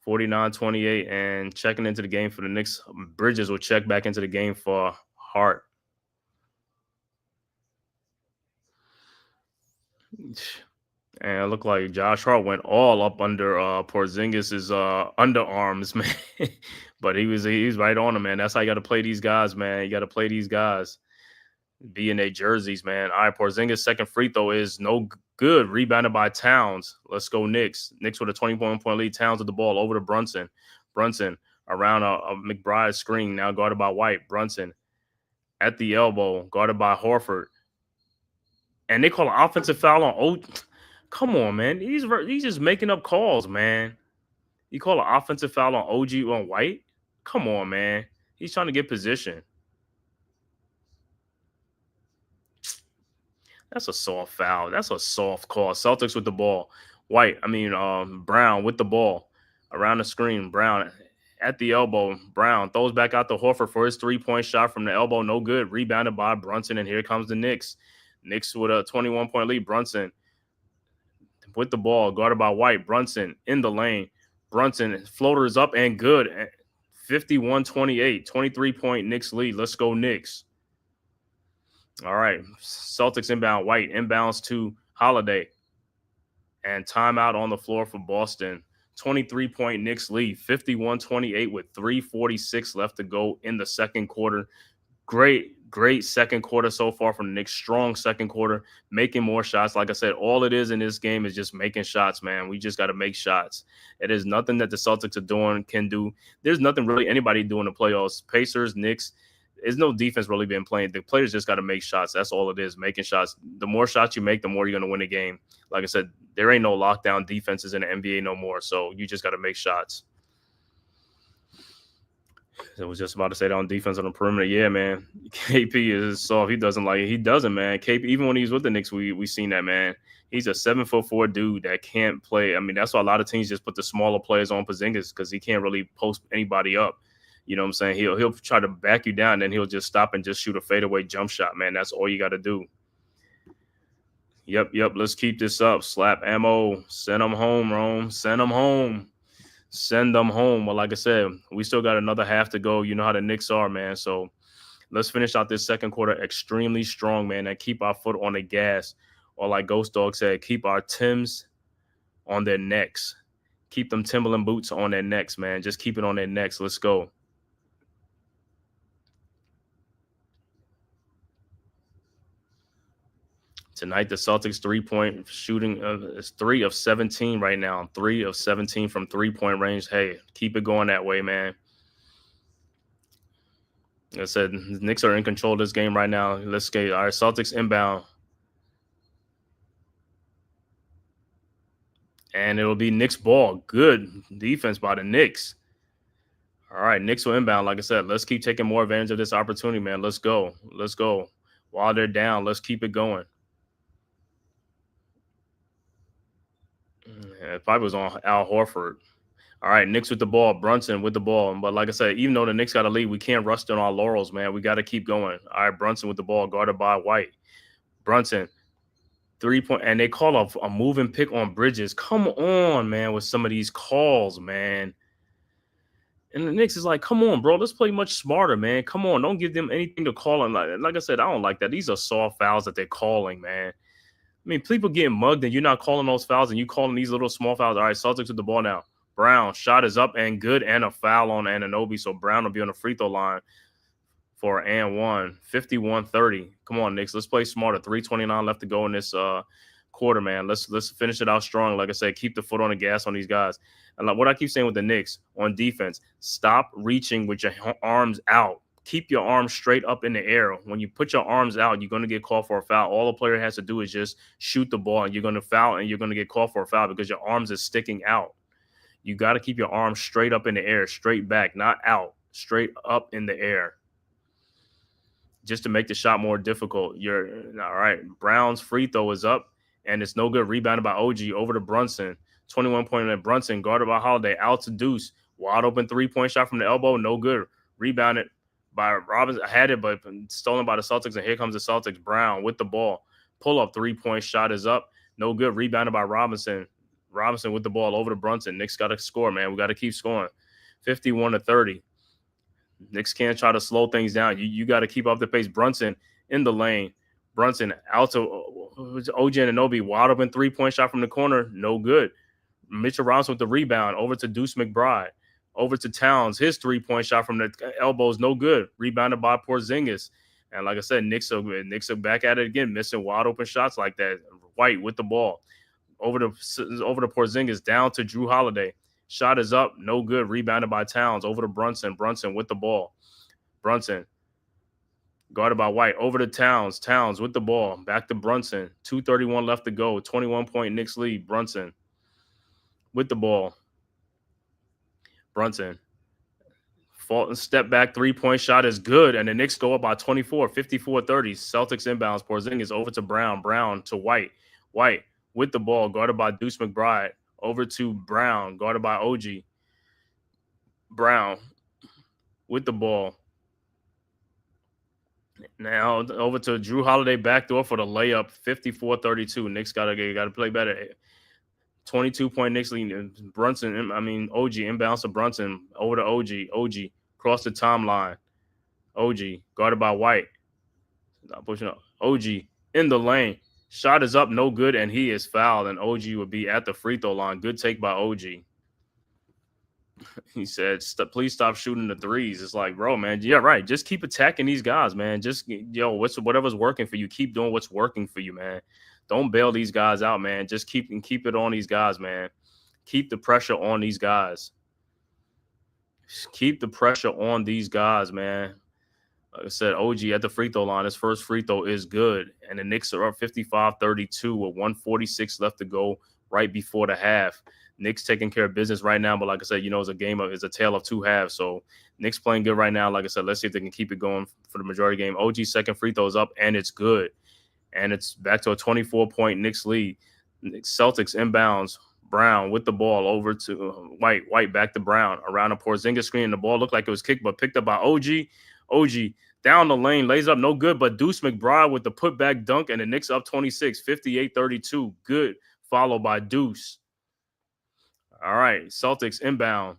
49-28, and checking into the game for the Knicks. Bridges will check back into the game for Hart. And it looked like Josh Hart went all up under Porzingis' underarms, man. But he's right on him, man. That's how you got to play these guys, man. You got to play these guys. Be in their jerseys, man. All right, Porzingis' second free throw is no good. Rebounded by Towns. Let's go Knicks. Knicks with a 21-point lead. Towns with the ball over to Brunson. Brunson around a McBride screen, now guarded by White. Brunson at the elbow, guarded by Horford. And they call an offensive foul on O. Come on, man. He's just making up calls, man. You call an offensive foul on OG on White? Come on, man. He's trying to get position. That's a soft foul. That's a soft call. Celtics with the ball. Brown with the ball around the screen. Brown at the elbow. Brown throws back out to Horford for his 3-point shot from the elbow. No good. Rebounded by Brunson, and here comes the Knicks. Knicks with a 21-point lead. Brunson with the ball, guarded by White. Brunson in the lane. Brunson floater is up and good. 51-28. 23-point Knicks lead. Let's go Knicks. All right, Celtics inbound. White inbounds to Holiday. And timeout on the floor for Boston. 23-point Knicks lead, 51-28 with 3:46 left to go in the second quarter. Great second quarter so far from the Knicks. Strong second quarter, making more shots. Like I said, all it is in this game is just making shots, man. We just got to make shots. It is nothing that the Celtics can do. There's nothing really anybody doing in the playoffs. Pacers, Knicks. There's no defense really been playing. The players just got to make shots. That's all it is, making shots. The more shots you make, the more you're going to win a game. Like I said, there ain't no lockdown defenses in the NBA no more, so you just got to make shots. I was just about to say that on defense on the perimeter. Yeah, man. KP is soft. He doesn't, man. KP, even when he's with the Knicks, we seen that, man. He's a 7'4" dude that can't play. I mean, that's why a lot of teams just put the smaller players on Porzingis because he can't really post anybody up. You know what I'm saying? He'll try to back you down, and then he'll just stop and just shoot a fadeaway jump shot, man. That's all you got to do. Yep. Let's keep this up. Slap ammo. Send them home, Rome. Send them home. Send them home. Well, like I said, we still got another half to go. You know how the Knicks are, man. So let's finish out this second quarter extremely strong, man, and keep our foot on the gas. Or like Ghost Dog said, keep our Timbs on their necks. Keep them Timberland boots on their necks, man. Just keep it on their necks. Let's go. Tonight, the Celtics 3-point shooting is 3 of 17 right now. 3 of 17 from 3-point range. Hey, keep it going that way, man. Like I said, the Knicks are in control of this game right now. Let's get our Celtics inbound. And it'll be Knicks ball. Good defense by the Knicks. All right, Knicks will inbound. Like I said, let's keep taking more advantage of this opportunity, man. Let's go. While they're down, let's keep it going. If I was on Al Horford, All right, Knicks with the ball, Brunson with the ball. But like I said, even though the Knicks got a lead, we can't rust on our laurels, man. We got to keep going. All right, Brunson with the ball, guarded by White. Brunson, 3-point, and they call a moving pick on Bridges. Come on, man, with some of these calls, man. And the Knicks is like, come on, bro, let's play much smarter, man. Come on, don't give them anything to call on. Like I said, I don't like that. These are soft fouls that they're calling, man. I mean, people getting mugged and you're not calling those fouls and you calling these little small fouls. All right, Celtics with the ball now. Brown, shot is up and good, and a foul on Anunoby. So Brown will be on the free throw line for and one, 51-30. Come on, Knicks, let's play smarter. 3:29 left to go in this quarter, man. Let's finish it out strong. Like I said, keep the foot on the gas on these guys. And like what I keep saying with the Knicks on defense, stop reaching with your arms out. Keep your arms straight up in the air. When you put your arms out, you're going to get called for a foul. All the player has to do is just shoot the ball, and you're going to foul, and you're going to get called for a foul because your arms is sticking out. You got to keep your arms straight up in the air, straight back, not out, straight up in the air, just to make the shot more difficult. You're all right. Brown's free throw is up, and it's no good. Rebounded by OG over to Brunson. 21-point at Brunson, guarded by Holiday, out to Deuce. Wide open 3-point shot from the elbow, no good. Rebounded by Robinson, had it, but stolen by the Celtics, and here comes the Celtics. Brown with the ball. Pull-up 3-point shot is up, no good. Rebounded by Robinson. Robinson with the ball over to Brunson. Knicks got to score, man. We got to keep scoring. 51-30. Knicks can't try to slow things down. You got to keep up the pace. Brunson in the lane. Brunson out to OG Anunoby. Wide open 3-point shot from the corner. No good. Mitchell Robinson with the rebound. Over to Deuce McBride. Over to Towns. His 3-point shot from the elbows. No good. Rebounded by Porzingis. And like I said, Knicks are back at it again, missing wide open shots like that. White with the ball. Over to Porzingis, down to Drew Holiday. Shot is up, no good. Rebounded by Towns. Over to Brunson. Brunson with the ball. Brunson guarded by White. Over to Towns. Towns with the ball. Back to Brunson. 2:31 left to go. 21-point Knicks lead. Brunson with the ball. Brunson. Fulton step back 3-point shot is good, and the Knicks go up by 24, 54-30. Celtics inbounds. Porzingis over to Brown. Brown to White. White with the ball, guarded by Deuce McBride. Over to Brown, guarded by OG. Brown with the ball. Now over to Drew Holiday backdoor for the layup, 54-32. Knicks gotta play better. 22-point Knicks lead. Brunson, OG inbounds to Brunson. Over to OG. OG cross the timeline. OG guarded by White. Not pushing up. OG in the lane. Shot is up, no good, and he is fouled, and OG would be at the free throw line. Good take by OG. He said, please stop shooting the threes. It's like, bro, man, yeah, right. Just keep attacking these guys, man. Just, whatever's working for you, keep doing what's working for you, man. Don't bail these guys out, man. Just keep it on these guys, man. Keep the pressure on these guys. Keep the pressure on these guys, man. Like I said, OG at the free throw line. His first free throw is good. And the Knicks are up 55-32 with 1:46 left to go right before the half. Knicks taking care of business right now. But like I said, it's a tale of two halves. So Knicks playing good right now. Like I said, let's see if they can keep it going for the majority of the game. OG's second free throw is up, and it's good. And it's back to a 24-point Knicks lead. Celtics inbounds. Brown with the ball over to White. White back to Brown. Around a Porzingis screen. The ball looked like it was kicked, but picked up by OG. OG down the lane, lays up, no good, but Deuce McBride with the putback dunk, and the Knicks up 26, 58-32. Good, followed by Deuce. All right, Celtics inbound.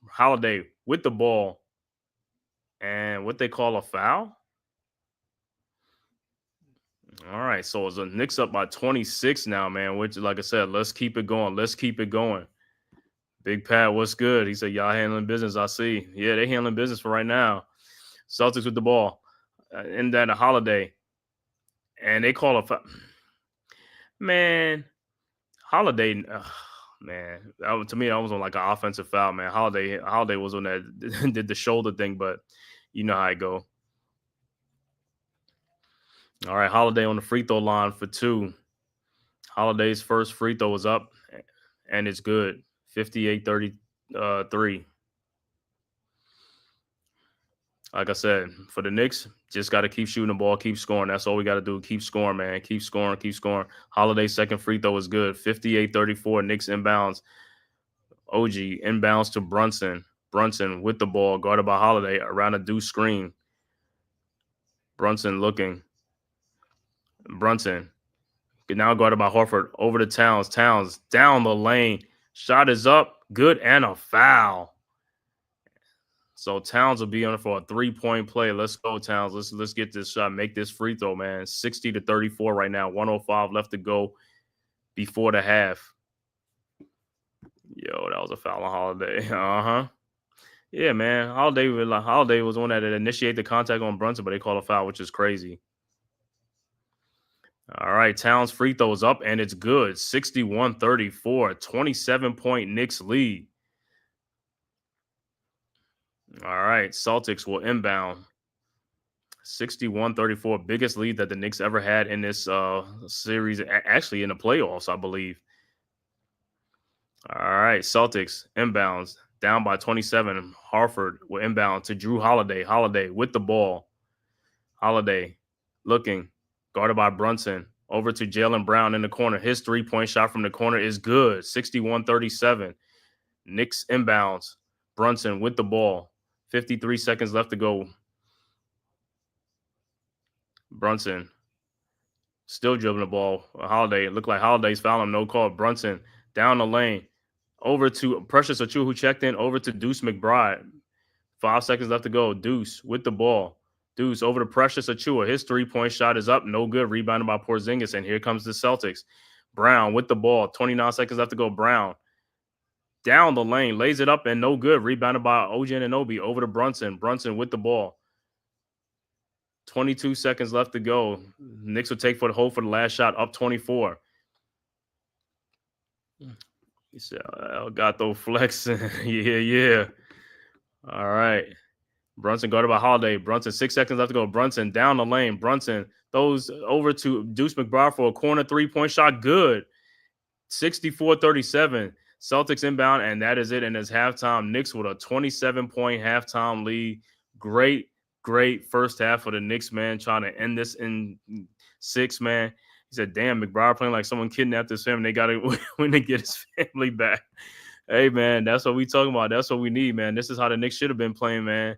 Holiday with the ball. And what they call a foul? All right, so it's the Knicks up by 26 now, man, which, like I said, let's keep it going. Let's keep it going. Big Pat, what's good? He said, y'all handling business, I see. Yeah, they handling business for right now. Celtics with the ball. And then a Holiday. And they call a foul. Man, Holiday, man. To me, that was on like an offensive foul, man. Holiday was on that, did the shoulder thing, but you know how it go. All right, Holiday on the free throw line for 2. Holiday's first free throw is up, and it's good. 58-33. Like I said, for the Knicks, just got to keep shooting the ball, keep scoring. That's all we got to do. Keep scoring, man. Keep scoring, keep scoring. Holiday's second free throw is good. 58-34. Knicks inbounds. OG inbounds to Brunson. Brunson with the ball, guarded by Holiday around a deuce screen. Brunson looking. Brunson now guarded by Horford over to Towns. Towns down the lane. Shot is up. Good and a foul. So Towns will be on it for a 3-point play. Let's go, Towns. Let's get this shot. Make this free throw, man. 60-34 right now. 105 left to go before the half. Yo, that was a foul on Holiday. Yeah, man. Holiday was the one that initiated the contact on Brunson, but they call a foul, which is crazy. All right, Towns free throws up, and it's good. 61-34, 27-point Knicks lead. All right, Celtics will inbound. 61-34, biggest lead that the Knicks ever had in this series, actually in the playoffs, I believe. All right, Celtics inbounds, down by 27. Harford will inbound to Drew Holiday. Holiday with the ball. Holiday looking, guarded by Brunson. Over to Jaylen Brown in the corner. His 3-point shot from the corner is good. 61-37. Knicks inbounds. Brunson with the ball. 53 seconds left to go. Brunson still dribbling the ball. Holiday. It looked like Holiday's fouling him. No call. Brunson down the lane. Over to Precious Achiuwa, who checked in. Over to Deuce McBride. 5 seconds left to go. Deuce with the ball. Deuce over to Precious Achiuwa. His 3-point shot is up. No good. Rebounded by Porzingis. And here comes the Celtics. Brown with the ball. 29 seconds left to go. Brown down the lane. Lays it up and no good. Rebounded by OG Anunoby. Over to Brunson. Brunson with the ball. 22 seconds left to go. Knicks will take for the hold for the last shot. Up 24. He said, Elgato flexing. Yeah. All right. Brunson guarded by Holiday. Brunson, 6 seconds left to go. Brunson down the lane. Brunson throws over to Deuce McBride for a corner 3-point shot. Good. 64-37. Celtics inbound, and that is it. And it's halftime. Knicks with a 27-point halftime lead. Great first half for the Knicks, man, trying to end this in 6, man. He said, damn, McBride playing like someone kidnapped his family. They got to win to get his family back. Hey, man, that's what we talking about. That's what we need, man. This is how the Knicks should have been playing, man.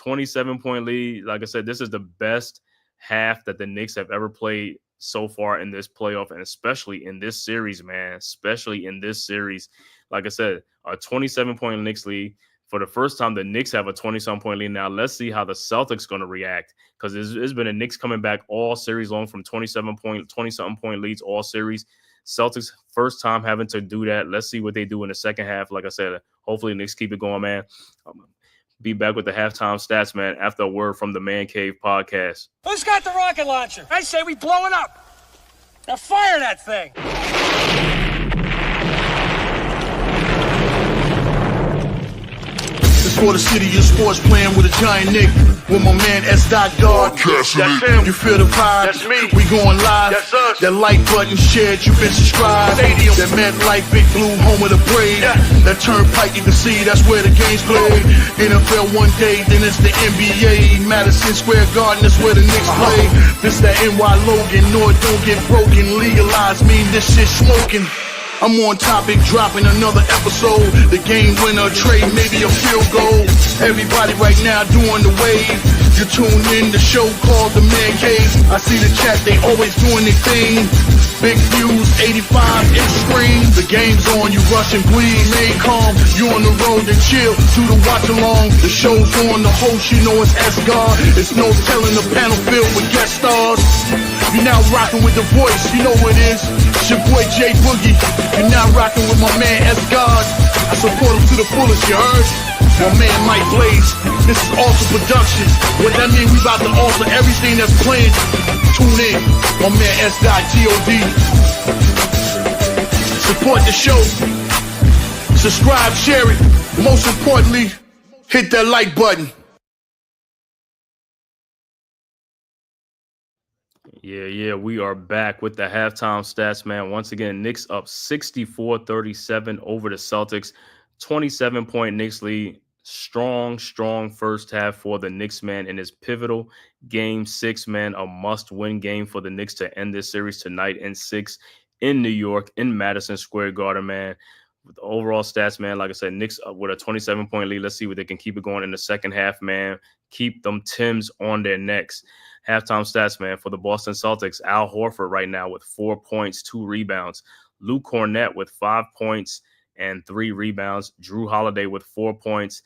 27-point lead. Like I said, this is the best half that the Knicks have ever played so far in this playoff, and especially in this series, man. Especially in this series. Like I said, a 27-point Knicks lead. For the first time, the Knicks have a 20-some-point lead. Now, let's see how the Celtics going to react, because it's been a Knicks coming back all series long from 20-something point leads all series. Celtics, first time having to do that. Let's see what they do in the second half. Like I said, hopefully the Knicks keep it going, man. Be back with the halftime stats, man, after a word from the Man-Cave podcast. Who's got the rocket launcher? I say we blow it up. Now fire that thing. For the city of sports, playing with a giant Nick. With my man S. God. That's him. You feel the vibe? That's me. We going live. That's us. That like button shared, you been subscribed. Stadium. That MetLife, Big Blue, home of the Braves. Yeah. That turnpike, you can see that's where the game's played. NFL one day, then it's the NBA. Madison Square Garden, that's where the Knicks play. This that NY Logan, no it don't get broken. Legalize mean this shit smoking. I'm on topic, dropping another episode. The game winner, trade, maybe a field goal. Everybody right now doing the wave. You tune in, the show called The-Man-Cave. I see the chat, they always doing their thing. Big views, 85-inch screen. The game's on, you rush and bleed. Stay calm, you on the road and chill. Do the watch along, the show's on. The host, you know it's S-God. It's no telling the panel filled with guest stars. You're now rocking with the voice, you know what it is. It's your boy J Boogie. You're now rocking with my man S-God. I support him to the fullest, you heard? My man Mike Blaze. This is Alter Productions. What that mean, we about to alter everything that's playing. Tune in. My man S.God. Support the show. Subscribe, share it. Most importantly, hit that like button. Yeah, we are back with the halftime stats, man. Once again, Knicks up 64-37 over the Celtics. 27-point Knicks lead. Strong first half for the Knicks, man, in this pivotal game 6, man. A must-win game for the Knicks to end this series tonight in 6 in New York, in Madison Square Garden, man. With the overall stats, man, like I said, Knicks with a 27-point lead. Let's see what they can keep it going in the second half, man. Keep them Tims on their necks. Halftime stats, man, for the Boston Celtics. Al Horford right now with 4 points, 2 rebounds. Luke Cornett with 5 points and 3 rebounds. Drew Holiday with 4 points.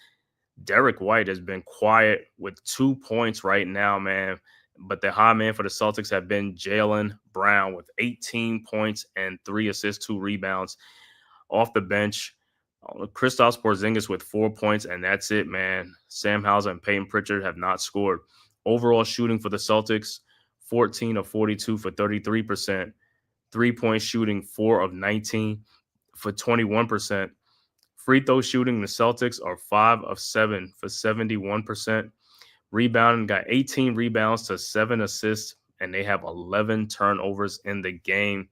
Derek White has been quiet with 2 points right now, man. But the high man for the Celtics have been Jaylen Brown with 18 points and 3 assists, 2 rebounds. Off the bench, Kristaps Porzingis with 4 points, and that's it, man. Sam Hauser and Peyton Pritchard have not scored. Overall shooting for the Celtics, 14 of 42 for 33%. 3-point shooting, 4 of 19 for 21%. Free throw shooting, the Celtics are 5 of 7 for 71%. Rebounding, got 18 rebounds to 7 assists, and they have 11 turnovers in the game.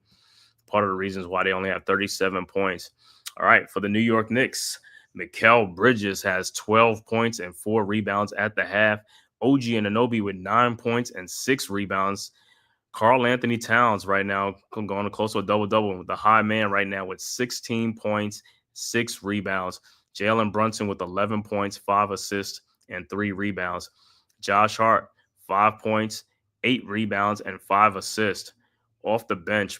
Part of the reasons why they only have 37 points. All right, for the New York Knicks, Mikal Bridges has 12 points and 4 rebounds at the half. OG Anunoby with 9 points and 6 rebounds. Karl Anthony Towns right now going close to a double-double with the high man right now with 16 points, 6 rebounds. Jalen Brunson with 11 points, 5 assists, and 3 rebounds. Josh Hart, 5 points, 8 rebounds, and 5 assists. Off the bench,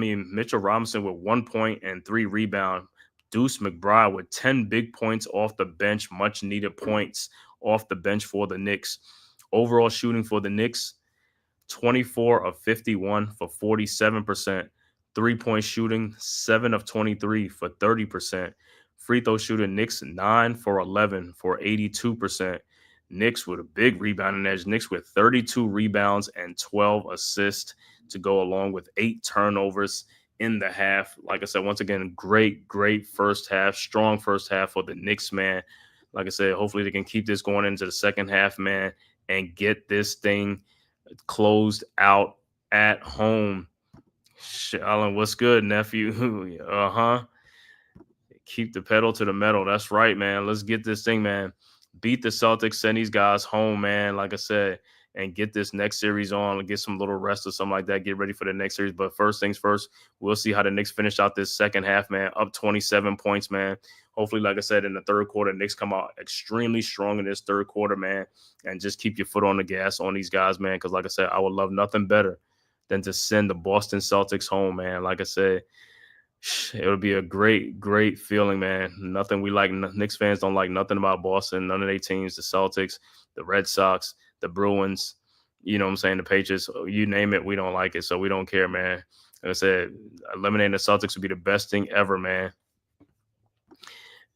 Mitchell Robinson with 1 point and 3 rebounds. Deuce McBride with 10 big points off the bench, much needed points off the bench for the Knicks. Overall shooting for the Knicks, 24 of 51 for 47%. 3-point shooting, 7 of 23 for 30%. Free throw shooting, Knicks 9 for 11 for 82%. Knicks with a big rebounding edge. Knicks with 32 rebounds and 12 assists to go along with 8 turnovers in the half. Like I said, once again, great first half, strong first half for the Knicks, man. Like I said, hopefully they can keep this going into the second half, man, and get this thing closed out at home. Allen, what's good, nephew? Keep the pedal to the metal. That's right, man. Let's get this thing, man. Beat the Celtics, send these guys home, man. Like I said, and get this next series on and get some little rest or something like that. Get ready for the next series. But first things first, we'll see how the Knicks finish out this second half, man. Up 27 points, man. Hopefully, like I said, in the third quarter, Knicks come out extremely strong in this third quarter, man. And just keep your foot on the gas on these guys, man. Because like I said, I would love nothing better than to send the Boston Celtics home, man. Like I said, it would be a great feeling, man. Nothing we like. Knicks fans don't like nothing about Boston. None of their teams, the Celtics, the Red Sox, the Bruins, you know what I'm saying, the Patriots, you name it, we don't like it. So we don't care, man. Like I said, eliminating the Celtics would be the best thing ever, man.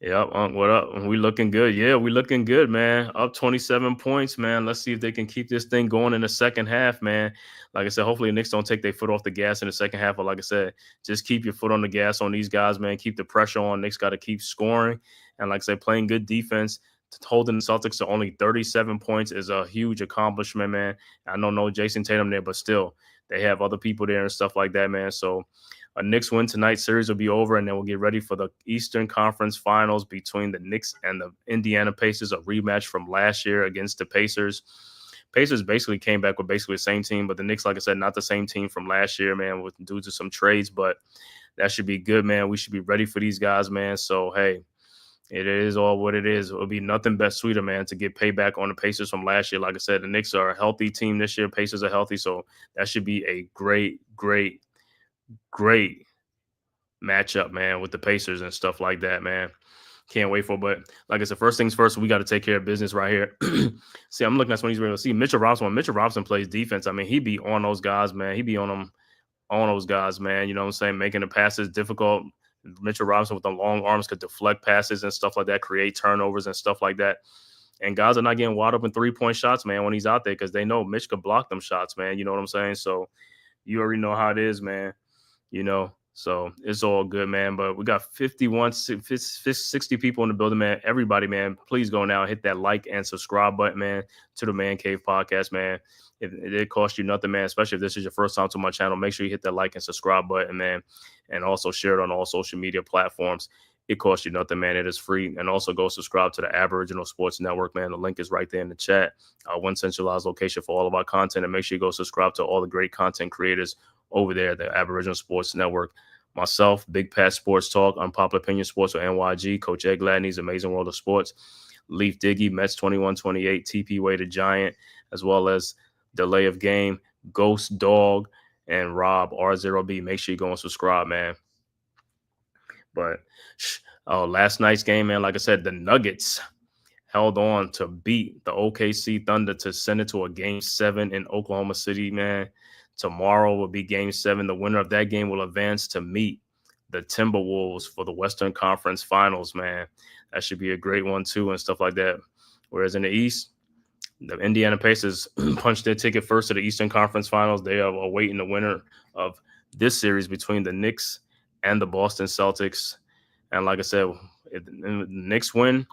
Yep, what up? We looking good. Yeah, we looking good, man. Up 27 points, man. Let's see if they can keep this thing going in the second half, man. Like I said, hopefully the Knicks don't take their foot off the gas in the second half. But like I said, just keep your foot on the gas on these guys, man. Keep the pressure on. Knicks got to keep scoring. And like I said, playing good defense. Holding the Celtics to only 37 points is a huge accomplishment, man. I don't know Jason Tatum there, but still, they have other people there and stuff like that, man. So a Knicks win tonight, series will be over, and then we'll get ready for the Eastern Conference Finals between the Knicks and the Indiana Pacers, a rematch from last year against the Pacers. Pacers basically came back with basically the same team, but the Knicks, like I said, not the same team from last year, man, due to some trades, but that should be good, man. We should be ready for these guys, man. So, hey, it is all what it is. It'll be nothing but sweeter, man, to get payback on the Pacers from last year. Like I said, the Knicks are a healthy team this year. Pacers are healthy, so that should be a great matchup, man, with the Pacers and stuff like that, man. Can't wait for it. But like I said, first things first, we got to take care of business right here. See, I'm looking at some of these real. See, Mitchell Robinson. When Mitchell Robinson plays defense, I mean, he be on those guys, man. He be on those guys, man. You know what I'm saying? Making the passes difficult. Mitchell Robinson with the long arms could deflect passes and stuff like that, create turnovers and stuff like that. And guys are not getting wide open 3-point shots, man, when he's out there because they know Mitch could block them shots, man. You know what I'm saying? So you already know how it is, man. You know, so it's all good, man. But we got 60 people in the building, man. Everybody, man, please go now and hit that like and subscribe button, man, to the Man-Cave podcast, man. If it costs you nothing, man, especially if this is your first time to my channel, make sure you hit that like and subscribe button, man, and also share it on all social media platforms. It costs you nothing, man. It is free. And also go subscribe to the Aboriginal Sports Network, man. The link is right there in the chat. One centralized location for all of our content. And make sure you go subscribe to all the great content creators over there, the Aboriginal Sports Network. myself, Big Pat Sports Talk, Unpopular Opinion Sports, or NYG, Coach Ed Gladney's Amazing World of Sports, Leaf Diggy, Mets 2128, TP Way the Giant, as well as Delay of Game, Ghost Dog, and Rob R0B. Make sure you go and subscribe, man. But last night's game, man, like I said, the Nuggets held on to beat the OKC Thunder to send it to a Game 7 in Oklahoma City, man. Tomorrow will be Game 7. The winner of that game will advance to meet the Timberwolves for the Western Conference Finals, man. That should be a great one, too, and stuff like that. Whereas in the East, the Indiana Pacers punched their ticket first to the Eastern Conference Finals. They are awaiting the winner of this series between the Knicks and the Boston Celtics. And like I said, if the Knicks win,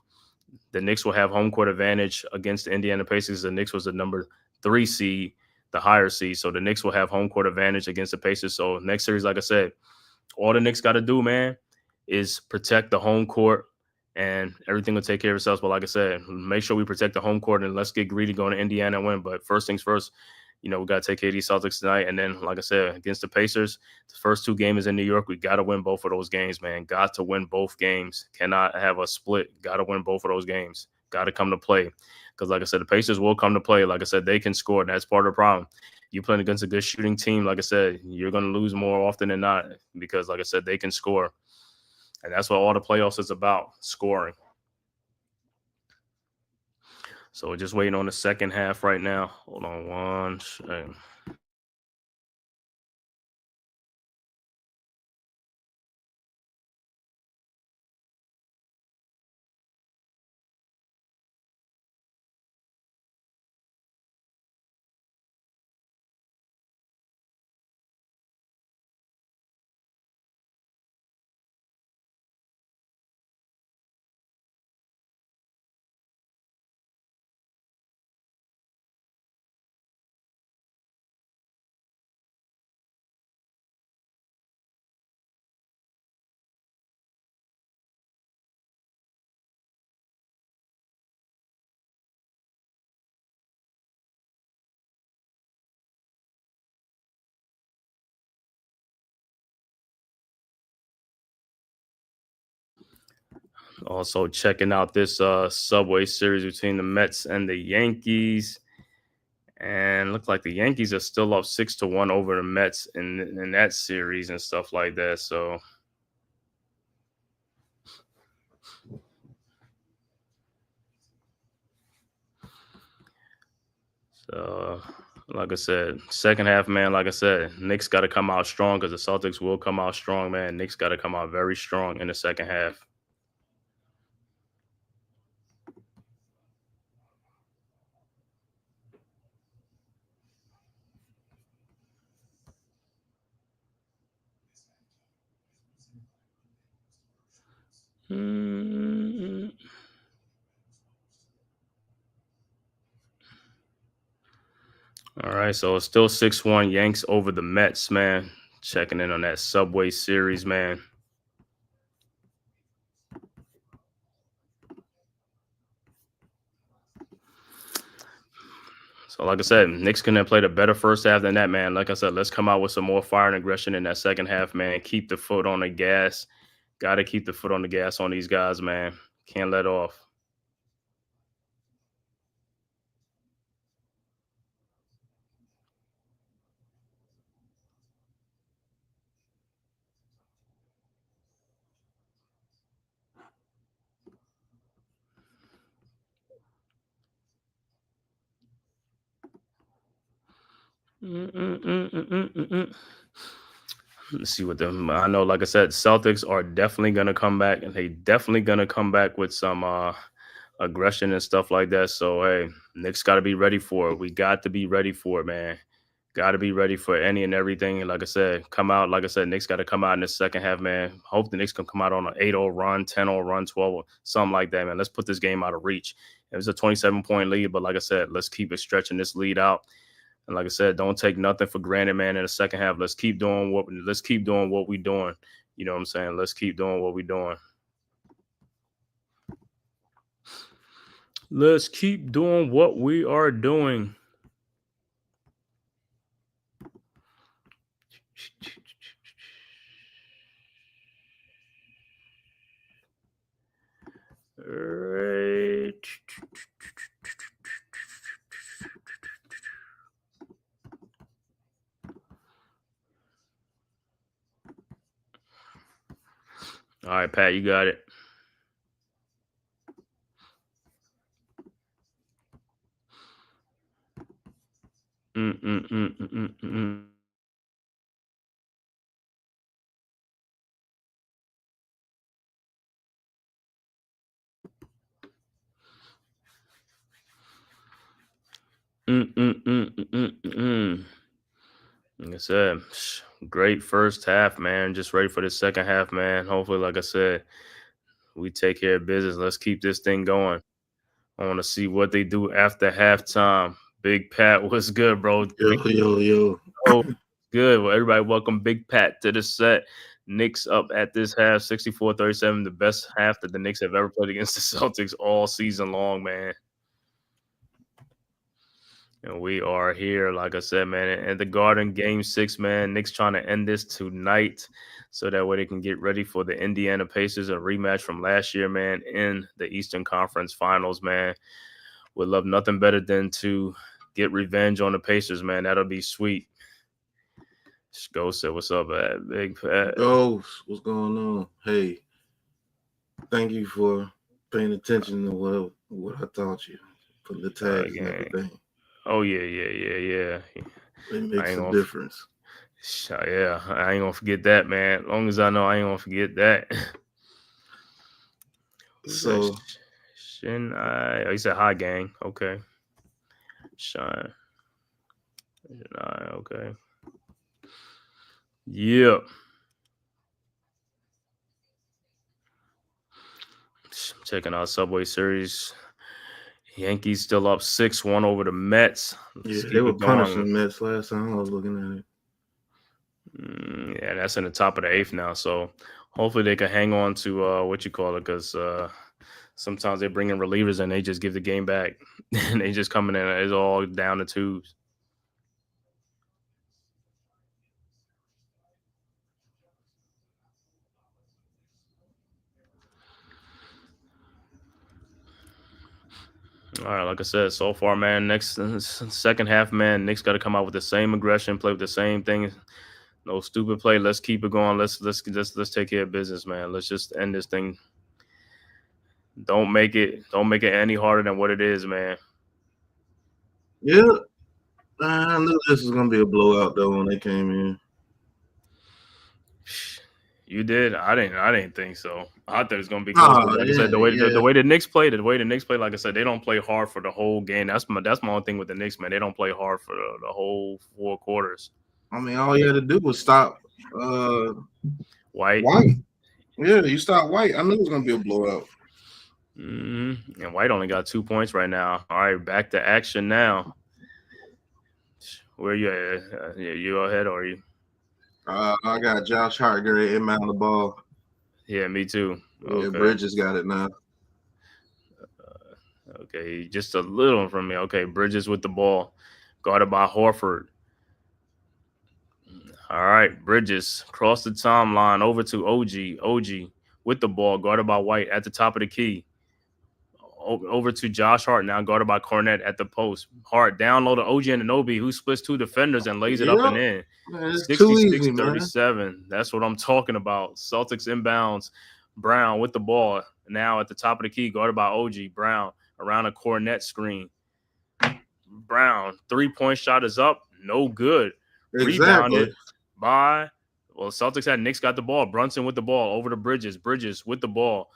the Knicks will have home court advantage against the Indiana Pacers. The Knicks was the number 3 seed, the higher seed. So the Knicks will have home court advantage against the Pacers. So next series, like I said, all the Knicks got to do, man, is protect the home court, and everything will take care of itself. But like I said, make sure we protect the home court, and let's get greedy going to Indiana and win. But first things first, we got to take care of these Celtics tonight. And then, like I said, against the Pacers, the first 2 games in New York, we got to win both of those games, man. Got to win both games. Cannot have a split. Got to win both of those games. Got to come to play. Because, like I said, the Pacers will come to play. Like I said, they can score. That's part of the problem. You're playing against a good shooting team. Like I said, you're going to lose more often than not because, like I said, they can score. And that's what all the playoffs is about, scoring. So we're just waiting on the second half right now. Hold on one second. Also checking out this Subway series between the Mets and the Yankees. And look like the Yankees are still up 6-1 over the Mets in that series and stuff like that. So like I said, second half, man, like I said, Knicks got to come out strong because the Celtics will come out strong, man. Knicks got to come out very strong in the second half. All right, so it's still 6-1 Yanks over the Mets, man. Checking in on that Subway series, man. So, like I said, Knicks couldn't have played a better first half than that, man. Like I said, let's come out with some more fire and aggression in that second half, man. Keep the foot on the gas. Got to keep the foot on the gas on these guys, man. Can't let off. Let's see what them. I know, like I said, Celtics are definitely gonna come back, and they definitely gonna come back with some aggression and stuff like that. So hey, Knicks got to be ready for it. We got to be ready for it, man. Got to be ready for any and everything. And like I said, come out. Like I said, Knicks got to come out in the second half, man. Hope the Knicks can come out on an 8-0 run, 10-0 run, 12, something like that, man. Let's put this game out of reach. It was a 27-point lead, but like I said, let's keep it stretching this lead out. And like I said, don't take nothing for granted, man. In the second half, let's keep doing what we're doing. You know what I'm saying? Let's keep doing what we're doing. Let's keep doing what we are doing. right. All right, Pat, you got it. Mm. Like I said, great first half, man. Just ready for the second half, man. Hopefully, like I said, we take care of business. Let's keep this thing going. I want to see what they do after halftime. Big Pat, what's good, bro? Yo. Oh, good. Well, everybody, welcome Big Pat to the set. Knicks up at this half, 64-37, the best half that the Knicks have ever played against the Celtics all season long, man. And we are here, like I said, man, at the Garden, Game 6, man. Knicks trying to end this tonight so that way they can get ready for the Indiana Pacers, a rematch from last year, man, in the Eastern Conference Finals, man. Would love nothing better than to get revenge on the Pacers, man. That'll be sweet. Ghost said, "What's up, Big Pat?" Ghost, what's going on? Hey, thank you for paying attention to what I taught you, putting the tags and everything. Oh, yeah. It makes a difference. Yeah, I ain't gonna forget that, man. As long as I know, I ain't gonna forget that. So, Shin, he said hi, gang. Okay. Shine. Okay. Yeah. Checking out Subway Series. Yankees still up 6-1 over the Mets. Yeah, they were punishing the Mets last time I was looking at it. Yeah, that's in the top of the 8th now. So hopefully they can hang on to because sometimes they bring in relievers and they just give the game back. And they just coming in. It's all down the tubes. All right, like I said, so far, man, next second half, man, Knicks got to come out with the same aggression, play with the same thing. No stupid play. Let's keep it going. Let's take care of business, man. Let's just end this thing. Don't make it any harder than what it is, man. Yeah, I knew this was gonna be a blowout though when they came in. You did. I didn't think so. I thought it was gonna be close. Like I said, the way the Knicks play, like I said, they don't play hard for the whole game. That's my only thing with the Knicks, man. They don't play hard for the whole 4 quarters. I mean, all you had to do was stop White. Yeah, you stop White. I knew it was gonna be a blowout. And White only got 2 points right now. All right, back to action now. Where you at? You ahead or you? I got Josh Hart getting inbound the ball. Yeah, me too. Okay. Yeah, Bridges got it now. Okay, just a little from me. Okay, Bridges with the ball, guarded by Horford. All right, Bridges cross the timeline over to OG. OG with the ball, guarded by White at the top of the key. Over to Josh Hart now, guarded by Cornette at the post. Hart down low to OG Anunoby, who splits 2 defenders and lays it up and in. 66-37. That's what I'm talking about. Celtics inbounds. Brown with the ball now at the top of the key, guarded by OG. Brown around a Cornette screen. Brown 3-point shot is up, no good. Rebounded by Celtics had Knicks got the ball. Brunson with the ball over to Bridges. Bridges with the ball.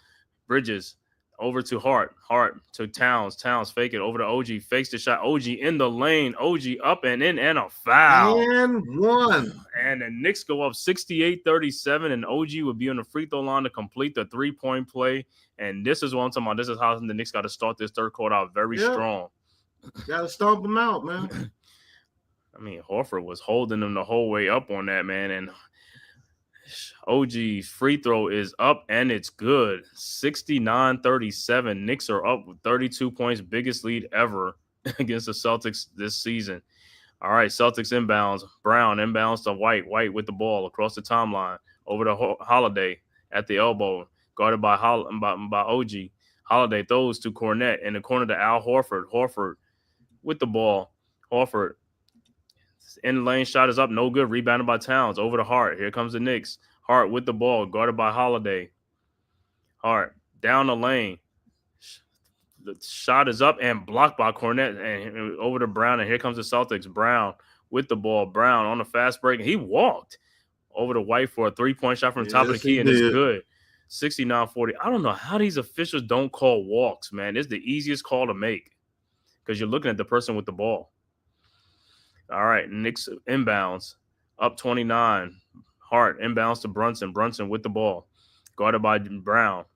Bridges over to Hart. Hart to Towns. Towns fake it over to OG. Fakes the shot. OG in the lane. OG up and in and a foul. And one. And the Knicks go up 68-37, and OG would be on the free throw line to complete the 3-point play. And this is what I'm talking about. This is how the Knicks got to start this third quarter out very strong. Got to stomp them out, man. I mean, Horford was holding them the whole way up on that, man. And OG's free throw is up, and it's good. 69-37. Knicks are up with 32 points, biggest lead ever against the Celtics this season. All right, Celtics inbounds. Brown inbounds to White. White with the ball across the timeline over to Holiday at the elbow, guarded by OG. Holiday throws to Cornette in the corner to Al Horford. Horford with the ball. Horford in the lane, shot is up, no good. Rebounded by Towns over to Hart. Here comes the Knicks. Hart with the ball, guarded by Holiday. Hart down the lane. The shot is up and blocked by Cornette and over to Brown. And here comes the Celtics. Brown with the ball. Brown on the fast break. He walked over to White for a 3-point shot from the top of the key, and it's good. 69-40. I don't know how these officials don't call walks, man. It's the easiest call to make because you're looking at the person with the ball. All right, Knicks inbounds. Up 29. Hart inbounds to Brunson. Brunson with the ball. Guarded by Brown.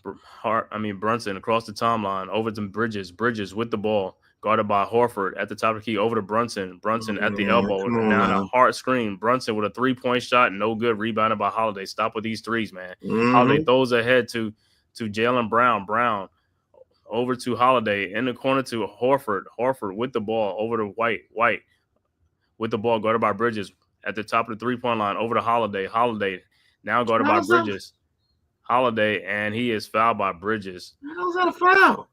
Brunson across the timeline. Over to Bridges. Bridges with the ball. Guarded by Horford at the top of the key. Over to Brunson. Brunson at the elbow. Down a Hart screen. Brunson with a 3-point shot. No good. Rebounded by Holiday. Stop with these threes, man. Holiday throws ahead to Jaylen Brown. Brown over to Holiday. In the corner to Horford. Horford with the ball. Over to White. White with the ball. Guarded by Bridges. At the top of the 3-point line. Over to Holiday. Holiday now guarded by Bridges. Holiday, and he is fouled by Bridges. How's that a foul?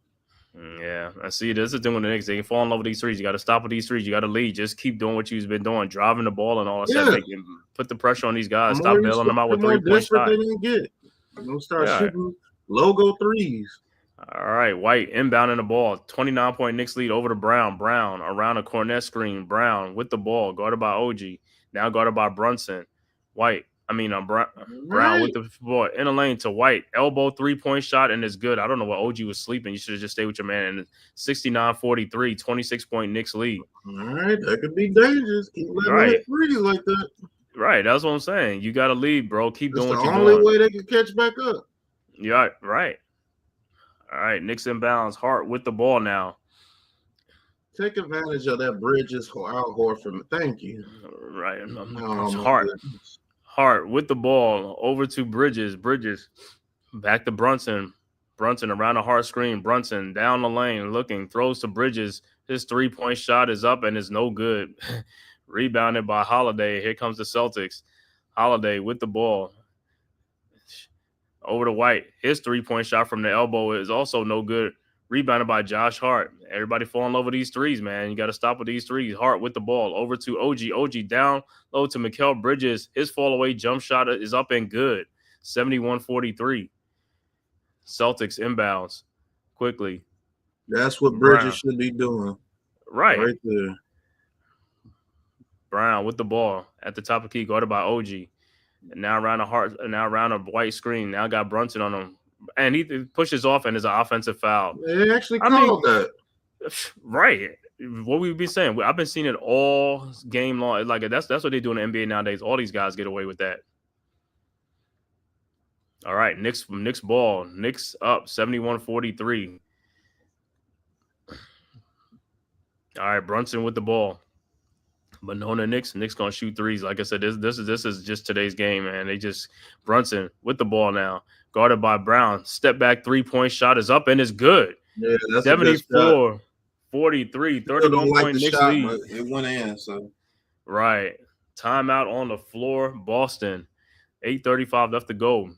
Yeah, I see. This is the thing with the Knicks. They can fall in love with these threes. You got to stop with these threes. You got to lead. Just keep doing what you've been doing, driving the ball and all that stuff. Put the pressure on these guys. Stop bailing them out with 3-point shots. They didn't get. Don't start shooting logo threes. All right, White inbounding the ball. 29-point Knicks lead over to Brown. Brown around a Cornette screen. Brown with the ball, guarded by OG. Now guarded by Brunson. Brown with the ball in the lane to White. Elbow 3-point shot, and it's good. I don't know what OG was sleeping. You should have just stayed with your man. And 69-43, 26-point Knicks lead. All right, that could be dangerous. Keep letting it threes like that. Right, that's what I'm saying. You got to lead, bro. Keep doing what you're doing. The only way they can catch back up. Yeah, right. All right, Knicks inbounds. Hart with the ball now. Take advantage of that Bridges Al Horford. Thank you. Right. Hart with the ball over to Bridges. Bridges back to Brunson. Brunson around the Hart screen. Brunson down the lane looking. Throws to Bridges. His 3-point shot is up and is no good. Rebounded by Holiday. Here comes the Celtics. Holiday with the ball. Over to White. His 3-point shot from the elbow is also no good. Rebounded by Josh Hart. Everybody fall in love with these threes, man. You got to stop with these threes. Hart with the ball. Over to OG. OG down low to Mikal Bridges. His fall away jump shot is up and good. 71-43. Celtics inbounds quickly. That's what Bridges should be doing. Right there. Brown with the ball at the top of the key, guarded by OG. And now around a White screen. Now got Brunson on him. And he pushes off and is an offensive foul. They actually called that. Right. What we've been saying. I've been seeing it all game long. Like that's what they do in the NBA nowadays. All these guys get away with that. All right. Knicks ball. Knicks up 71-43. All right. Brunson with the ball. But no, the Knicks gonna shoot threes. Like I said, this is just today's game, man. Brunson with the ball now, guarded by Brown. Step back 3-point shot is up and is good. Yeah, that's 74-43, 31-point Knicks lead. But it went in. So right, timeout on the floor. Boston, 8:35 left to go.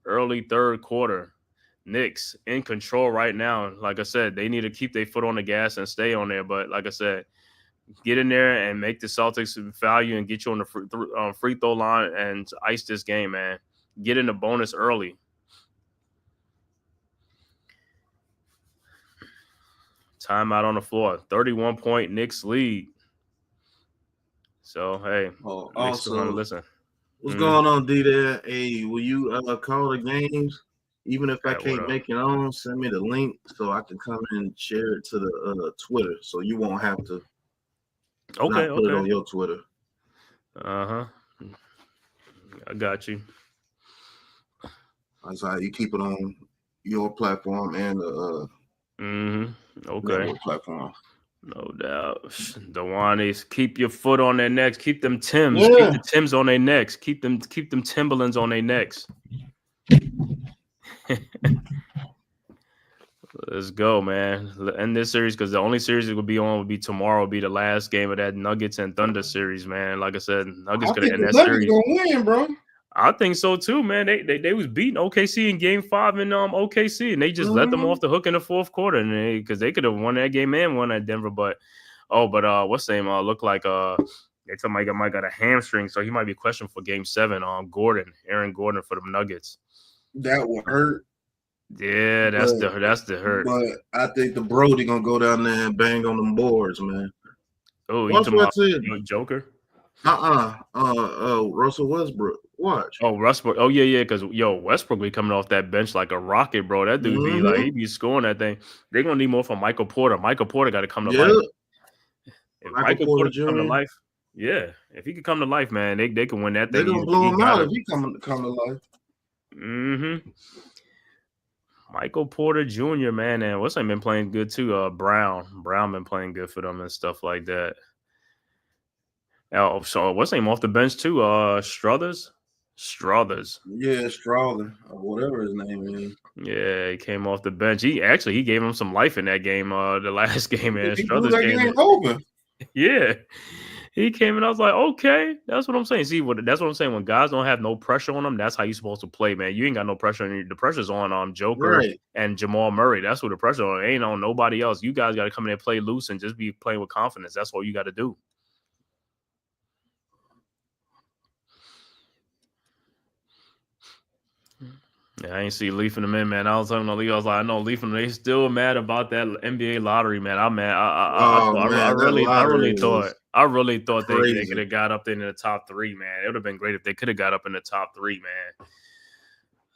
Early third quarter. Knicks in control right now. Like I said, they need to keep their foot on the gas and stay on there. But like I said, get in there and make the Celtics foul you and get you on the free throw line and ice this game, man. Get in the bonus early. Timeout on the floor. 31-point Knicks lead. So, hey, Knicks are gonna listen. What's going on, D there? Hey, will you call the games? Even if I can't make it on, send me the link so I can come and share it to the Twitter so you won't have to put it on your Twitter. I got you. That's how you keep it on your platform and the network platform. No doubt. Dewani's, keep your foot on their necks. Keep them Tims. Yeah. Keep the Tims on their necks. Keep them Timberlands on their necks. Let's go, man. End this series because the only series it will be on would be tomorrow. Will be the last game of that Nuggets and Thunder series, man. Like I said, Nuggets gonna end that series. Gonna win, bro. I think so too, man. They was beating OKC in Game 5 in OKC, and they just let them off the hook in the fourth quarter, and because they could have won that game and won at Denver, but what's the name? Looked like somebody might got a hamstring, so he might be questioned for Game 7. Aaron Gordon for the Nuggets. That would hurt. Yeah, that's the hurt. But I think the Brody gonna go down there and bang on them boards, man. Oh, you talking about Joker? Russell Westbrook. Watch. Oh, Westbrook. Oh, yeah, because Westbrook be coming off that bench like a rocket, bro. That dude be like, he be scoring that thing. They're gonna need more from Michael Porter. Michael Porter got to come to life. If Michael Porter come to life, if he could come to life, man, they can win that thing. They're gonna blow him out if he come to life. Michael Porter Jr., man, and what's been playing good too? Brown been playing good for them and stuff like that. Oh, so what's name off the bench too? Struthers. Yeah, Strother, or whatever his name is. Yeah, he came off the bench. He gave him some life in that game. The last game, man. He blew that game over. Yeah. He came and I was like, okay, that's what I'm saying. See, that's what I'm saying. When guys don't have no pressure on them, that's how you're supposed to play, man. You ain't got no pressure on you. The pressure's on Joker and Jamal Murray. That's what the pressure on. It ain't on nobody else. You guys got to come in and play loose and just be playing with confidence. That's what you got to do. Yeah, I ain't see Leaf in the man. I was talking to Lee. I was like, I know Leaf and they still mad about that NBA lottery, man. I'm mad. I really thought they could have got up there in the top 3, man. It would have been great if they could have got up in the top 3,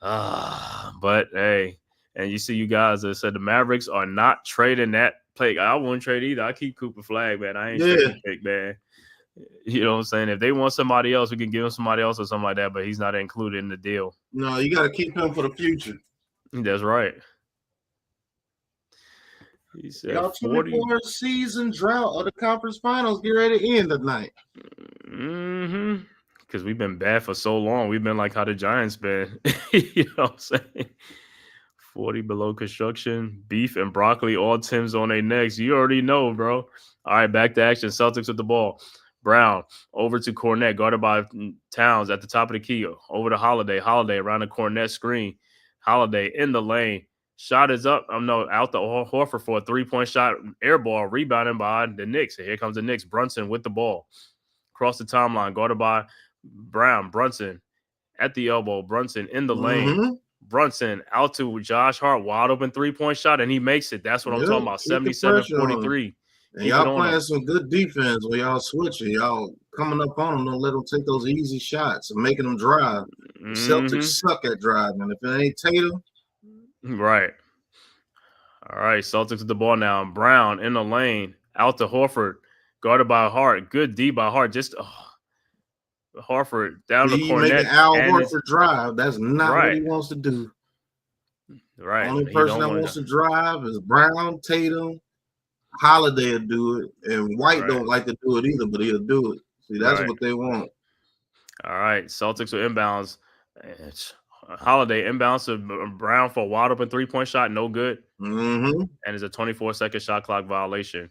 man. But hey, and you see, you guys that said the Mavericks are not trading that play. I wouldn't trade either. I keep Cooper Flag, man. I ain't trading pick, man. You know what I'm saying? If they want somebody else, we can give him somebody else or something like that, but he's not included in the deal. No, you got to keep him for the future. That's right. He said y'all 24 season drought of the conference finals get ready to end tonight. Because we've been bad for so long. We've been like how the Giants been. You know what I'm saying? 40 below construction, beef and broccoli, all Tim's on their necks. You already know, bro. All right, back to action. Celtics with the ball. Brown over to Cornette, guarded by Towns at the top of the key. Over to Holiday around the Cornette screen. Holiday in the lane. Shot is up. Out the Horford for a 3-point shot. Air ball rebounding by the Knicks. And here comes the Knicks. Brunson with the ball. Across the timeline, guarded by Brown. Brunson at the elbow. Brunson in the lane. Brunson out to Josh Hart. Wide open 3-point shot, and he makes it. That's what I'm talking about. 77-43. And y'all playing some good defense when y'all switching. Y'all coming up on them. Don't let them take those easy shots and making them drive. Celtics suck at driving. If it ain't Tatum. Right. All right. Celtics with the ball now. Brown in the lane. Out to Horford. Guarded by Hart. Good D by Hart. Just Horford down to Cornette. Al Horford drive. That's not what he wants to do. Right. The only person that wants to drive is Brown, Tatum. Holiday will do it, and White don't like to do it either, but he'll do it. See, that's what they want. All right, Celtics with inbounds. Holiday inbounds to Brown for a wide open 3-point shot, no good. And it's a 24-second shot clock violation.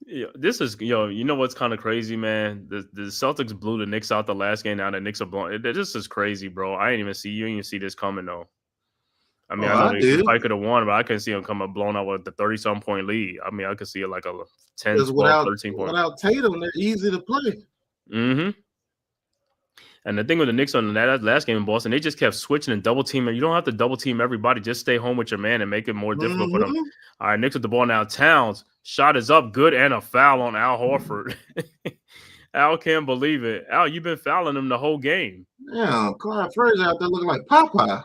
Yeah, this is you know what's kind of crazy, man. The Celtics blew the Knicks out the last game. Now the Knicks are blown. This is crazy, bro. You didn't even see this coming though. I mean, I know they probably could have won, but I couldn't see them come blown out with the 30-some point lead. I mean, I could see it like a 10, 12, 13 point. Without Tatum, they're easy to play. And the thing with the Knicks on that last game in Boston, they just kept switching and double teaming. You don't have to double team everybody. Just stay home with your man and make it more difficult for them. All right, Knicks with the ball now. Towns, shot is up, good, and a foul on Al Horford. Al can't believe it. Al, you've been fouling him the whole game. Yeah, Clyde Frazier out there looking like Popeye.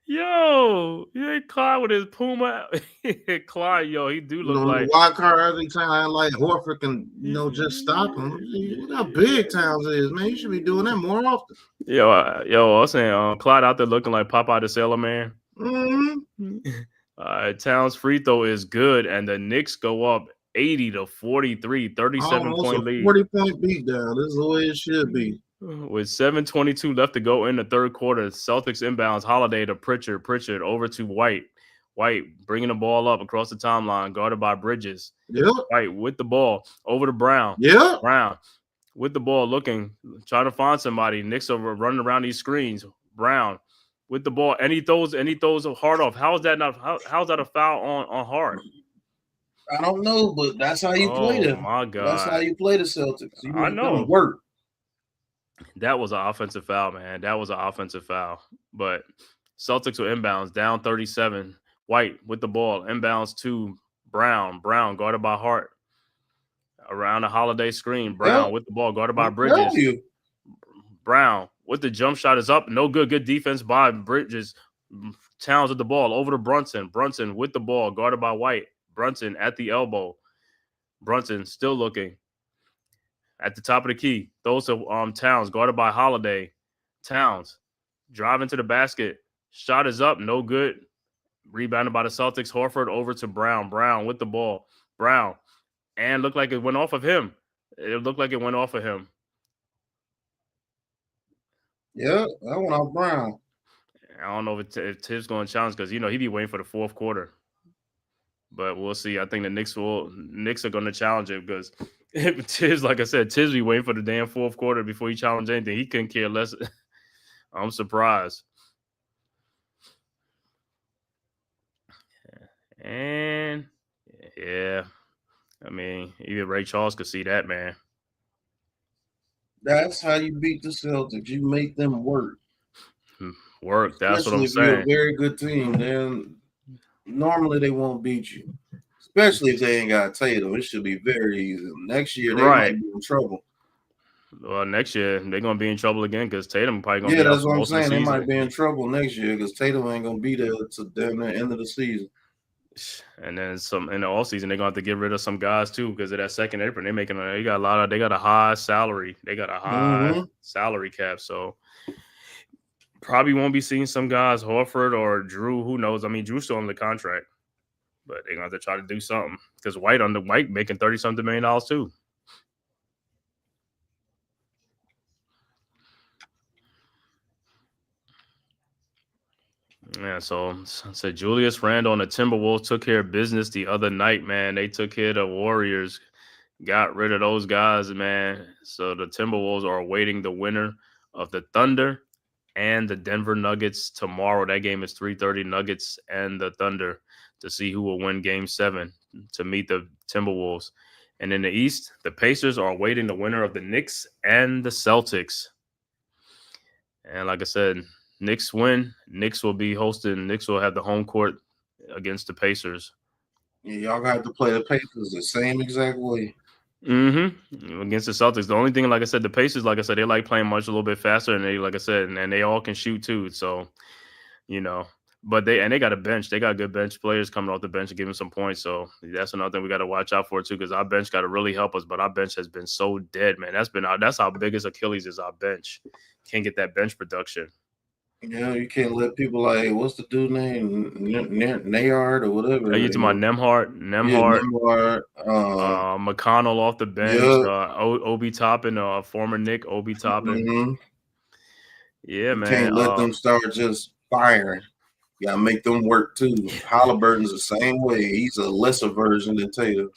Yo, yeah, Clyde with his Puma. Clyde, he do look like wild card every time. Like Horford can, just stop him. Look how big Towns is, man. You should be doing that more often. Yo, I was saying, Clyde out there looking like Popeye the Sailor Man. Towns free throw is good, and the Knicks go up 80-43, 37-point lead. 40-point beat down. This is the way it should be. With 7:22 left to go in the third quarter, Celtics inbounds. Holiday to Pritchard over to White. White bringing the ball up across the timeline, guarded by Bridges. Yep. White with the ball over to Brown. Yep. Brown with the ball, trying to find somebody. Knicks are running around these screens. Brown with the ball, and he throws hard off. How is that not? How's that a foul on Hart? I don't know, but that's how you play them. Oh my God, that's how you play the Celtics. You I make know. them work. That was an offensive foul, man. That was an offensive foul. But Celtics were inbounds, down 37. White with the ball, inbounds to Brown. Brown guarded by Hart. Around a Holiday screen. Brown with the ball, guarded by Bridges. Brown with the jump shot is up. No good. Good defense by Bridges. Towns with the ball over to Brunson. Brunson with the ball, guarded by White. Brunson at the elbow. Brunson still looking. At the top of the key. Those are Towns, guarded by Holiday. Towns driving to the basket. Shot is up. No good. Rebounded by the Celtics. Horford over to Brown. Brown with the ball. Brown. And looked like it went off of him. It looked like it went off of him. Yeah, that went off Brown. I don't know if Tibbs going to challenge because, he'd be waiting for the fourth quarter. But we'll see. I think the Knicks are going to challenge it because Tibbs, like I said, Tibbs be waiting for the damn fourth quarter before he challenged anything. He couldn't care less. I'm surprised. And, yeah. I mean, even Ray Charles could see that, man. That's how you beat the Celtics. You make them work. Work. That's especially what I'm saying. If you're a very good team, then normally they won't beat you. Especially if they ain't got Tatum. It should be very easy. Next year, they might be in trouble. Well, next year, they're going to be in trouble again because Tatum probably going to be out out for most of the season. They might be in trouble next year because Tatum ain't going to be there to damn the end of the season. And then some in the offseason, they're going to have to get rid of some guys too because of that second apron. They got a high salary. They got a high salary cap. So probably won't be seeing some guys, Horford or Drew. Who knows? I mean, Drew's still on the contract, but they're going to have to try to do something because White making $30-something million too. Yeah, so Julius Randle and the Timberwolves took care of business the other night, man. They took care of the Warriors, got rid of those guys, man. So the Timberwolves are awaiting the winner of the Thunder and the Denver Nuggets tomorrow. That game is 3:30, Nuggets and the Thunder, to see who will win Game 7 to meet the Timberwolves. And in the East, the Pacers are awaiting the winner of the Knicks and the Celtics. And like I said, Knicks win. Knicks will be hosting. Knicks will have the home court against the Pacers. Yeah, y'all got to play the Pacers the same exact way. Against the Celtics. The only thing, like I said, the Pacers, like I said, they like playing much a little bit faster, and they, like I said, and they all can shoot too. So, but they got a bench. They got good bench players coming off the bench and giving some points. So that's another thing we got to watch out for too, because our bench got to really help us. But our bench has been so dead, man. That's our biggest Achilles is our bench. Can't get that bench production. You can't let people like, what's the dude name? Nayard or whatever. Are you talking about Nemhart? Nemhart. McConnell off the bench. Obi Toppin, former Knick, Obi Toppin. Yeah, man. Can't let them start just firing. You gotta make them work too. Halliburton's the same way. He's a lesser version than Tatum.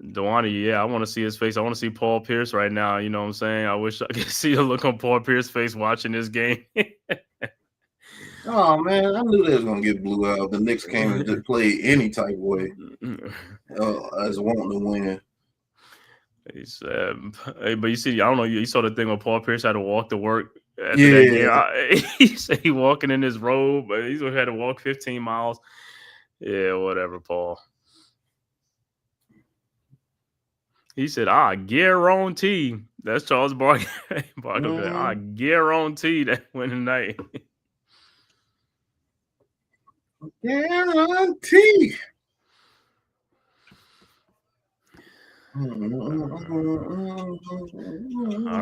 Dewani, I want to see his face. I want to see Paul Pierce right now. You know what I'm saying? I wish I could see the look on Paul Pierce's face watching this game. Oh, man, I knew they was going to get blew out. The Knicks came and just played any type of way as wanting to win. He said, but you see, I don't know, you saw the thing when Paul Pierce had to walk to work after that game. He said he walking in his robe, but he's going to have to walk 15 miles. Yeah, whatever, Paul. He said, I guarantee. That's Charles Barkley. I guarantee that win tonight. Guarantee. All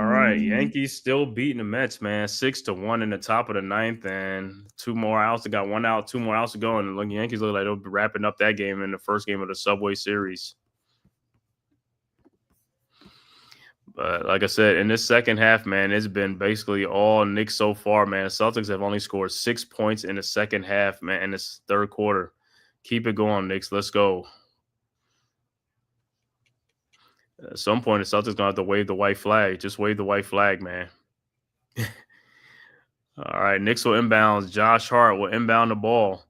right. Yankees still beating the Mets, man. 6-1 in the top of the ninth, and 2 more outs. They got 1 out, 2 more outs to go. And the Yankees look like they'll be wrapping up that game in the first game of the Subway Series. But like I said, in this second half, man, it's been basically all Knicks so far, man. The Celtics have only scored 6 points in the second half, man, in this third quarter. Keep it going, Knicks. Let's go. At some point, the Celtics gonna have to wave the white flag. Just wave the white flag, man. All right, Knicks will inbounds. Josh Hart will inbound the ball.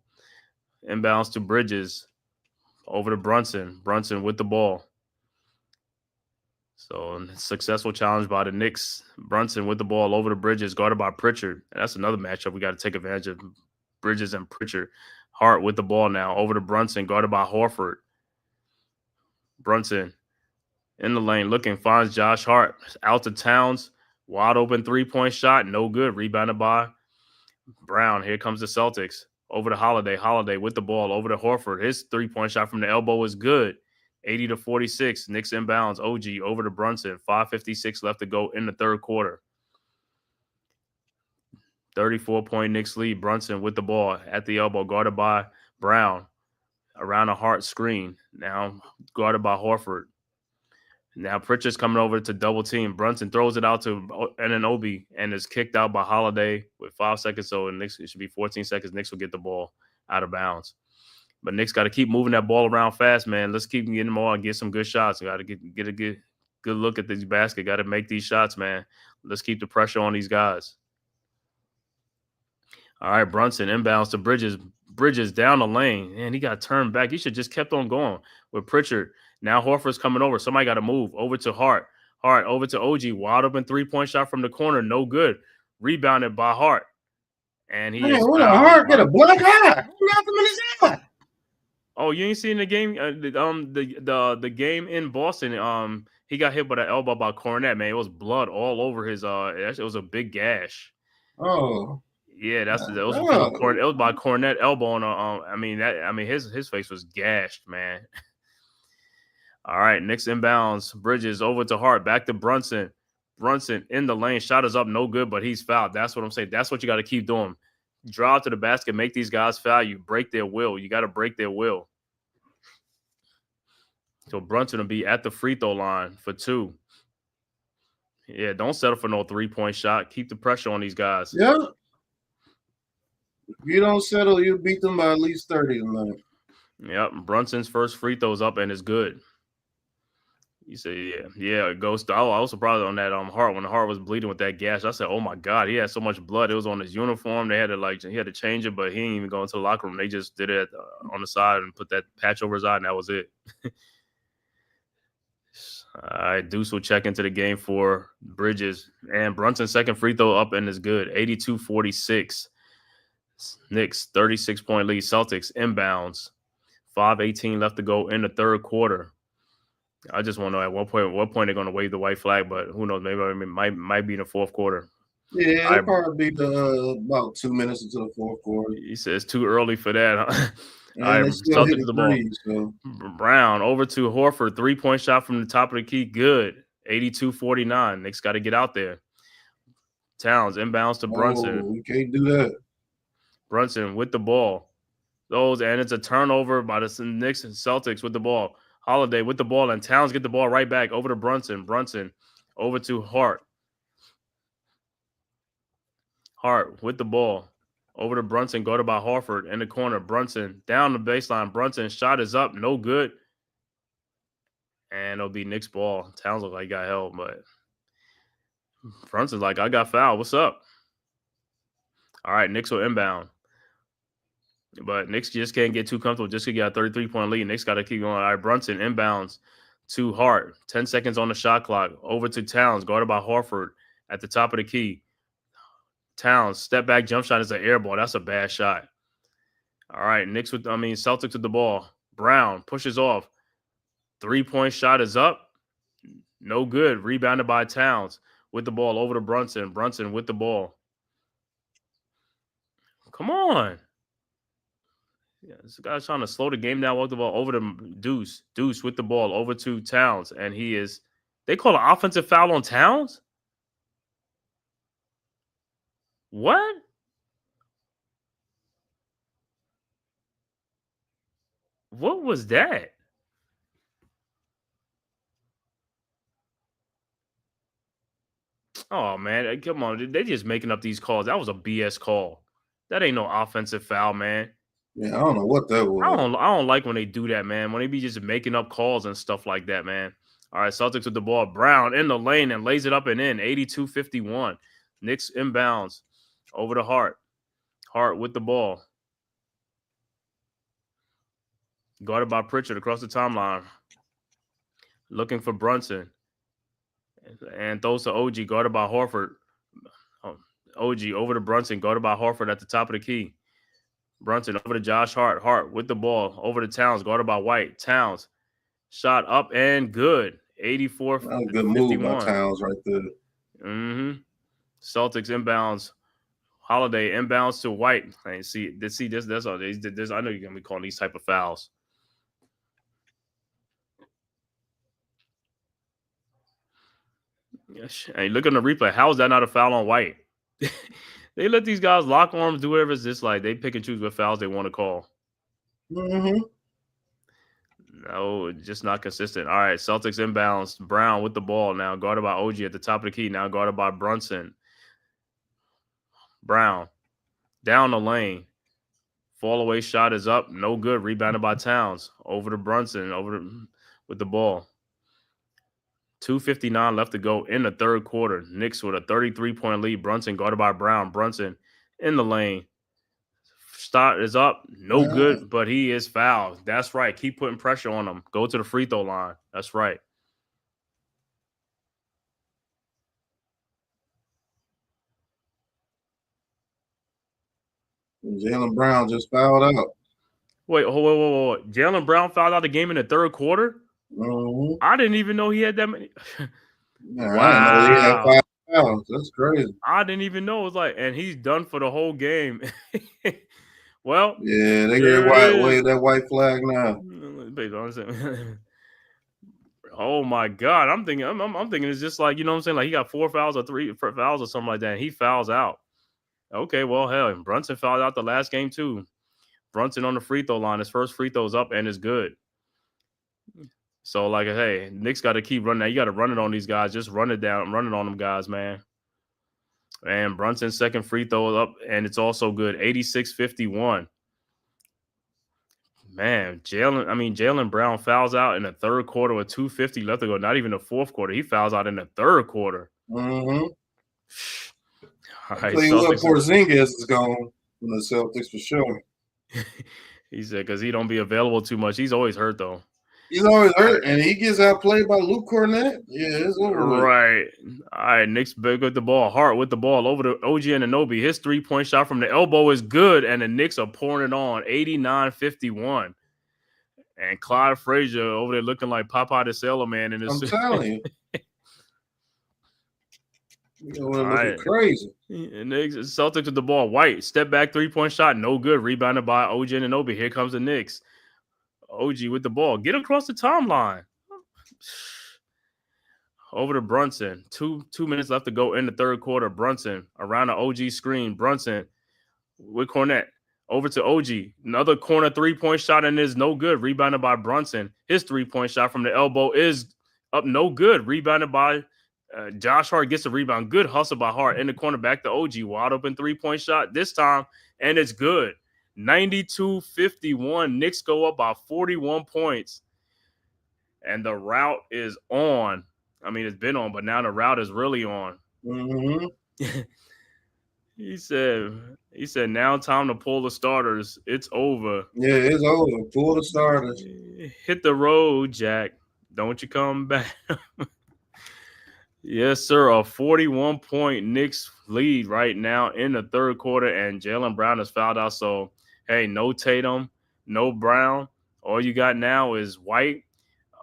Inbounds to Bridges. Over to Brunson. Brunson with the ball. So successful challenge by the Knicks. Brunson with the ball over to Bridges, guarded by Pritchard. And that's another matchup we got to take advantage of. Bridges and Pritchard. Hart with the ball now over to Brunson, guarded by Horford. Brunson in the lane looking, finds Josh Hart. Out to Towns. Wide open 3-point shot. No good. Rebounded by Brown. Here comes the Celtics. Over to Holiday. Holiday with the ball over to Horford. His 3-point shot from the elbow is good. 80-46. Knicks inbounds. OG over to Brunson. 5:56 left to go in the third quarter. 34-point Knicks lead. Brunson with the ball at the elbow, guarded by Brown. Around a Hart screen. Now guarded by Horford. Now Pritchard's coming over to double team. Brunson throws it out to Anunoby and is kicked out by Holiday with 5 seconds. So Knicks, it should be 14 seconds. Knicks will get the ball out of bounds. But Knicks got to keep moving that ball around fast, man. Let's keep getting more and get some good shots. Got to get a good look at this basket. Got to make these shots, man. Let's keep the pressure on these guys. All right, Brunson inbounds to Bridges. Bridges down the lane. Man, he got turned back. He should just kept on going with Pritchard. Now Horford's coming over. Somebody got to move. Over to Hart. Hart over to OG. Wide open 3-point shot from the corner. No good. Rebounded by Hart. And he is what a Hart get a black eye. Nothing in his eye. Oh, you ain't seen the game? The game in Boston. He got hit by the elbow by Cornette, man. It was blood all over his. It was a big gash. Oh. Yeah, that was by Cornette elbow on his face was gashed, man. All right, Knicks inbounds. Bridges over to Hart. Back to Brunson. Brunson in the lane. Shot is up, no good, but he's fouled. That's what I'm saying. That's what you got to keep doing. Drive to the basket, make these guys foul you. Break their will. You got to break their will. So Brunson will be at the free throw line for 2. Yeah, don't settle for no 3-point shot. Keep the pressure on these guys. Yeah. If you don't settle, you beat them by at least 30 tonight. Yep. Brunson's first free throw's up and it's good. You say, yeah, it goes. I was surprised on that Hart when the Hart was bleeding with that gash. I said, oh my God, he had so much blood. It was on his uniform. They had to he had to change it, but he didn't even go into the locker room. They just did it on the side and put that patch over his eye, and that was it. All right, Deuce will check into the game for Bridges. And Brunson's second free throw up and is good. 82-46. Knicks, 36-point lead. Celtics inbounds. 5:18 left to go in the third quarter. I just want to know at what point they're going to wave the white flag, but who knows? Maybe it might be in the fourth quarter. Yeah, it'll probably be about 2 minutes into the fourth quarter. He says it's too early for that. Huh? All right, Celtics to the ball. So. Brown over to Horford. 3-point shot from the top of the key. Good. 82-49. Knicks got to get out there. Towns inbounds to Brunson. We can't do that. Brunson with the ball. And it's a turnover by the Knicks and Celtics with the ball. Holiday with the ball, and Towns get the ball right back over to Brunson. Brunson over to Hart. Hart with the ball. Over to Brunson, guarded by Horford in the corner. Brunson down the baseline. Brunson shot is up, no good. And it'll be Knicks ball. Towns look like he got held, but Brunson's like, I got fouled. What's up? All right, Knicks will inbound. But Knicks just can't get too comfortable just to get a 33-point lead. Knicks got to keep going. All right, Brunson inbounds to Hart. 10 seconds on the shot clock. Over to Towns, guarded by Horford at the top of the key. Towns, step back jump shot is an air ball. That's a bad shot. All right, Celtics with the ball. Brown pushes off. 3-point shot is up. No good. Rebounded by Towns with the ball over to Brunson. Brunson with the ball. Come on. Yeah, this guy's trying to slow the game down. Walk the ball over to Deuce. Deuce with the ball over to Towns. And they call an offensive foul on Towns? What? What was that? Oh man, come on. They just making up these calls. That was a BS call. That ain't no offensive foul, man. Yeah, I don't know what that was. I don't like when they do that, man. When they be just making up calls and stuff like that, man. All right, Celtics with the ball. Brown in the lane and lays it up and in. 82-51. Knicks inbounds over to Hart. Hart with the ball. Guarded by Pritchard across the timeline. Looking for Brunson. And throws to OG, guarded by Horford. OG over to Brunson, guarded by Horford at the top of the key. Brunson over to Josh Hart. Hart with the ball over to Towns, guarded by White. Towns shot up and good. 84-51. That was a good move by Towns right there. Mm-hmm. Celtics inbounds. Holiday inbounds to White. I see this. That's all. This. I know you're gonna be calling these type of fouls. Hey, look on the replay. How is that not a foul on White? They let these guys lock arms, do whatever it's just like. They pick and choose what fouls they want to call. Mm-hmm. No, just not consistent. All right, Celtics inbounds. Brown with the ball now, guarded by OG at the top of the key. Now guarded by Brunson. Brown down the lane. Fall away shot is up. No good. Rebounded by Towns. Over to Brunson. With the ball. 2:59 left to go in the third quarter. Knicks with a 33-point lead. Brunson guarded by Brown. Brunson in the lane. Shot is up. No good, but he is fouled. That's right. Keep putting pressure on him. Go to the free throw line. That's right. Jaylen Brown just fouled out. Wait. Jaylen Brown fouled out the game in the third quarter? Mm-hmm. I didn't even know he had that many. Wow. I didn't know he had 5 fouls. That's crazy. I didn't even know. It was like, and he's done for the whole game. Well, yeah, they get wave that white flag now. Oh my God. I'm thinking it's just like, you know what I'm saying? Like he got 4 fouls or 3 fouls or something like that. And he fouls out. Okay, well, hell, Brunson fouled out the last game too. Brunson on the free throw line. His first free throw's up and is good. So, like, hey, Knicks got to keep running that. You got to run it on these guys. Just run it down, run it on them guys, man. And Brunson's second free throw up, and it's also good. 86-51. Man, Jaylen Brown fouls out in the third quarter with 2:50 left to go. Not even the fourth quarter. He fouls out in the third quarter. Mm-hmm. All right, tell you what, Porzingis is gone from the Celtics for sure. He said because he don't be available too much. He's always hurt, though. He's always hurt, and he gets outplayed by Luke Cornett. Yeah, it's over. Right. All right, Knicks big with the ball. Hart with the ball over to OG Anunoby. His 3-point shot from the elbow is good, and the Knicks are pouring it on. 89-51. And Clyde Frazier over there looking like Popeye the Sailor Man in his I'm telling you. Looking right. Crazy. And the Celtics with the ball. White, step back 3-point shot, no good. Rebounded by OG Anunoby. Here comes the Knicks. OG with the ball. Get across the timeline. Over to Brunson. Two minutes left to go in the third quarter. Brunson around the OG screen. Brunson with Cornett. Over to OG. Another corner 3-point shot and is no good. Rebounded by Brunson. His 3-point shot from the elbow is up no good. Rebounded by Josh Hart. Gets the rebound. Good hustle by Hart. In the corner back to OG. Wide open 3-point shot this time. And it's good. 92-51. Knicks go up by 41 points. And the route is on. I mean, it's been on, but now the route is really on. Mm-hmm. He said, now time to pull the starters. It's over. Yeah, it's over. Pull the starters. Hit the road, Jack. Don't you come back. Yes, sir. A 41-point Knicks lead right now in the third quarter, and Jaylen Brown is fouled out. So, hey, no Tatum, no Brown. All you got now is White,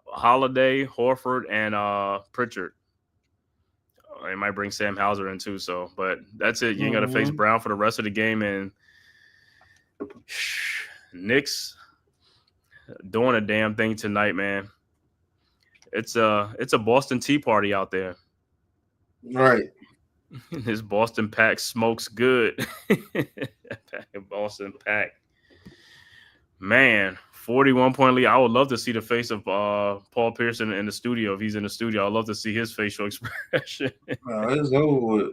Holiday, Horford, and Pritchard. They might bring Sam Hauser in too. So, but that's it. You ain't got to face Brown for the rest of the game, and Knicks doing a damn thing tonight, man. It's a Boston Tea Party out there. Right. This Boston pack smokes good. Boston pack. Man, 41-point lead. I would love to see the face of Paul Pearson in the studio. If he's in the studio, I'd love to see his facial expression. It's over with.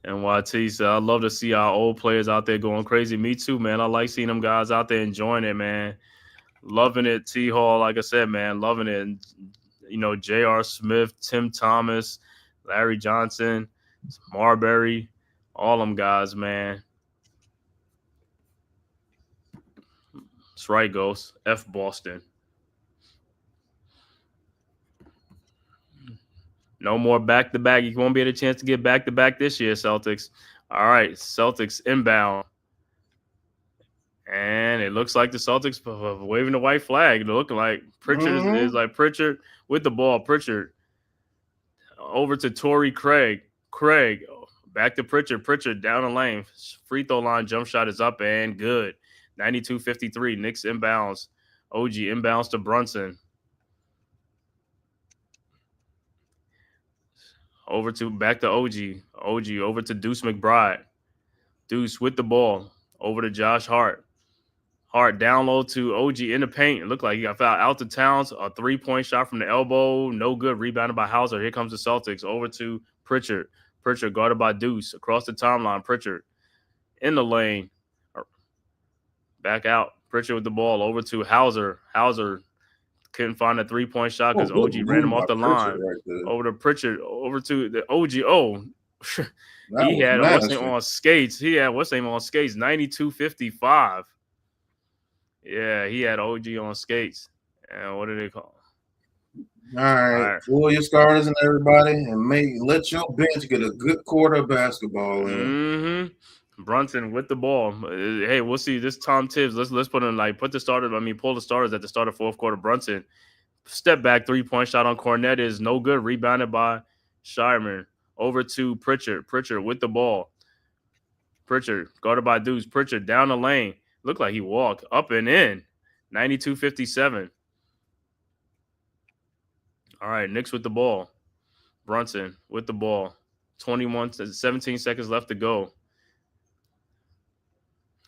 NYT said, I'd love to see our old players out there going crazy. Me too, man. I like seeing them guys out there enjoying it, man. Loving it. T Hall, like I said, man, loving it. And, you know, J.R. Smith, Tim Thomas, Larry Johnson, Marbury, all them guys, man. That's right, Ghost. F Boston. No more back-to-back. You won't get a chance to get back-to-back this year, Celtics. All right, Celtics inbound. And it looks like the Celtics waving the white flag. They're looking like Pritchard is like Pritchard with the ball. Pritchard over to Torrey Craig. Craig back to Pritchard. Pritchard down the lane. Free throw line jump shot is up and good. 92-53. Knicks inbounds. OG inbounds to Brunson. Back to OG. OG over to Deuce McBride. Deuce with the ball. Over to Josh Hart. Hart down low to OG in the paint. It looked like he got fouled out to Towns. A 3-point shot from the elbow. No good. Rebounded by Hauser. Here comes the Celtics. Over to Pritchard. Pritchard guarded by Deuce. Across the timeline. Pritchard in the lane. Back out. Pritchard with the ball. Over to Hauser. Hauser couldn't find a 3-point shot because OG ran him off the line. Right over to Pritchard. Over to the OG. Oh, he had what's name on skates. He had what's name on skates. 92-55. Yeah, he had OG on skates. And what do they call? All right. Pull your starters and everybody, and let your bench get a good quarter of basketball in. Brunson with the ball. Hey, we'll see. This Tom Tibbs. Let's put in pull the starters at the start of fourth quarter. Brunson step back 3-point shot on Cornette is no good. Rebounded by Shireman. Over to Pritchard. Pritchard with the ball. Pritchard guarded by Deuce. Pritchard down the lane. Looked like he walked up and in. 92-57. All right, Knicks with the ball. Brunson with the ball. 17 seconds left to go.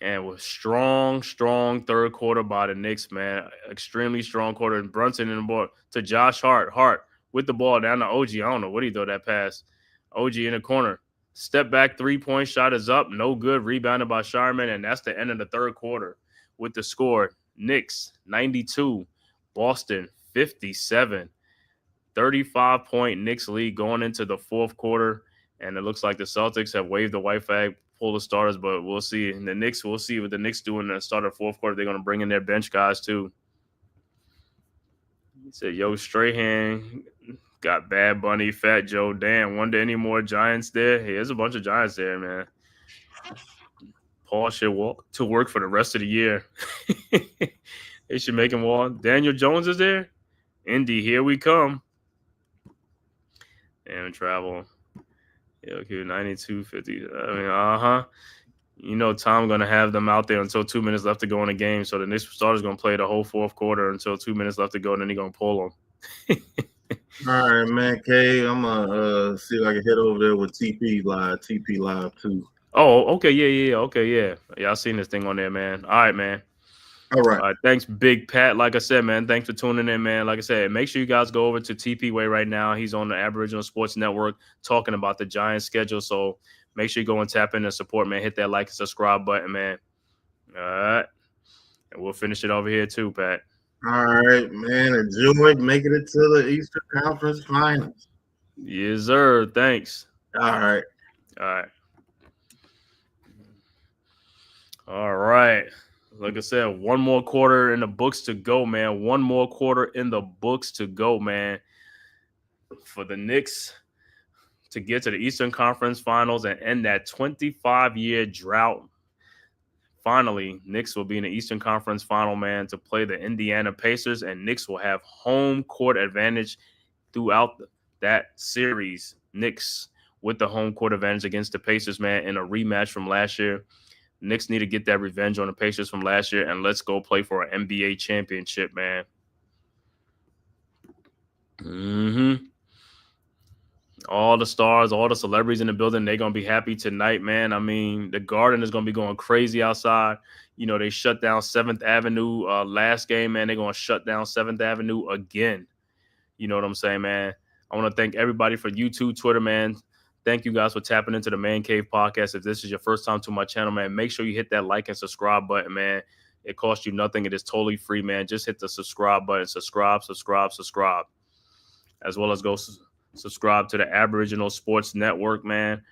And with strong third quarter by the Knicks, man. Extremely strong quarter. And Brunson in the ball to Josh Hart. Hart with the ball down to OG. I don't know what he threw that pass. OG in the corner. Step back 3-point shot is up. No good. Rebounded by Shireman. And that's the end of the third quarter. With the score, Knicks 92, Boston 57. 35-point Knicks lead going into the fourth quarter. And it looks like the Celtics have waved the white flag, pull the starters, but we'll see. And the Knicks, we'll see what the Knicks do in the start of the fourth quarter. They're going to bring in their bench guys too. He said, yo, Strahan got Bad Bunny, Fat Joe. Damn, wonder any more Giants there? Hey, there's a bunch of Giants there, man. Paul should walk to work for the rest of the year. They should make him walk. Daniel Jones is there. Indy, here we come. And travel. Yeah, okay, 92-50. I mean, You know, Tom going to have them out there until 2 minutes left to go in the game. So the Knicks starter's going to play the whole fourth quarter until 2 minutes left to go, and then he's going to pull them. All right, man, K. I'm going to see if I can head over there with TP Live too. Oh, okay, yeah. Okay, yeah. Yeah, I seen this thing on there, man. All right, man. All right. Thanks, Big Pat. Like I said, man, thanks for tuning in, man. Like I said, make sure you guys go over to TP Way right now. He's on the Aboriginal Sports Network talking about the Giants schedule. So make sure you go and tap in and support, man. Hit that like and subscribe button, man. All right. And we'll finish it over here too, Pat. All right, man. Enjoy making it to the Eastern Conference Finals. Yes, sir. Thanks. All right. All right. Like I said, one more quarter in the books to go, man. One more quarter in the books to go, man. For the Knicks to get to the Eastern Conference Finals and end that 25-year drought. Finally, Knicks will be in the Eastern Conference Final, man, to play the Indiana Pacers, and Knicks will have home court advantage throughout that series. Knicks with the home court advantage against the Pacers, man, in a rematch from last year. Knicks need to get that revenge on the Pacers from last year, and let's go play for an NBA championship, man. All the stars, all the celebrities in the building, they're going to be happy tonight, man. I mean, the Garden is going to be going crazy outside. You know, they shut down 7th Avenue last game, man. They're going to shut down 7th Avenue again. You know what I'm saying, man? I want to thank everybody for YouTube, Twitter, man. Thank you guys for tapping into the Man Cave podcast. If this is your first time to my channel, man, make sure you hit that like and subscribe button, man. It costs you nothing. It is totally free, man. Just hit the subscribe button. Subscribe. As well as go subscribe to the Aboriginal Sports Network, man.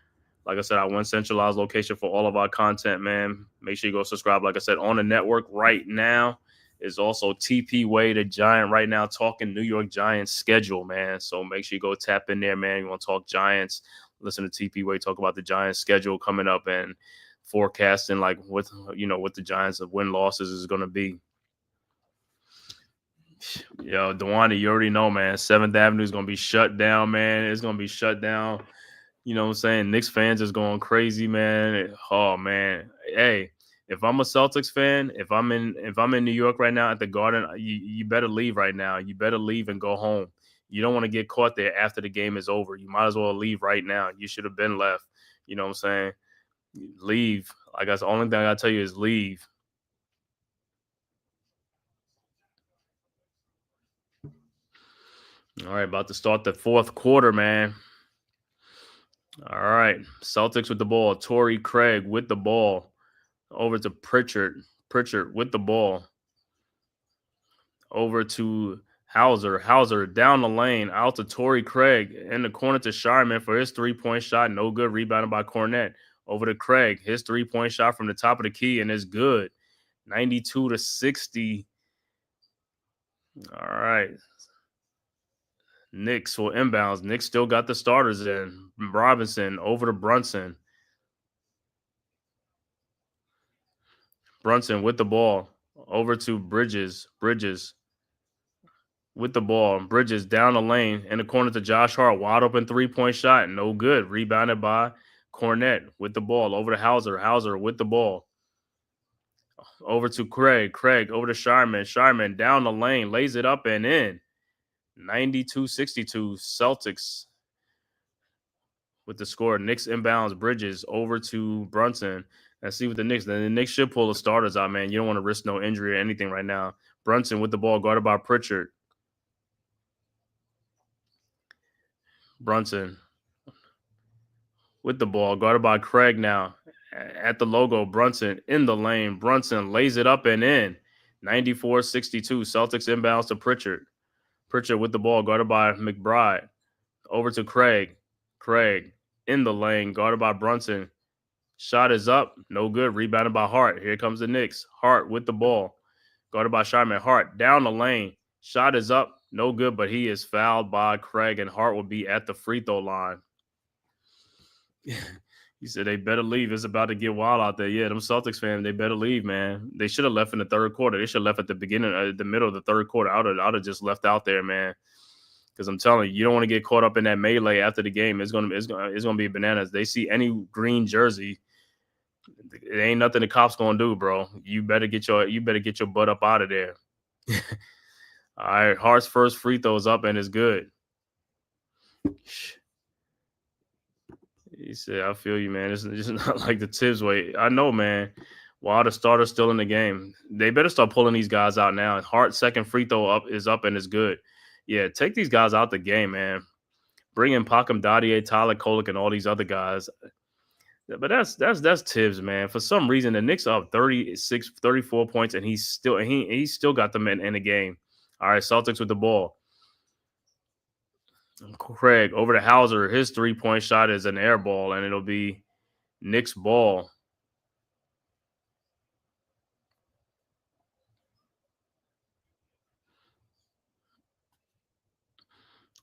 Like I said, I one centralized location for all of our content, man. Make sure you go subscribe. Like I said, on the network right now is also TP Way, the Giant, right now talking New York Giants schedule, man. So make sure you go tap in there, man. You want to talk Giants, listen to TP Way talk about the Giants schedule coming up and forecasting like what the Giants of win losses is going to be. Yo, Dewani, you already know, man. 7th Avenue is going to be shut down, man. It's going to be shut down. You know what I'm saying? Knicks fans is going crazy, man. Oh, man. Hey, if I'm a Celtics fan, if I'm in New York right now at the Garden, you better leave right now. You better leave and go home. You don't want to get caught there after the game is over. You might as well leave right now. You should have been left. You know what I'm saying? Leave. I guess the only thing I got to tell you is leave. All right, about to start the 4th quarter, man. All right, Celtics with the ball. Torrey Craig with the ball. Over to Pritchard. Pritchard with the ball. Over to Hauser. Hauser down the lane. Out to Torrey Craig. In the corner to Sharman for his 3-point shot. No good. Rebounded by Cornette. Over to Craig. His 3-point shot from the top of the key and is good. 92-60. All right. Knicks will inbounds. Knicks still got the starters in. Robinson over to Brunson. Brunson with the ball. Over to Bridges. Bridges with the ball. Bridges down the lane. In the corner to Josh Hart. Wide open 3-point shot. No good. Rebounded by Cornette with the ball. Over to Hauser. Hauser with the ball. Over to Craig. Craig over to Sharman. Sharman down the lane. Lays it up and in. 92-62 Celtics with the score. Knicks inbounds. Bridges over to Brunson. Let's see what the Knicks should pull the starters out, man. You don't want to risk no injury or anything right now. Brunson with the ball, guarded by Pritchard. Brunson with the ball, guarded by Craig now. At the logo, Brunson in the lane. Brunson lays it up and in. 94-62 Celtics inbounds to Pritchard. Pritchard with the ball, guarded by McBride. Over to Craig. Craig in the lane, guarded by Brunson. Shot is up. No good. Rebounded by Hart. Here comes the Knicks. Hart with the ball, guarded by Sharman. Hart down the lane. Shot is up. No good, but he is fouled by Craig, and Hart will be at the free throw line. He said they better leave. It's about to get wild out there. Yeah, them Celtics fans, they better leave, man. They should have left in the 3rd quarter. They should have left at the beginning, the middle of the 3rd quarter. I would have just left out there, man. Because I'm telling you, you don't want to get caught up in that melee after the game. It's gonna be bananas. They see any green jersey, it ain't nothing the cops gonna do, bro. You better get your butt up out of there. All right, Hart's first free throw is up and it's good. He said, I feel you, man. It's just not like the Tibbs way. I know, man. While the starter's still in the game, they better start pulling these guys out now. Hart's second free throw is up and it's good. Yeah, take these guys out the game, man. Bring in Pacom Dadier, Tyler Kolek, and all these other guys. But that's Tibbs, man. For some reason, the Knicks are up 34 points, and he's still got them in the game. All right, Celtics with the ball. Craig over to Hauser. His 3-point shot is an air ball, and it'll be Knicks ball.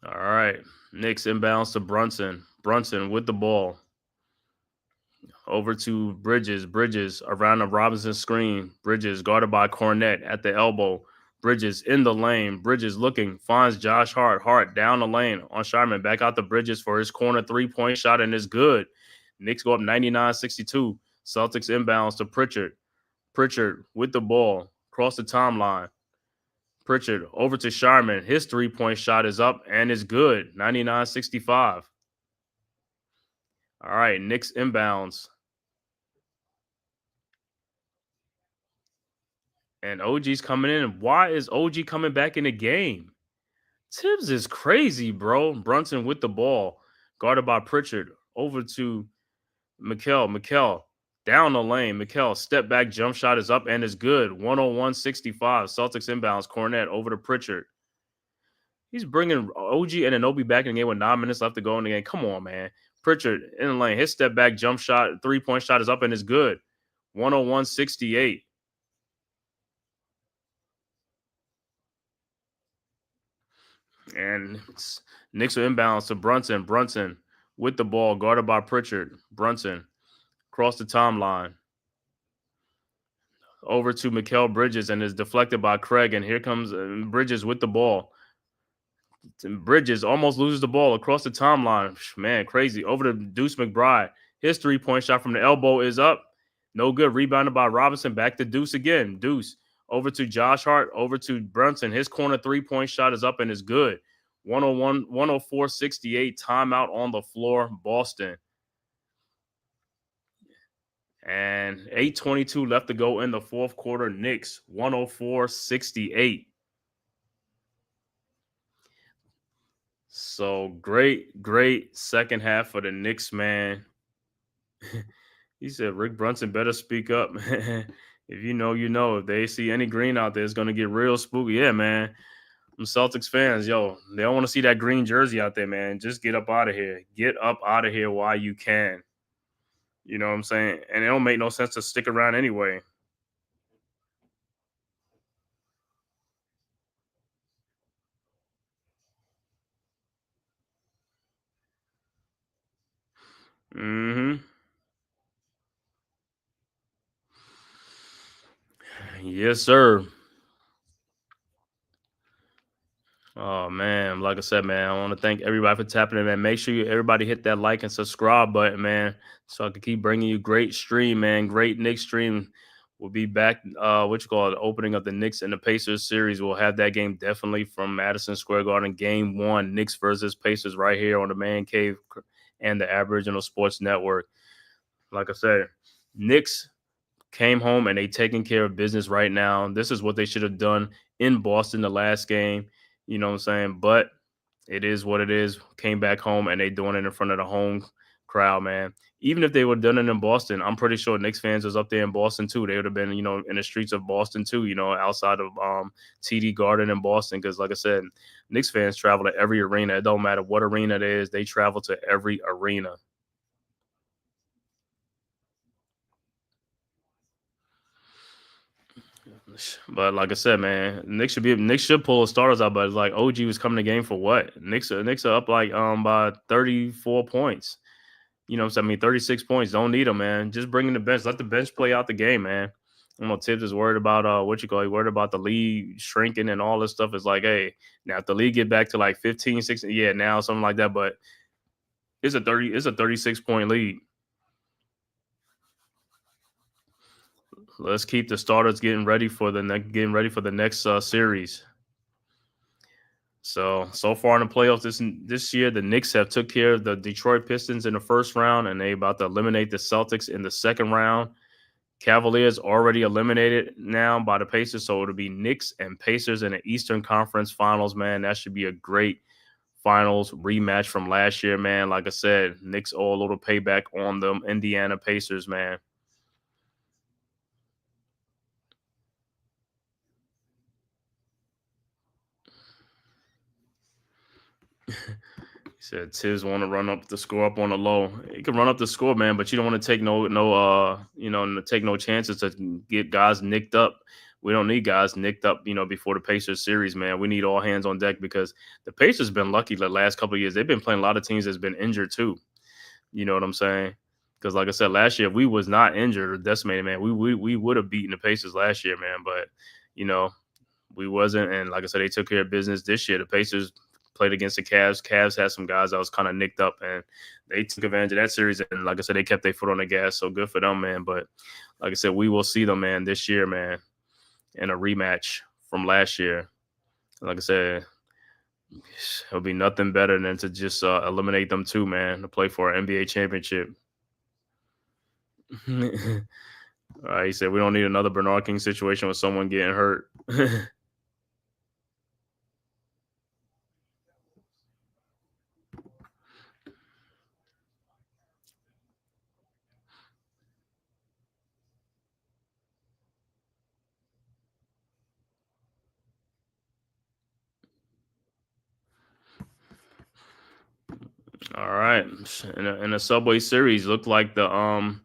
All right. Knicks inbounds to Brunson. Brunson with the ball. Over to Bridges. Bridges around the Robinson screen. Bridges guarded by Cornette at the elbow. Bridges in the lane. Bridges looking. Finds Josh Hart. Hart down the lane on Sharman. Back out to Bridges for his corner 3-point shot, and it's good. Knicks go up 99-62. Celtics inbounds to Pritchard. Pritchard with the ball. Across the timeline. Pritchard over to Sharman. His 3-point shot is up and is good. 99-65. All right, Knicks inbounds. And OG's coming in. Why is OG coming back in the game? Tibbs is crazy, bro. Brunson with the ball. Guarded by Pritchard. Over to Mikal. Mikal down the lane. Mikal step back jump shot is up and is good. 101-65. Celtics inbounds. Cornette over to Pritchard. He's bringing OG and Anunoby back in the game with 9 minutes left to go in the game. Come on, man. Pritchard in the lane. His step back jump shot, 3-point shot is up and is good. 101-68. And Knicks are inbounds to Brunson. Brunson with the ball, guarded by Pritchard. Brunson across the timeline. Over to Mikal Bridges and is deflected by Craig. And here comes Bridges with the ball. Bridges almost loses the ball across the timeline. Man, crazy. Over to Deuce McBride. His 3-point shot from the elbow is up. No good. Rebounded by Robinson. Back to Deuce again. Deuce over to Josh Hart. Over to Brunson. His corner 3-point shot is up and is good. 104-68. Timeout on the floor. Boston. And 8:22 left to go in the fourth quarter. Knicks 104-68. So great second half for the Knicks, man. He said Rick Brunson better speak up, man. If you know, you know. If they see any green out there, it's going to get real spooky. Yeah, man. I'm Celtics fans, yo. They don't want to see that green jersey out there, man. Just get up out of here. Get up out of here while you can. You know what I'm saying? And it don't make no sense to stick around anyway. Mm-hmm. Yes, sir. Oh, man. Like I said, man, I want to thank everybody for tapping in, man. Make sure everybody hit that like and subscribe button, man, so I can keep bringing you great stream, man. Great Knicks stream. We'll be back, the opening of the Knicks and the Pacers series. We'll have that game definitely from Madison Square Garden. Game 1, Knicks versus Pacers right here on the Man-Cave and the Aboriginal Sports Network. Like I said, Knicks came home and they taking care of business right now. This is what they should have done in Boston the last game. You know what I'm saying? But it is what it is. Came back home and they doing it in front of the home crowd, man. Even if they would have done it in Boston, I'm pretty sure Knicks fans was up there in Boston too. They would have been, in the streets of Boston too, outside of TD Garden in Boston. Because like I said, Knicks fans travel to every arena. It don't matter what arena it is. They travel to every arena. But like I said, man, Knicks should pull the starters out. But it's like OG was coming to the game for what? Knicks are up like by 34 points. 36 points. Don't need them, man. Just bring in the bench. Let the bench play out the game, man. I know Tibbs is worried about He worried about the league shrinking and all this stuff. It's like, hey, now if the league get back to like 15, 16, yeah, now something like that. But it's a 36-point lead. Let's keep the starters getting ready for the next series. So far in the playoffs this year, the Knicks have took care of the Detroit Pistons in the first round, and they about to eliminate the Celtics in the second round. Cavaliers already eliminated now by the Pacers, so it'll be Knicks and Pacers in the Eastern Conference Finals, man. That should be a great finals rematch from last year, man. Like I said, Knicks owe a little payback on them Indiana Pacers, man. He said Tibbs want to run up the score up on the low. He can run up the score, man, but you don't want to take no chances to get guys nicked up. We don't need guys nicked up, before the Pacers series, man. We need all hands on deck because the Pacers been lucky the last couple of years. They've been playing a lot of teams that's been injured too. You know what I'm saying? Because like I said, last year, if we was not injured or decimated, man, we would have beaten the Pacers last year, man. But, we wasn't. And like I said, they took care of business this year. The Pacers played against the Cavs. Cavs had some guys that was kind of nicked up, and they took advantage of that series. And like I said, they kept their foot on the gas. So good for them, man. But like I said, we will see them, man, this year, man, in a rematch from last year. Like I said, It'll be nothing better than to just eliminate them too, man, to play for an NBA championship. He said we don't need another Bernard King situation with someone getting hurt. All right. In a Subway Series, looked like the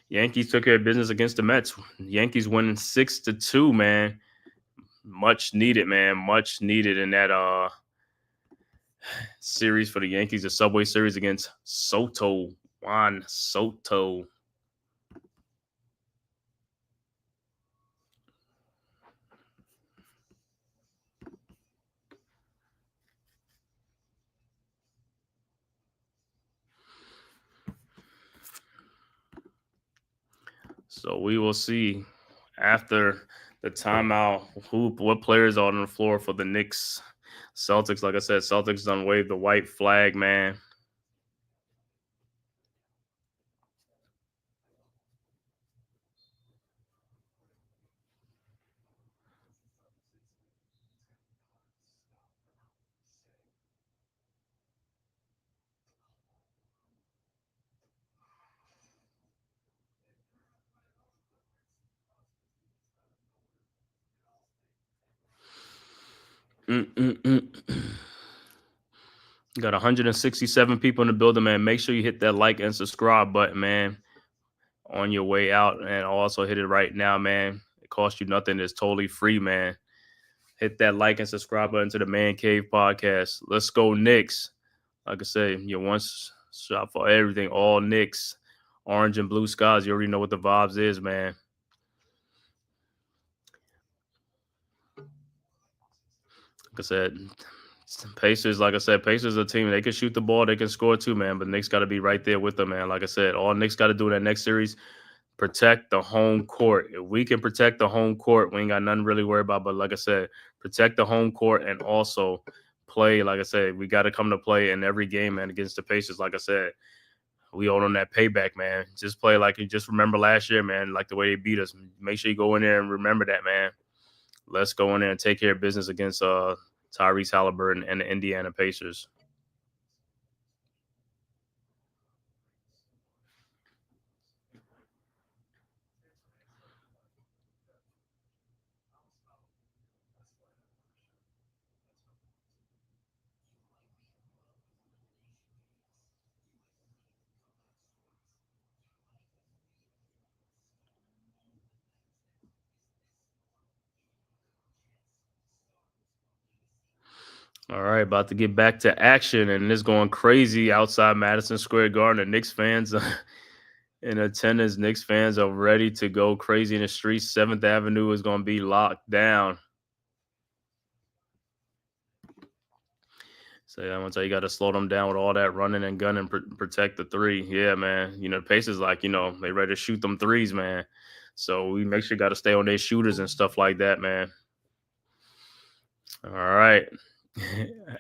Yankees took care of business against the Mets. Yankees winning 6-2, man. Much needed, man. Much needed in that series for the Yankees, the Subway Series against Juan Soto. So we will see after the timeout what players are on the floor for the Knicks. Celtics, like I said, Celtics done waved the white flag, man. Got 167 people in the building, man. Make sure you hit that like and subscribe button, man, on your way out. And also hit it right now, man. It costs you nothing. It's totally free, man. Hit that like and subscribe button to the Man Cave podcast. Let's go Knicks. Like I said, your one shop for everything. All Knicks. Orange and blue skies. You already know what the vibes is, man. Like I said, Pacers are a team. They can shoot the ball. They can score too, man. But Knicks got to be right there with them, man. Like I said, all Knicks got to do in that next series, protect the home court. If we can protect the home court, we ain't got nothing really to worry about. But like I said, protect the home court and also play. Like I said, we got to come to play in every game, man, against the Pacers. Like I said, we owe them that payback, man. Just play like you just remember last year, man, like the way they beat us. Make sure you go in there and remember that, man. Let's go in there and take care of business against Tyrese Halliburton and the Indiana Pacers. All right, about to get back to action, and it's going crazy outside Madison Square Garden. The Knicks fans in attendance. Knicks fans are ready to go crazy in the streets. 7th Avenue is going to be locked down. So I'm gonna tell you, got to slow them down with all that running and gunning, protect the three. Yeah, man. You know, the Pacers, like, you know, they ready to shoot them threes, man. So we make sure got to stay on their shooters and stuff like that, man. All right.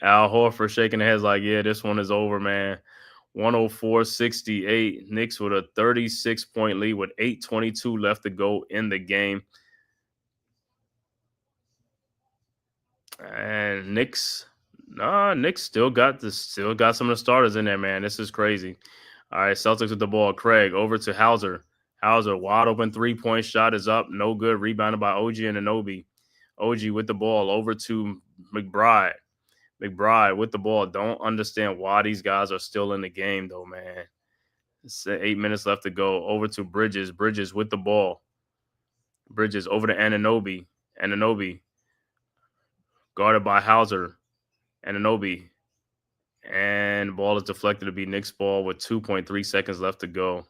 Al Horford shaking his head like, yeah, this one is over, man. 104-68. Knicks with a 36-point lead with 8:22 left to go in the game. And Knicks still got some of the starters in there, man. This is crazy. All right, Celtics with the ball. Craig over to Hauser. Hauser, wide open 3-point shot is up. No good. Rebounded by OG and Anunoby. OG with the ball over to McBride. McBride with the ball. Don't understand why these guys are still in the game, though, man. It's 8 minutes left to go. Over to Bridges. Bridges with the ball. Bridges over to Anunoby. Anunoby guarded by Hauser. Anunoby. And the ball is deflected to be Knicks ball with 2.3 seconds left to go.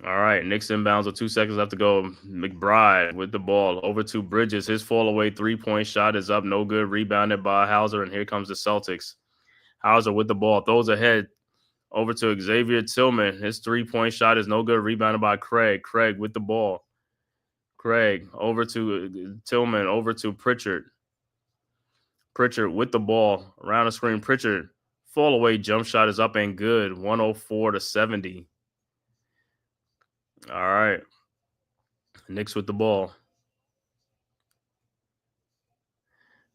All right, Knicks inbounds with 2 seconds left to go. McBride with the ball over to Bridges. His fall away 3-point shot is up. No good. Rebounded by Hauser, and here comes the Celtics. Hauser with the ball. Throws ahead. over to Xavier Tillman. His 3-point shot is no good. Rebounded by Craig. Craig with the ball. Craig over to Tillman, over to Pritchard. Pritchard with the ball around the screen. Pritchard, fall away jump shot is up and good. 104-70. All right. Knicks with the ball.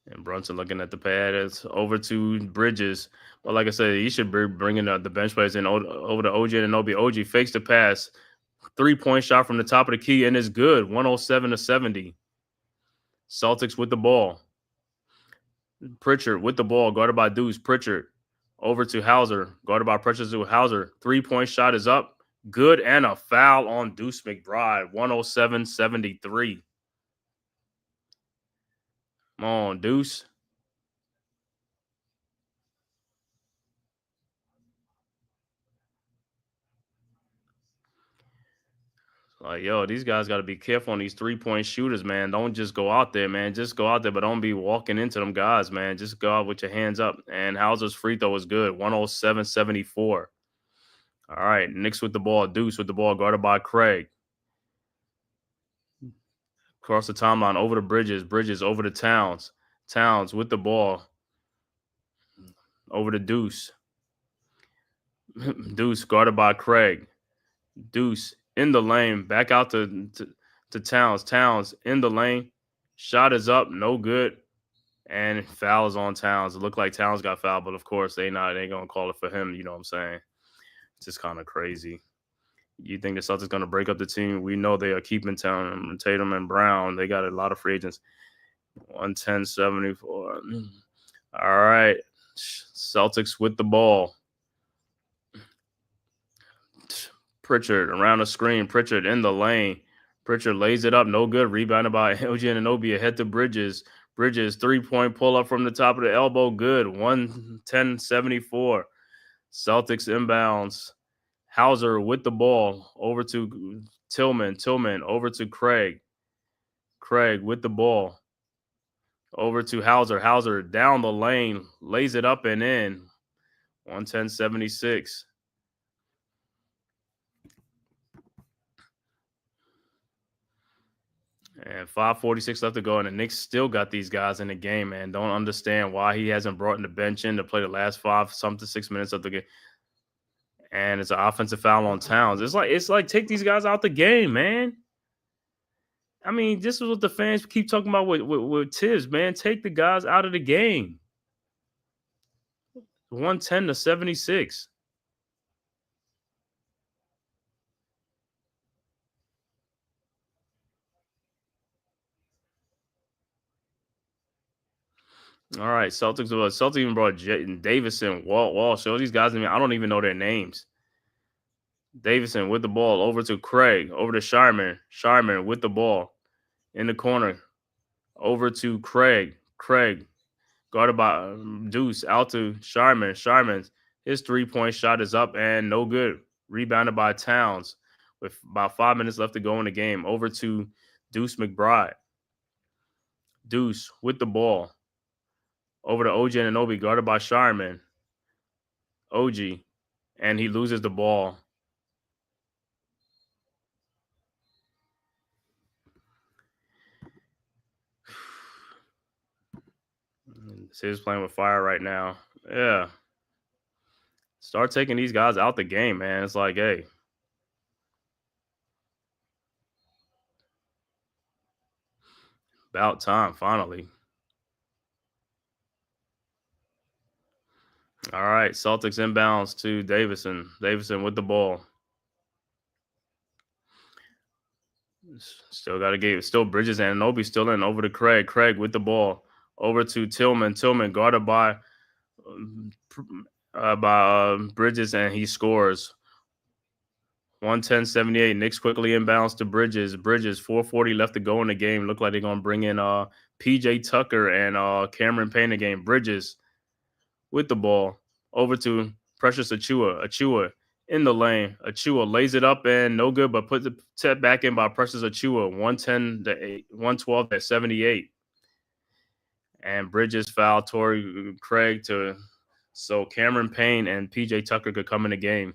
And Brunson looking at the pad. It's over to Bridges. But like I said, he should be bringing the bench players in over to OG and Anobi. OG fakes the pass. 3-point shot from the top of the key, and it's good. 107-70. Celtics with the ball. Pritchard with the ball, guarded by Deuce. Pritchard over to Hauser, guarded by Precious to Hauser. 3-point shot is up. Good, and a foul on Deuce McBride. 107-73. Come on, Deuce. Like, yo, these guys got to be careful on these 3-point shooters, man. Don't just go out there, man. Just go out there, but don't be walking into them guys, man. Just go out with your hands up. And Hauser's free throw is good. 107-74. All right, Knicks with the ball. Deuce with the ball, guarded by Craig. Across the timeline, over to Bridges. Bridges over to Towns. Towns with the ball. Over to Deuce. Deuce guarded by Craig. Deuce in the lane. Back out to Towns. Towns in the lane. Shot is up. No good. And foul is on Towns. It looked like Towns got fouled, but of course they ain't going to call it for him. You know what I'm saying? It's just kind of crazy. You think the Celtics going to break up the team? We know they are keeping Tatum and Brown. They got a lot of free agents. 110-74. All right. Celtics with the ball. Pritchard around the screen. Pritchard in the lane. Pritchard lays it up. No good. Rebounded by OG Anunoby. Ahead to Bridges. Bridges, 3-point pull-up from the top of the elbow. Good. 110-74. Celtics inbounds. Hauser with the ball. Over to Tillman. Tillman over to Craig. Craig with the ball. Over to Hauser. Hauser down the lane. Lays it up and in. 110-76. And 5:46 left to go, and the Knicks still got these guys in the game, man. Don't understand why he hasn't brought in the bench in to play the last 6 minutes of the game. And it's an offensive foul on Towns. It's like take these guys out the game, man. I mean, this is what the fans keep talking about with Tibbs, man. Take the guys out of the game. 110-76. All right, Celtics even brought Davison, Walsh. All these guys, I don't even know their names. Davison with the ball over to Craig, over to Sharman. Sharman with the ball in the corner, over to Craig. Craig guarded by Deuce, out to Sharman. Sharman's his 3-point shot is up and no good. Rebounded by Towns with about 5 minutes left to go in the game. Over to Deuce McBride. Deuce with the ball. Over to OG Anunoby, guarded by Sharman. OG, and he loses the ball. He's playing with fire right now. Yeah. Start taking these guys out the game, man. It's like, hey. About time, finally. All right, Celtics inbounds to Davison. Davison with the ball. Still got to get. Still Bridges and Anunoby still in. Over to Craig. Craig with the ball. Over to Tillman. Tillman guarded by Bridges, and he scores. 110-78. Knicks quickly inbounds to Bridges. Bridges, 4:40 left to go in the game. Look like they're going to bring in PJ Tucker and Cameron Payne again. Bridges with the ball. Over to Precious Achiuwa. Achiuwa in the lane. Achiuwa lays it up and no good, but puts the set back in by Precious Achiuwa. 112-78. And Bridges fouled Torrey Craig to so Cameron Payne and PJ Tucker could come in the game.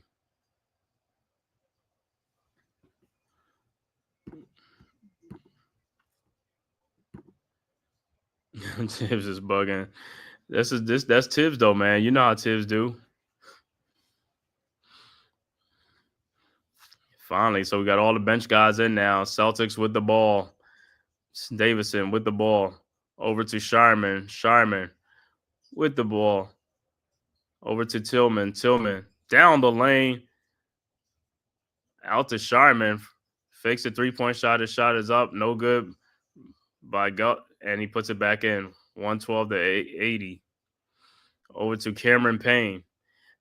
Tibbs is bugging. That's Tibbs though, man. You know how Tibbs do. Finally, so we got all the bench guys in now. Celtics with the ball. Davison with the ball. Over to Sharman. Sharman with the ball. Over to Tillman. Tillman down the lane. Out to Sharman. Fakes a three-point shot. His shot is up. No good by gut. And he puts it back in. 112 to 80. Over to Cameron Payne.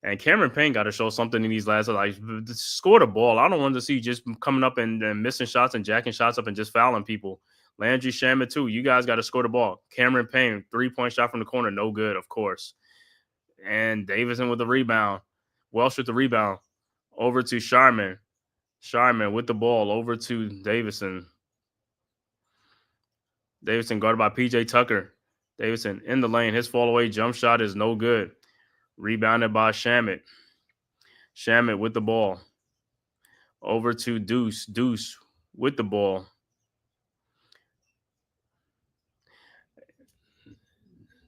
And Cameron Payne got to show something in these last, like, score the ball. I don't want to see just coming up and missing shots and jacking shots up and just fouling people. Landry Shamet, too. You guys got to score the ball. Cameron Payne, three-point shot from the corner. No good, of course. And Davison with the rebound. Welsh with the rebound. Over to Sharman. Sharman with the ball. Over to Davison. Davison guarded by P.J. Tucker. Davison in the lane. His fall-away jump shot is no good. Rebounded by Shamet. Shamet with the ball. Over to Deuce. Deuce with the ball.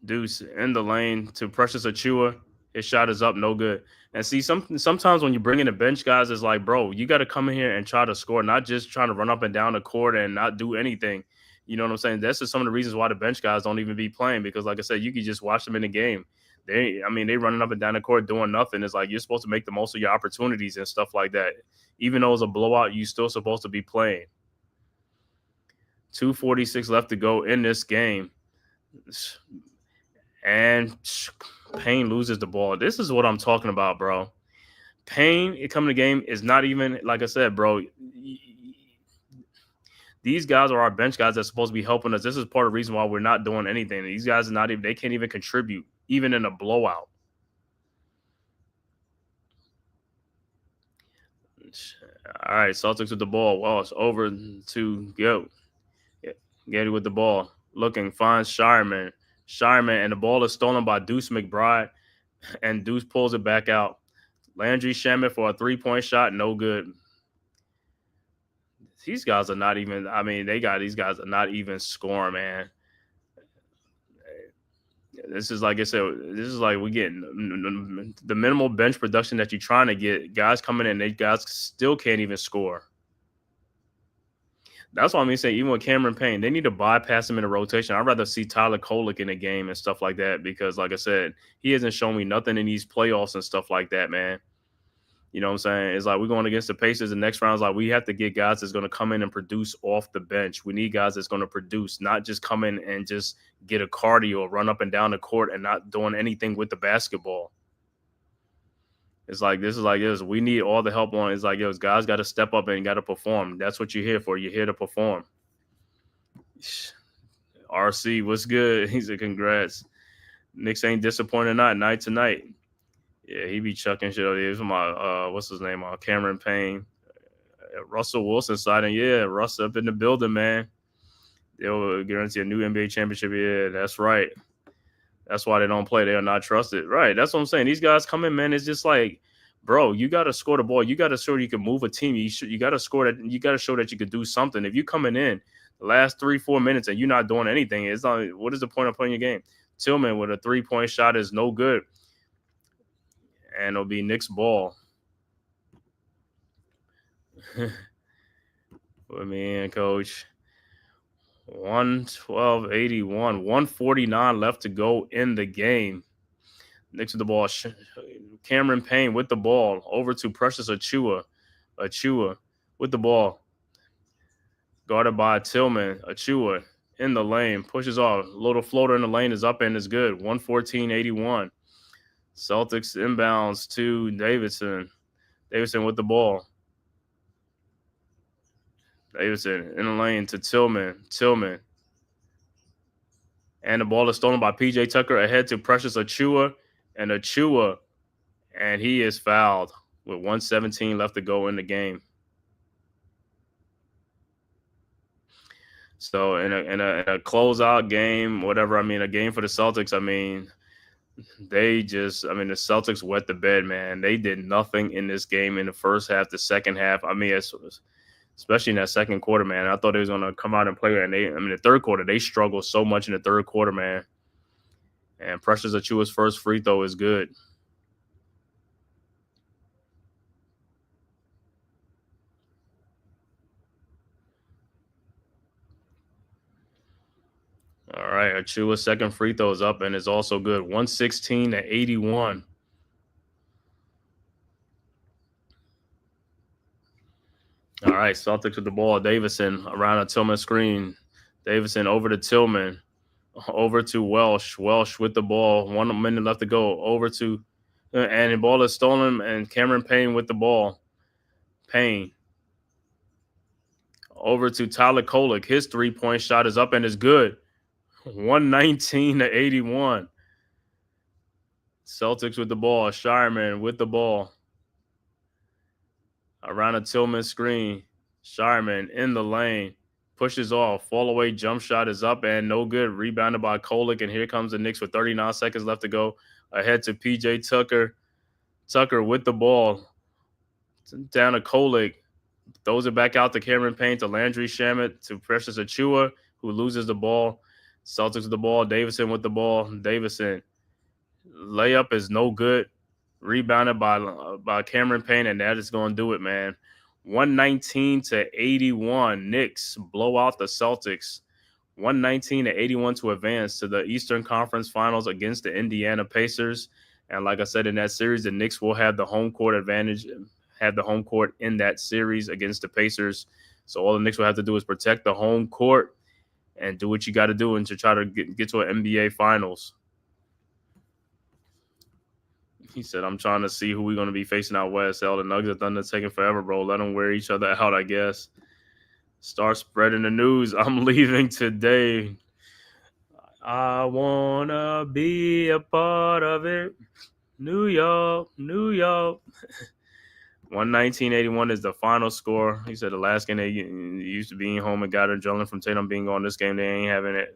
Deuce in the lane to Precious Achua. His shot is up, no good. And see, sometimes when you bring in the bench guys, it's like, bro, you got to come in here and try to score, not just trying to run up and down the court and not do anything. You know what I'm saying? That's just some of the reasons why the bench guys don't even be playing, because, like I said, you can just watch them in the game. They running up and down the court doing nothing. It's like you're supposed to make the most of your opportunities and stuff like that. Even though it's a blowout, you're still supposed to be playing. 2:46 left to go in this game. And Payne loses the ball. This is what I'm talking about, bro. Payne coming to the game is not even, like I said, bro. These guys are our bench guys that's supposed to be helping us. This is part of the reason why we're not doing anything. These guys are not even, they can't even contribute, even in a blowout. All right, Celtics with the ball. Walsh over to go. Getty with the ball. Looking, finds Shireman. Shireman, and the ball is stolen by Deuce McBride, and Deuce pulls it back out. Landry Shamet for a three-point shot, no good. These guys are not even, these guys are not even scoring, man. This is, like I said, this is like we getting the minimal bench production that you're trying to get. Guys coming in, guys still can't even score. That's why I'm saying, even with Cameron Payne, they need to bypass him in the rotation. I'd rather see Tyler Kolek in the game and stuff like that, because, like I said, he hasn't shown me nothing in these playoffs and stuff like that, man. You know what I'm saying? It's like we're going against the Pacers. The next round is like we have to get guys that's going to come in and produce off the bench. We need guys that's going to produce, not just come in and just get a cardio, run up and down the court and not doing anything with the basketball. It's like this is like this. We need all the help on. It's like, yo, guys got to step up and got to perform. That's what you're here for. You're here to perform. RC, what's good? He said, congrats. Knicks ain't disappointed night tonight. Yeah, he be chucking shit over here. This is my, what's his name? Cameron Payne. Russell Wilson siding. Yeah, Russ up in the building, man. They'll guarantee a new NBA championship. Yeah, that's right. That's why they don't play. They are not trusted. Right. That's what I'm saying. These guys come in, man. It's just like, bro, you got to score the ball. You got to show you can move a team. You got to score that. You got to show that you could do something. If you're coming in the last 3-4 minutes and you're not doing anything, it's not. What is the point of playing your game? Tillman with a 3-point shot is no good. And it'll be Knicks ball. Put me in, coach. 112-81, 149 left to go in the game. Knicks with the ball. Cameron Payne with the ball. Over to Precious Achua. Achua with the ball. Guarded by Tillman. Achua in the lane. Pushes off. Little floater in the lane is up and is good. 114-81. Celtics inbounds to Davidson. Davidson with the ball. Davidson in the lane to Tillman. Tillman. And the ball is stolen by P.J. Tucker ahead to Precious Achua. And Achua, and he is fouled with 1:17 left to go in the game. So in a closeout game, whatever, a game for the Celtics, They just, I mean, the Celtics wet the bed, man. They did nothing in this game in the first half, the second half. I mean, especially in that second quarter, man. I thought they was going to come out and play. And the third quarter, they struggled so much in the third quarter, man. And Precious Achiuwa's first free throw is good. All right, Achiuwa's second free throw is up and it's also good. 116-81. All right, Celtics with the ball. Davison around a Tillman screen. Davison over to Tillman. Over to Welsh. Welsh with the ball. 1 minute left to go. Over to, and the ball is stolen. And Cameron Payne with the ball. Payne. Over to Tyler Kolek. His 3-point shot is up and is good. 119-81. Celtics with the ball. Shireman with the ball. Around a Tillman screen. Shireman in the lane. Pushes off. Fall away jump shot is up and no good. Rebounded by Kolek. And here comes the Knicks with 39 seconds left to go. Ahead to PJ Tucker. Tucker with the ball. Down to Kolek. Throws it back out to Cameron Payne, to Landry Shamet, to Precious Achiuwa, who loses the ball. Celtics with the ball. Davison with the ball. Davison. Layup is no good. Rebounded by Cameron Payne, and that is going to do it, man. 119-81. Knicks blow out the Celtics. 119-81 to advance to the Eastern Conference Finals against the Indiana Pacers. And like I said, in that series, the Knicks will have the home court advantage, have the home court in that series against the Pacers. So all the Knicks will have to do is protect the home court and do what you got to do and to try to get to an NBA Finals. He said, I'm trying to see who we're going to be facing out west. Hell, the Nuggets and Thunder taking forever, bro. Let them wear each other out, I guess. Start spreading the news. I'm leaving today. I want to be a part of it. New York, New York. 119-81 is the final score. He said the last game they used to being home and got adrenaline from Tatum being on. This game, they ain't having it.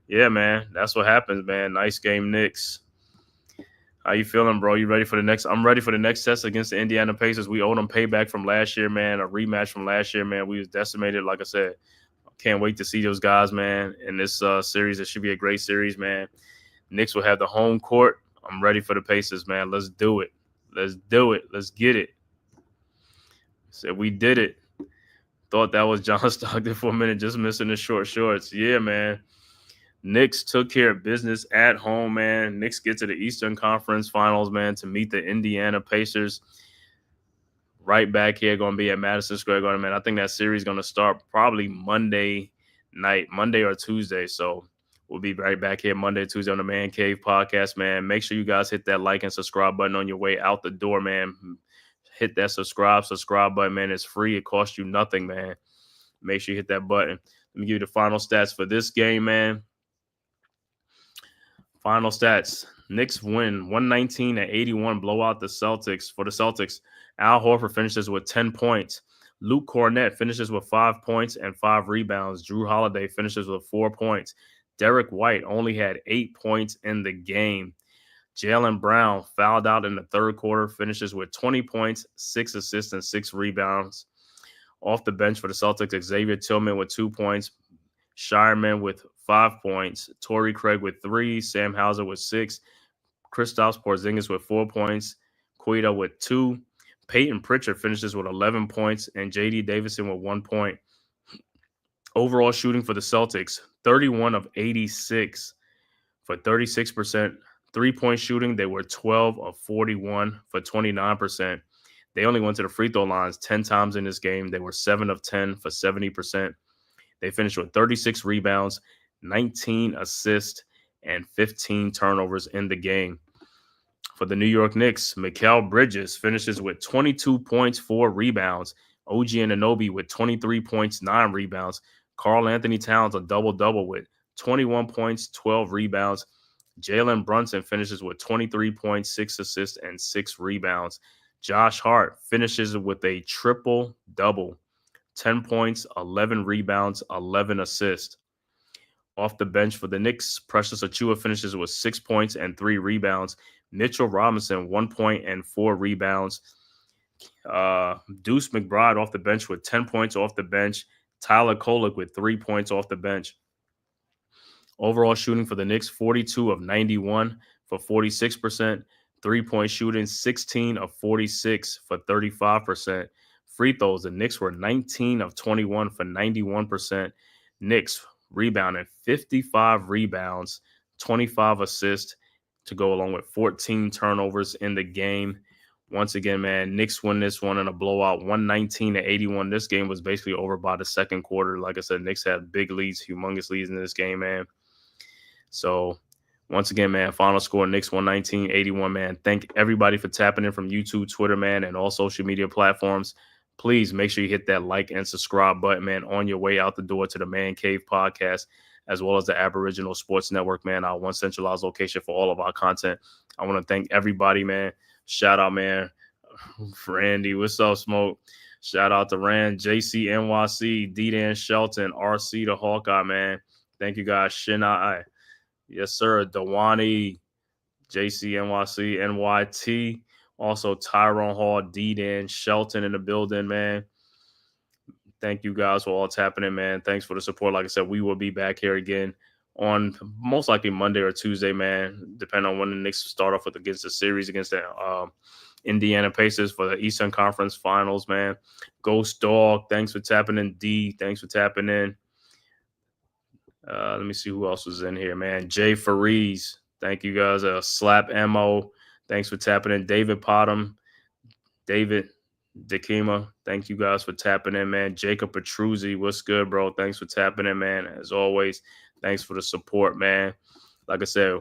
Yeah, man. That's what happens, man. Nice game, Knicks. How you feeling, bro? You ready for the next? I'm ready for the next test against the Indiana Pacers. We owe them payback from last year, man. A rematch from last year, man. We was decimated, like I said. Can't wait to see those guys, man, in this series. It should be a great series, man. Knicks will have the home court. I'm ready for the Pacers, man. Let's do it. Let's do it. Let's get it. Said we did it. Thought that was John Stockton for a minute, just missing the short shorts. Yeah, man. Knicks took care of business at home, man. Knicks get to the Eastern Conference Finals, man, to meet the Indiana Pacers. Right back here, going to be at Madison Square Garden, man. I think that series is going to start probably Monday night, Monday or Tuesday. So we'll be right back here Monday, Tuesday on the Man-Cave podcast, man. Make sure you guys hit that like and subscribe button on your way out the door, man. Hit that subscribe button, man. It's free. It costs you nothing, man. Make sure you hit that button. Let me give you the final stats for this game, man. Final stats. Knicks win 119-81, blow out the Celtics. For the Celtics, Al Horford finishes with 10 points. Luke Cornett finishes with 5 points and 5 rebounds. Drew Holiday finishes with 4 points. Derek White only had 8 points in the game. Jaylen Brown fouled out in the third quarter, finishes with 20 points, 6 assists, and 6 rebounds. Off the bench for the Celtics, Xavier Tillman with 2 points. Shireman with 5 points. Torrey Craig with 3. Sam Hauser with 6. Kristaps Porzingis with 4 points. Quita with 2. Peyton Pritchard finishes with 11 points. And J.D. Davison with 1 point. Overall shooting for the Celtics, 31 of 86 for 36%. 3-point shooting, they were 12 of 41 for 29%. They only went to the free throw lines 10 times in this game. They were 7 of 10 for 70%. They finished with 36 rebounds, 19 assists, and 15 turnovers in the game. For the New York Knicks, Mikal Bridges finishes with 22 points, 4 rebounds. OG Anunoby with 23 points, 9 rebounds. Karl Anthony Towns a double-double with 21 points, 12 rebounds. Jalen Brunson finishes with 23 points, 6 assists, and 6 rebounds. Josh Hart finishes with a triple-double, 10 points, 11 rebounds, 11 assists. off the bench for the Knicks. Precious Achiuwa finishes with 6 points and 3 rebounds. Mitchell Robinson, 1 point and 4 rebounds. Deuce McBride off the bench with 10 points off the bench. Tyler Kolek with 3 points off the bench. Overall shooting for the Knicks, 42 of 91 for 46%. 3-point shooting, 16 of 46 for 35%. Free throws, the Knicks were 19 of 21 for 91%. Knicks rebounded 55 rebounds, 25 assists to go along with 14 turnovers in the game. Once again, man, Knicks win this one in a blowout, 119-81. This game was basically over by the second quarter. Like I said, Knicks had big leads, humongous leads in this game, man. So, once again, man, final score, Knicks 119-81, man. Thank everybody for tapping in from YouTube, Twitter, man, and all social media platforms. Please make sure you hit that like and subscribe button, man, on your way out the door to the Man Cave podcast, as well as the Aboriginal Sports Network, man, our one centralized location for all of our content. I want to thank everybody, man. Shout out, man, Randy. What's up, Smoke? Shout out to Rand, JC, NYC, D-Dan Shelton, RC, the Hawkeye, man. Thank you, guys. Shinai. Yes, sir. Dawani, JC, NYC, NYT. Also, Tyrone Hall, D-Dan Shelton in the building, man. Thank you guys for all tapping in, man. Thanks for the support. Like I said, we will be back here again on most likely Monday or Tuesday, man, depending on when the Knicks start off with against the series against the Indiana Pacers for the Eastern Conference Finals, man. Ghost Dog, thanks for tapping in. D, thanks for tapping in. Let me see who else was in here, man. Jay Farees, thank you guys. Slap Mo, thanks for tapping in. David Potham, David Dekima, thank you guys for tapping in, man. Jacob Petruzzi, what's good, bro? Thanks for tapping in, man. As always, thanks for the support, man. Like I said,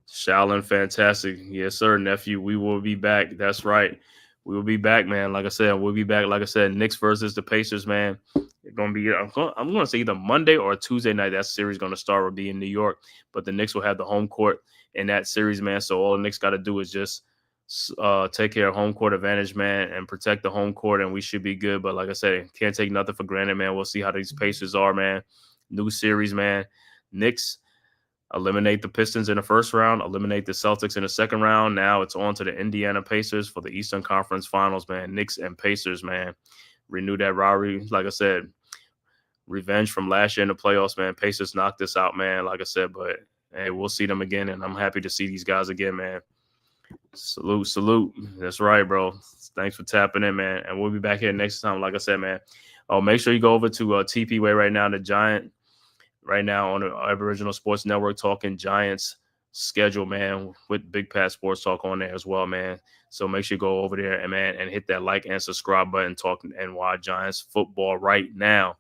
Shaolin, fantastic. Yes, sir, nephew. We will be back. That's right. We will be back, man. Like I said, we'll be back. Like I said, Knicks versus the Pacers, man. It's going to be, I'm going to say either Monday or Tuesday night. That series going to start will be in New York, but the Knicks will have the home court in that series, man. So all the Knicks got to do is just take care of home court advantage, man, and protect the home court, and we should be good. But like I said, can't take nothing for granted, man. We'll see how these Pacers are, man. New series, man. Knicks eliminate the Pistons in the first round, eliminate the Celtics in the second round. Now it's on to the Indiana Pacers for the Eastern Conference Finals, man. Knicks and Pacers, man. Renew that rivalry. Like I said, revenge from last year in the playoffs, man. Pacers knocked this out, man. Like I said, but hey, we'll see them again, and I'm happy to see these guys again, man. Salute, salute. That's right, bro. Thanks for tapping in, man. And we'll be back here next time. Like I said, man. Oh, make sure you go over to TP Way right now, the Giant, right now on the Aboriginal Sports Network, talking Giants schedule, man, with Big Pat Sports Talk on there as well, man. So make sure you go over there and, man, and hit that like and subscribe button, talking NY Giants football right now.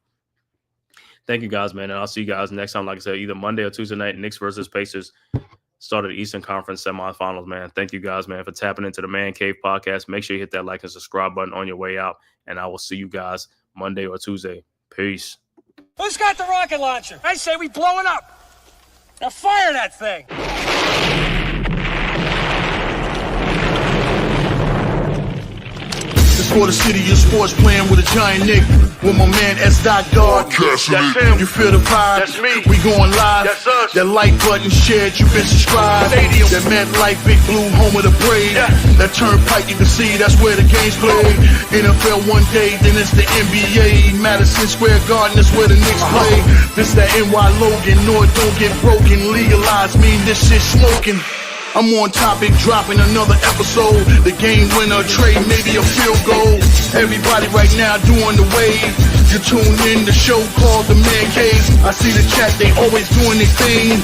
Thank you, guys, man. And I'll see you guys next time. Like I said, either Monday or Tuesday night, Knicks versus Pacers. Started the Eastern Conference semifinals, man. Thank you guys, man, for tapping into the Man Cave podcast. Make sure you hit that like and subscribe button on your way out, and I will see you guys Monday or Tuesday. Peace. Who's got the rocket launcher? I say we blow it up. Now fire that thing. It's for the city of sports, playing with a giant Nick. With my man S. Dot God. That's him. You feel the vibe? That's me. We going live. That's us. That like button shared, you been subscribed. Stadium. That MetLife, Big Blue, home of the Braves. Yeah. That turnpike, you can see that's where the game's played. NFL one day, then it's the NBA. Madison Square Garden, that's where the Knicks play. This that NY Logan, North don't get broken. Legalize, mean this shit smoking. I'm on topic, dropping another episode. The game winner, trade, maybe a field goal. Everybody right now doing the wave. You tune in the show called The-Man-Cave. I see the chat, they always doing their thing.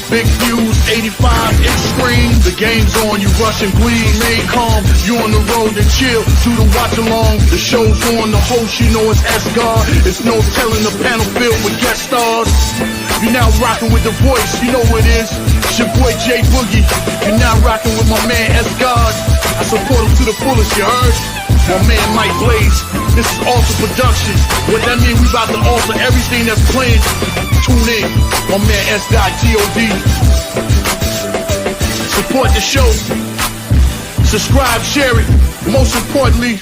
Big views, 85 inch screen. The game's on, you rush and bleed. Stay calm, you on the road and chill. Do the watch along. The show's on, the host, you know it's S-God. It's no telling, the panel filled with guest stars. You're now rocking with the voice, you know what it is. It's your boy J Boogie. You're now rocking with my man S-God. I support him to the fullest, you heard? My man Mike Blaze. This is Alter Productions. What that mean, we about to alter everything that's playing. Tune in. My man S-God G-O-D. Support the show. Subscribe, share it. Most importantly,